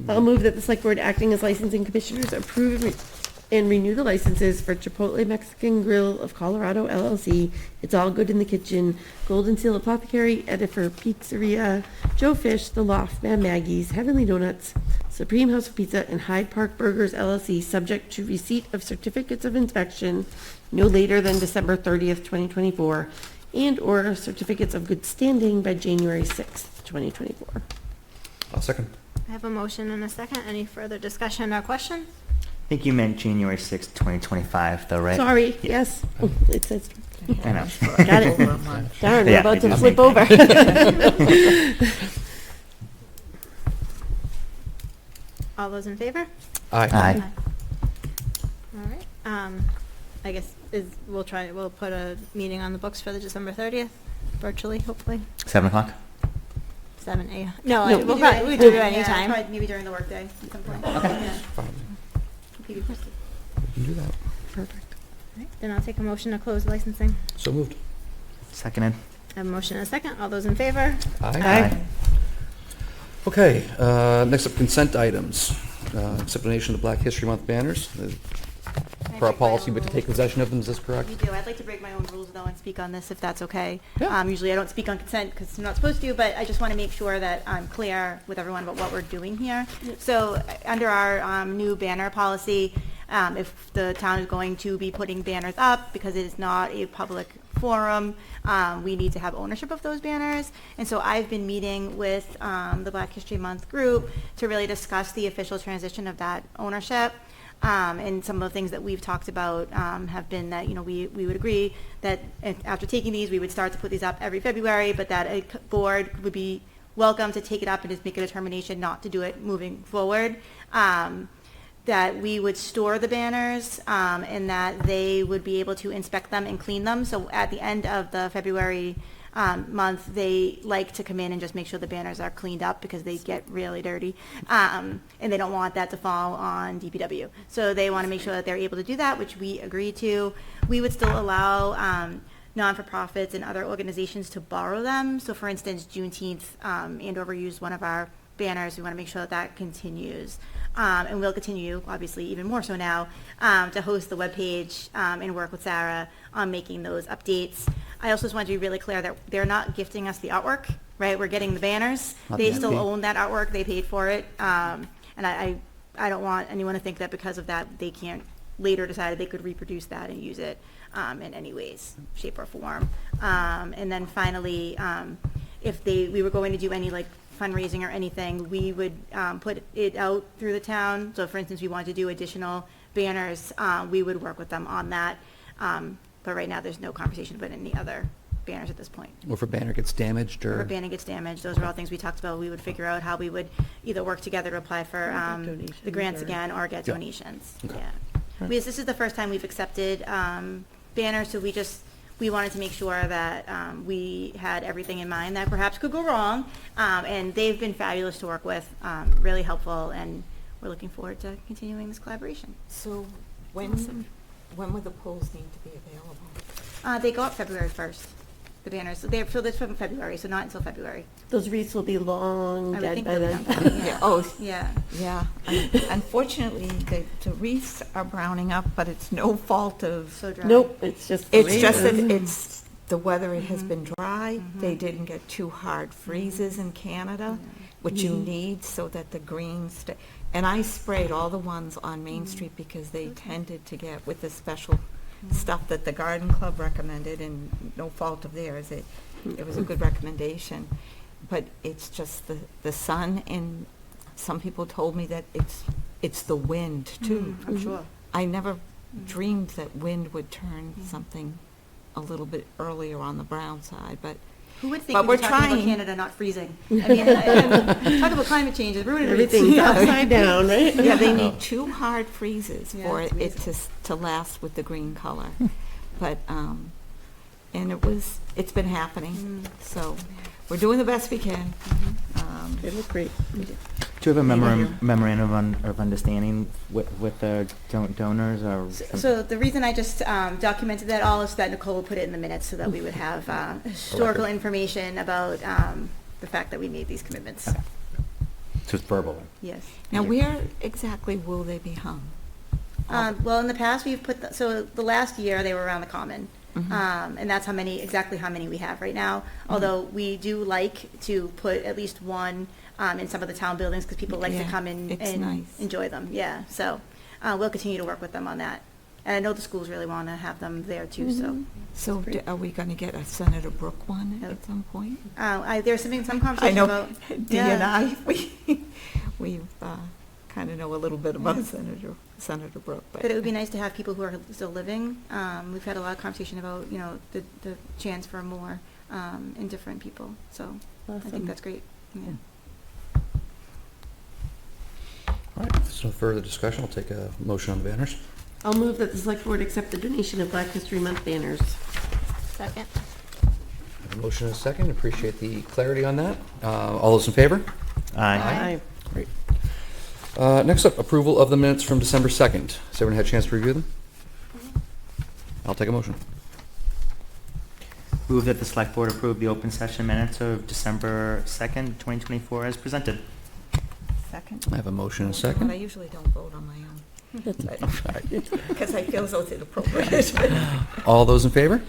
I'll move that the select board acting as licensing commissioners approve and renew the licenses for Chipotle Mexican Grill of Colorado LLC, It's All Good in the Kitchen, Golden Seal Apothecary, Edifer Pizzeria, Joe Fish, The Loft, Mad Maggie's, Heavenly Donuts, Supreme House of Pizza, and Hyde Park Burgers LLC, subject to receipt of certificates of inspection no later than December 30th, 2024, and/or certificates of good standing by January 6th, 2024. I'll second. I have a motion and a second. Any further discussion or question? I think you meant January 6th, 2025, though, right? Sorry, Yeah. yes. It says. I know. Got it. Darn, we're Yeah, about I did to the flip same over. All those in favor? Aye. All right. I guess we'll put a meeting on the books for the December 30th, virtually, hopefully. 7 o'clock? 7 a.m. No, No, we'll probably do it any Yeah, time. probably maybe during the workday at some point. Okay. Yeah. Fine. Keep you posted. We can do that. Perfect. All right, then I'll take a motion to close licensing. So moved. Seconded. I have a motion and a second. All those in favor? Aye. Okay, next up, consent items. Acceptation of the Black History Month banners. Per our policy, but to take possession of them, is this correct? We do. I'd like to break my own rules though and speak on this if that's okay. Yeah. Usually I don't speak on consent because I'm not supposed to, but I just want to make sure that I'm clear with everyone about what we're doing here. So under our new banner policy, if the town is going to be putting banners up because it is not a public forum, we need to have ownership of those banners. And so I've been meeting with the Black History Month group to really discuss the official transition of that ownership. And some of the things that we've talked about have been that, we would agree that after taking these, we would start to put these up every February, but that a board would be welcome to take it up and just make a determination not to do it moving forward. That we would store the banners and that they would be able to inspect them and clean them. So at the end of the February month, they like to come in and just make sure the banners are cleaned up because they get really dirty. And they don't want that to fall on DPW. So they want to make sure that they're able to do that, which we agree to. We would still allow non-for-profits and other organizations to borrow them. So for instance, Juneteenth, Andover used one of our banners. We want to make sure that that continues. And we'll continue, obviously, even more so now, to host the webpage and work with Sarah on making those updates. I also just want to be really clear that they're not gifting us the artwork, right? We're getting the banners. They still own that artwork. They paid for it. And I don't want anyone to think that because of that, they can't later decide they could reproduce that and use it in any ways, shape, or form. And then finally, if we were going to do any fundraising or anything, we would put it out through the town. So for instance, we wanted to do additional banners, we would work with them on that. But right now, there's no conversation about any other banners at this point. Or if a banner gets damaged Or or... a banner gets damaged, those are all things we talked about. We would figure out how we would either work together to apply for the grants again or get Yeah. donations. Okay. Yeah. This is the first time we've accepted banners, so we wanted to make sure that we had everything in mind that perhaps could go wrong. And they've been fabulous to work with, really helpful, and we're looking forward to continuing this collaboration. So when would the polls need to be available? They go up February 1st, the banners. So that's from February, so not until February. Those wreaths will be long I would dead think by they'll then. be done by Yeah. Oh, Yeah. yeah. Unfortunately, the wreaths are browning up, but it's no fault of. So dry. Nope, it's just. the It's way just it that is. it's, the weather has been dry. They didn't get too hard freezes in Canada, which you need so that the greens stay. And I sprayed all the ones on Main Street because they tended to get, with the special stuff that the Garden Club recommended, and no fault of theirs, it was a good recommendation. But it's just the sun, and some people told me that it's the wind too. I'm sure. I never dreamed that wind would turn something a little bit earlier on the brown side, but Who would think But we were we're talking about trying. Canada not freezing? I mean, talk about climate change, it's ruining Everything's Yeah. upside down, right? yeah, they need 2 hard freezes Yeah, for it's it to last with the green color. But and it's been happening. So we're doing the best we can. They look great. Do you have a memorandum of understanding with the donors or? So the reason I just documented that all is so that Nicole would put it in the minutes so that we would have historical information about the fact that we made these commitments. So it's verbal. Yes. Now, where exactly will they be hung? Well, in the past, we've put, so the last year, they were around the common. Mhm. And that's exactly how many we have right now. Although we do like to put at least one in some of the town buildings because people like to Yeah, come in it's and nice. enjoy them. Yeah, so we'll continue to work with them on that. And I know the schools really want to have them there too, so. So are we going to get a Senator Brooke one at some point? There's some I conversation know about. Dee and I, we've kind of know a little bit about Senator Brooke. But it would be nice to have people who are still living. We've had a lot of conversation about, the chance for more in different people. So I Awesome. think that's great. Yeah. All right, if there's no further discussion, I'll take a motion on the banners. I'll move that the select board accept the donation of Black History Month banners. Second. I have a motion and a second. Appreciate the clarity on that. All those in favor? Aye. Great. Next up, approval of the minutes from December 2nd. Has everyone had a chance to review them? I'll take a motion. Move that the select board approve the open session minutes of December 2nd, 2024 as presented. Second. I have a motion and a But I second. usually don't vote on my own. Because I feel as though it's inappropriate. All those in favor?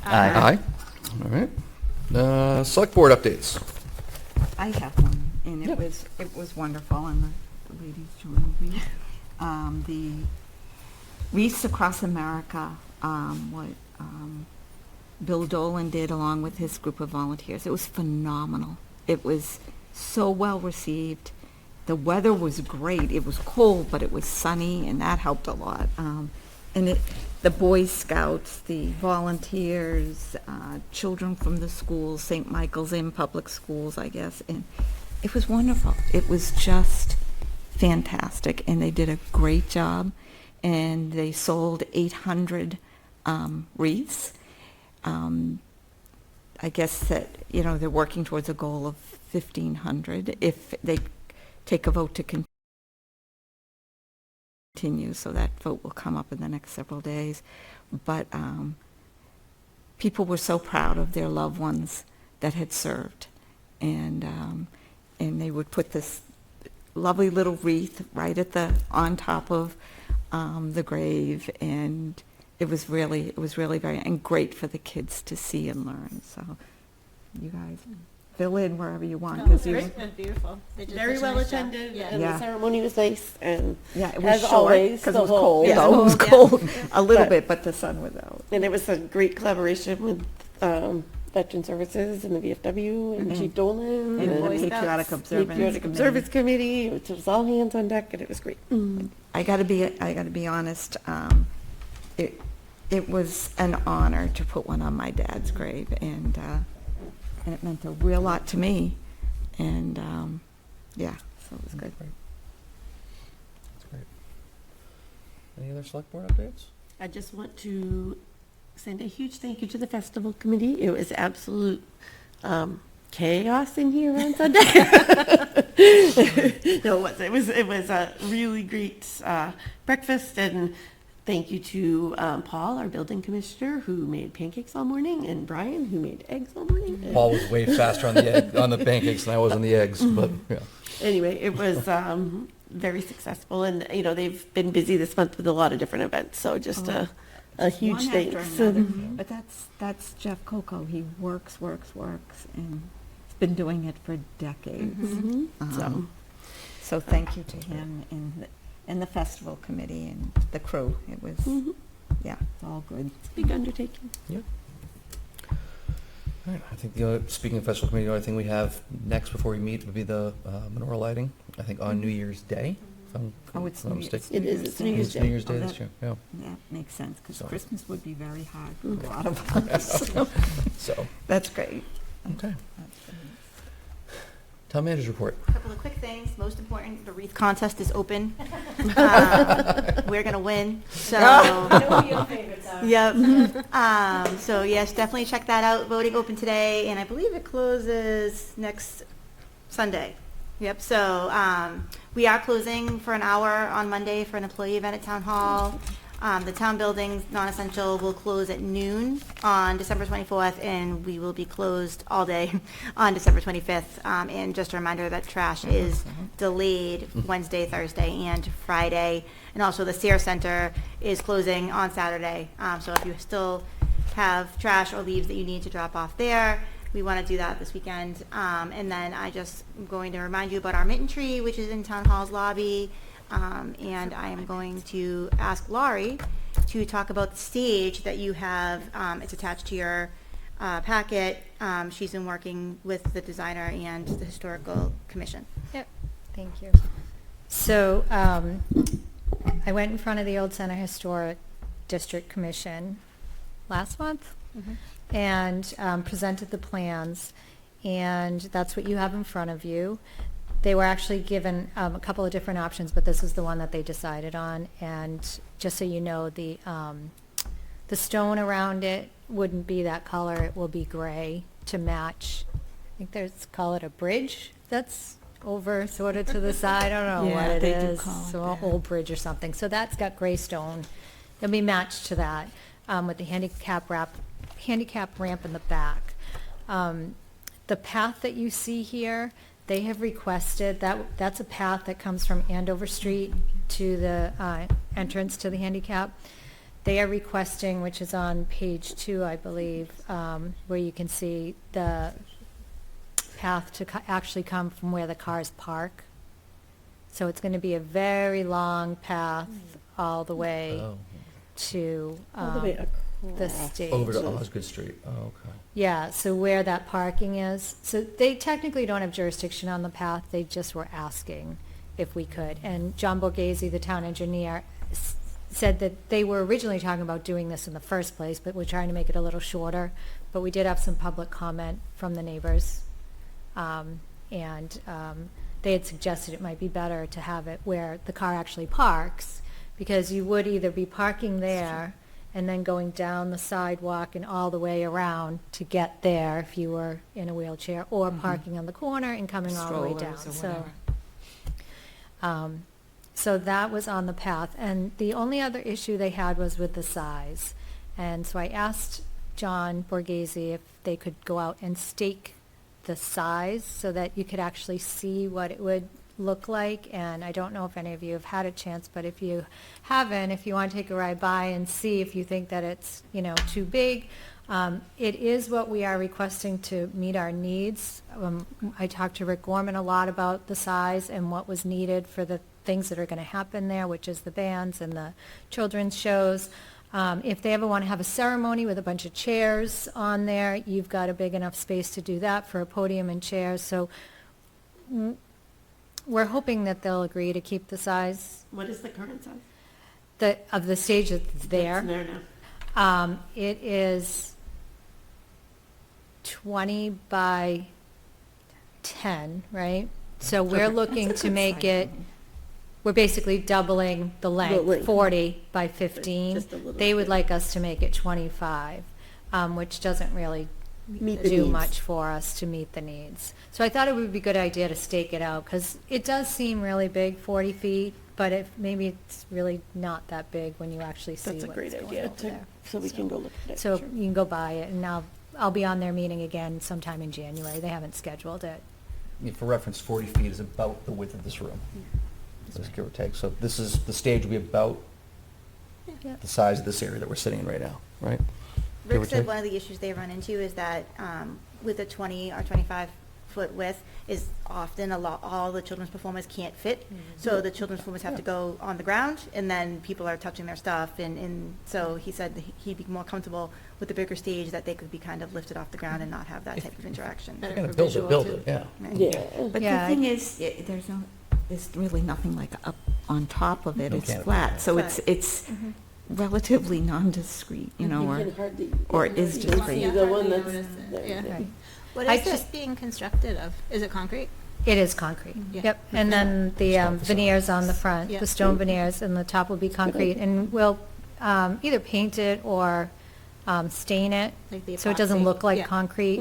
Aye. All right. Select board updates. I have one, and it was wonderful, and the ladies joined me. The Wreaths Across America, what Bill Dolan did along with his group of volunteers, it was phenomenal. It was so well received. The weather was great. It was cold, but it was sunny, and that helped a lot. The Boy Scouts, the volunteers, children from the schools, St. Michael's Inn Public Schools, I guess, and it was wonderful. It was just fantastic, and they did a great job, and they sold 800 wreaths. I guess that, they're working towards a goal of 1,500 if they take a vote to continue, so that vote will come up in the next several days. But people were so proud of their loved ones that had served, and they would put this lovely little wreath right on top of the grave, and it was really very and great for the kids to see and learn. So you guys fill in wherever you want. Beautiful. Very well attended, and Yeah. the ceremony was nice, and Yeah, it was as short always, because the it was whole- cold. yeah, Though. It was yeah. cold a little But- bit, but the sun was out. And it was a great collaboration with Veteran Services and the VFW and Mhm. Chief Dolan And the Boy Patriotic Scouts. Observance Patriotic Committee. Observance Committee, which was all hands on deck, and it was great. I got to be honest. It was an honor to put one on my dad's grave, and it meant a real lot to me. And so it was good. That's great. Any other select board updates? I just want to send a huge thank you to the festival committee. It was absolute chaos in here on Sunday. No, it was. It was a really great breakfast, and thank you to Paul, our building commissioner, who made pancakes all morning, and Brian, who made eggs all morning. Paul was way faster on on the pancakes than I was on the eggs, but yeah. Anyway, it was very successful, and they've been busy this month with a lot of different events. So just a huge One after thanks. another. But that's Jeff Coco. He works, and he's been doing it for decades. Mhm. So thank you to him and the festival committee and the crew. It was, yeah, it's all good. It's a big undertaking. Yep. All right. I think speaking of festival committee, the only thing we have next before we meet would be the menorah lighting. I think on New Year's Day. It's New Year's Day. It is. It's New Year's Day. New Year's Day this year. Yeah. That makes sense, because So- Christmas would be very hard for a lot of us. So. That's great. Okay. That's great. Town manager's report. A couple of quick things. Most important, the wreath contest is open. We're gonna win. So. Yep. So yes, definitely check that out. Voting open today, and I believe it closes next Sunday. Yep. So we are closing for an hour on Monday for an employee event at Town Hall. The town buildings, non-essential, will close at noon on December 24th, and we will be closed all day on December 25th. And just a reminder that trash is delayed Wednesday, Thursday, and Friday. And also the Sears Center is closing on Saturday. So if you still have trash or leaves that you need to drop off there, we want to do that this weekend. And then I just am going to remind you about our mitten tree, which is in Town Hall's lobby. And I am going to ask Laurie to talk about the stage that you have. It's attached to your packet. She's been working with the designer and the historical commission. Yep, thank you. So I went in front of the Old Center Historic District Commission last month and presented the plans, and that's what you have in front of you. They were actually given a couple of different options, but this is the one that they decided on. And just so you know, the stone around it wouldn't be that color. It will be gray to match. I think there's, call it a bridge that's over sort of to the side. I don't know what it they do is. call it So an that. old bridge or something. So that's got gray stone. It'll be matched to that with the handicap ramp in the back. The path that you see here, they have requested, that's a path that comes from Andover Street to the entrance to the handicap. They are requesting, which is on page 2, I believe, where you can see the path to actually come from where the cars park. So it's going to be a very long path all the way to All the way the across. stage. Over to Osgood Street. Oh, okay. Yeah, so where that parking is. So they technically don't have jurisdiction on the path. They just were asking if we could. And John Borghese, the town engineer, said that they were originally talking about doing this in the first place, but we're trying to make it a little shorter. But we did have some public comment from the neighbors. They had suggested it might be better to have it where the car actually parks, because you would either be parking there and then going down the sidewalk and all the way around to get there if you were in a wheelchair, or parking on the corner and coming all the way down. Strollers or So that was on the path. And the only other issue they had was with the size. And so I asked John Borghese if they could go out and stake the size so that you could actually see what it would look like. And I don't know if any of you have had a chance, but if you haven't, if you want to take a ride by and see if you think that it's, too big, it is what we are requesting to meet our needs. I talked to Rick Gorman a lot about the size and what was needed for the things that are going to happen there, which is the bands and the children's shows. If they ever want to have a ceremony with a bunch of chairs on there, you've got a big enough space to do that for a podium and chairs. So we're hoping that they'll agree to keep the size. What is the current size? Of the stage that's there. That's there now. It is 20 by 10, right? So we're looking to make it we're basically doubling the length, length. 40 by 15. Just a little They would bit. like us to make it 25, which doesn't really Meet the do needs. much for us to meet the needs. So I thought it would be a good idea to stake it out, because it does seem really big, 40 feet, but maybe it's really not that big when you actually see That's a what's great going idea, over there. so we can go look at it. So Sure. you can go by it, and I'll be on their meeting again sometime in January. They haven't scheduled it. For reference, 40 feet is about the width of this room. Just give or take. So this is, the stage will be about Yeah. the size of this area that we're sitting in right now, right? Give or Rick said take? one of the issues they run into is that with a 20 or 25-foot width is often all the children's performers can't fit. So the children's performers have to go on the ground, and then people are touching their stuff. And so he said that he'd be more comfortable with the bigger stage, that they could be kind of lifted off the ground and not have that type of interaction. If you're gonna build it, yeah. Right. Yeah. But Yeah, the thing is, there's really nothing like up on top of it. No It's canopy. flat, so Flat. it's relatively non-discrete, You or can hardly- or it is you can discrete. see the one that's Notice it, there. yeah. Right. What I is this just- being constructed of? Is it concrete? It is concrete. Yeah. Yep. And then the Stone facade. veneers on the front, Yeah. the stone veneers, and the top will be concrete. And we'll either paint it or stain it, Like the so it doesn't epoxy? look like Yeah. concrete,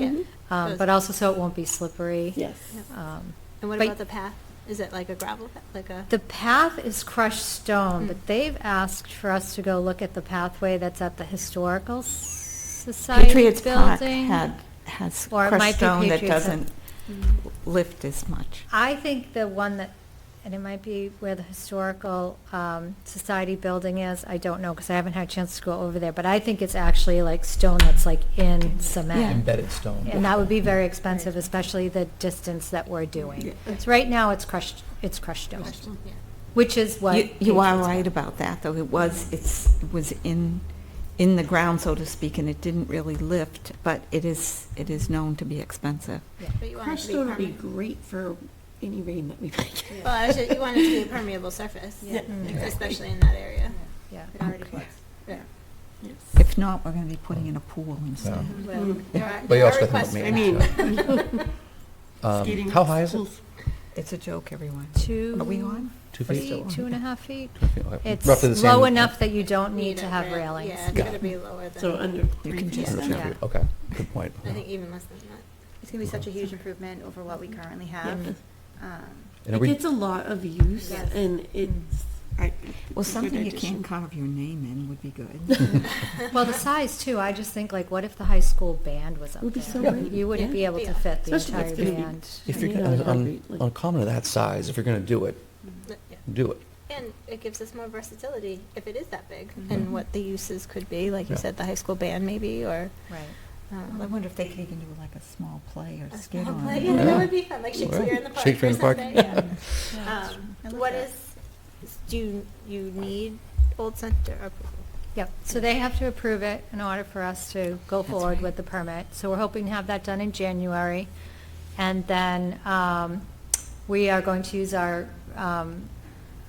Yeah. but also so it won't be slippery. Yes. And what but- about the path? Is it like a gravel path, like a? The path is crushed stone, but they've asked for us to go look at the pathway that's at the Historical Society Patriots Park building. has Or it crushed might be stone that Patriots doesn't lift as much. I think the one that, and it might be where the Historical Society building is, I don't know, because I haven't had a chance to go over there, but I think it's actually like stone that's like in cement. Embedded stone. And that would be very expensive, especially the distance that we're doing. So right now, it's crushed stone, which is what. You are Patriots right want. about that, though. It was in the ground, so to speak, and it didn't really lift, but it is known to be expensive. But you want it Crushed to be stone would be permeable. great for any rain that we might get. Well, actually, you want it to be a permeable surface, Yeah. especially in that area. Yeah. It already floods. Yeah. If not, we're going to be putting in a pool instead. Well, there are- But you there also are got to think requests about for maintenance. that. Skating How high is it? schools. It's a joke, everyone. Are we on? 2 feet? 2.5 feet. Okay. It's Roughly the same. low enough that you don't need to a have rail. railings. Yeah, it's Got gonna it. be lower than. So under You 3 can feet. just- Under 3 Yeah. feet. Okay, good point. I think even less than that. It's going to be such a huge improvement over what we currently have. And are It we- gets a lot of use, Yes. and it's, Well, it's a something good you addition. can't carve your name in would be good. Well, the size too, I just think like, what if the high school band was up Would be there? so great. You wouldn't Yeah. be able to Yeah. fit the Especially if entire it's gonna be- band. If you're, Yeah, on, concrete, like- on a common of that size, if you're gonna do it, Yeah. do it. And it gives us more versatility if it is that big, and what the uses could be, like you said, the high school band maybe, or. Right. I wonder if they could even do like a small play or A skit small on play, it. yeah, that would be fun, like Shakespeare in the Park. Shakespeare or in the Park. something, yeah. I love What that. do you need Old Center approval? Yep, so they have to approve it in order for us to go forward with the permit. So we're hoping to have that done in January. And then we are going to use our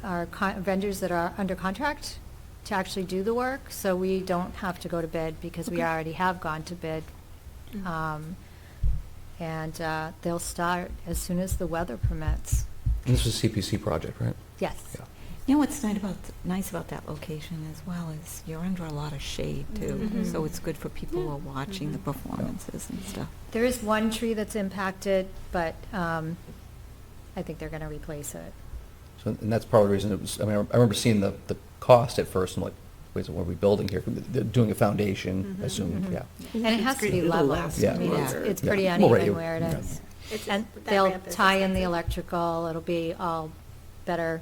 vendors that are under contract to actually do the work, so we don't have to go to bid because we already have gone to bid. And they'll start as soon as the weather permits. And this was a CPC project, right? Yes. Yeah. You know what's nice about that location as well is you're under a lot of shade too, so it's good for people who are watching the performances and stuff. There is one tree that's impacted, but I think they're going to replace it. So, and that's part of the reason it was, I mean, I remember seeing the cost at first, I'm like, wait, so what are we building here? They're doing a foundation, I assume, yeah. And it has to be It'll level. last I mean, longer. it's Yeah. pretty Well, right, uneven you- where it yeah. is. It's And that they'll ramp is tie in the expensive. electrical, it'll be all better.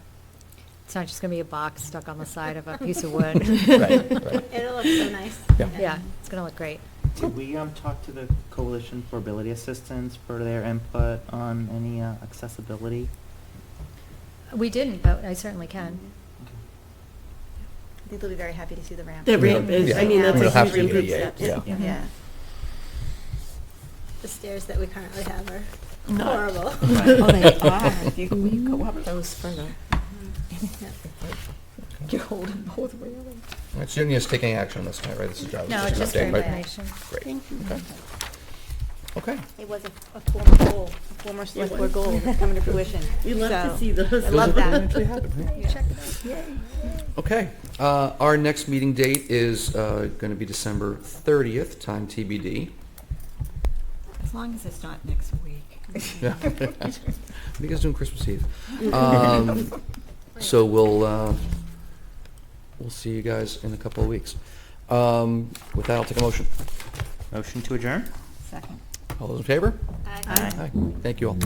It's not just going to be a box stuck on the side of a piece of wood. Right, right. It'll look so nice. Yeah. Yeah, it's going to look great. Did we talk to the Coalition for Ability Assistance for their input on any accessibility? We didn't, but I certainly can. I think they'll be very happy to see the ramp. The ramp is, I mean, that's It'll a have huge to be improvement. ADA, yeah. Yeah. The stairs that we currently have are Not- horrible. Oh, they are. You go up those further. You're holding both railings. All right, so you're just taking action on this tonight, right? This is a job. No, this is it's an just for update, right? information. Great. Thank you. Okay. Okay. It was a former goal, a former select board goal that's coming to fruition. We love to So, see those. I love that. Actually happened, right? Okay. Our next meeting date is going to be December 30th, time TBD. As long as it's not next week. Yeah. What are you guys doing Christmas Eve? So we'll see you guys in a couple of weeks. With that, I'll take a motion. Motion to adjourn? Second. All those in favor? Aye. Aye. Thank you all.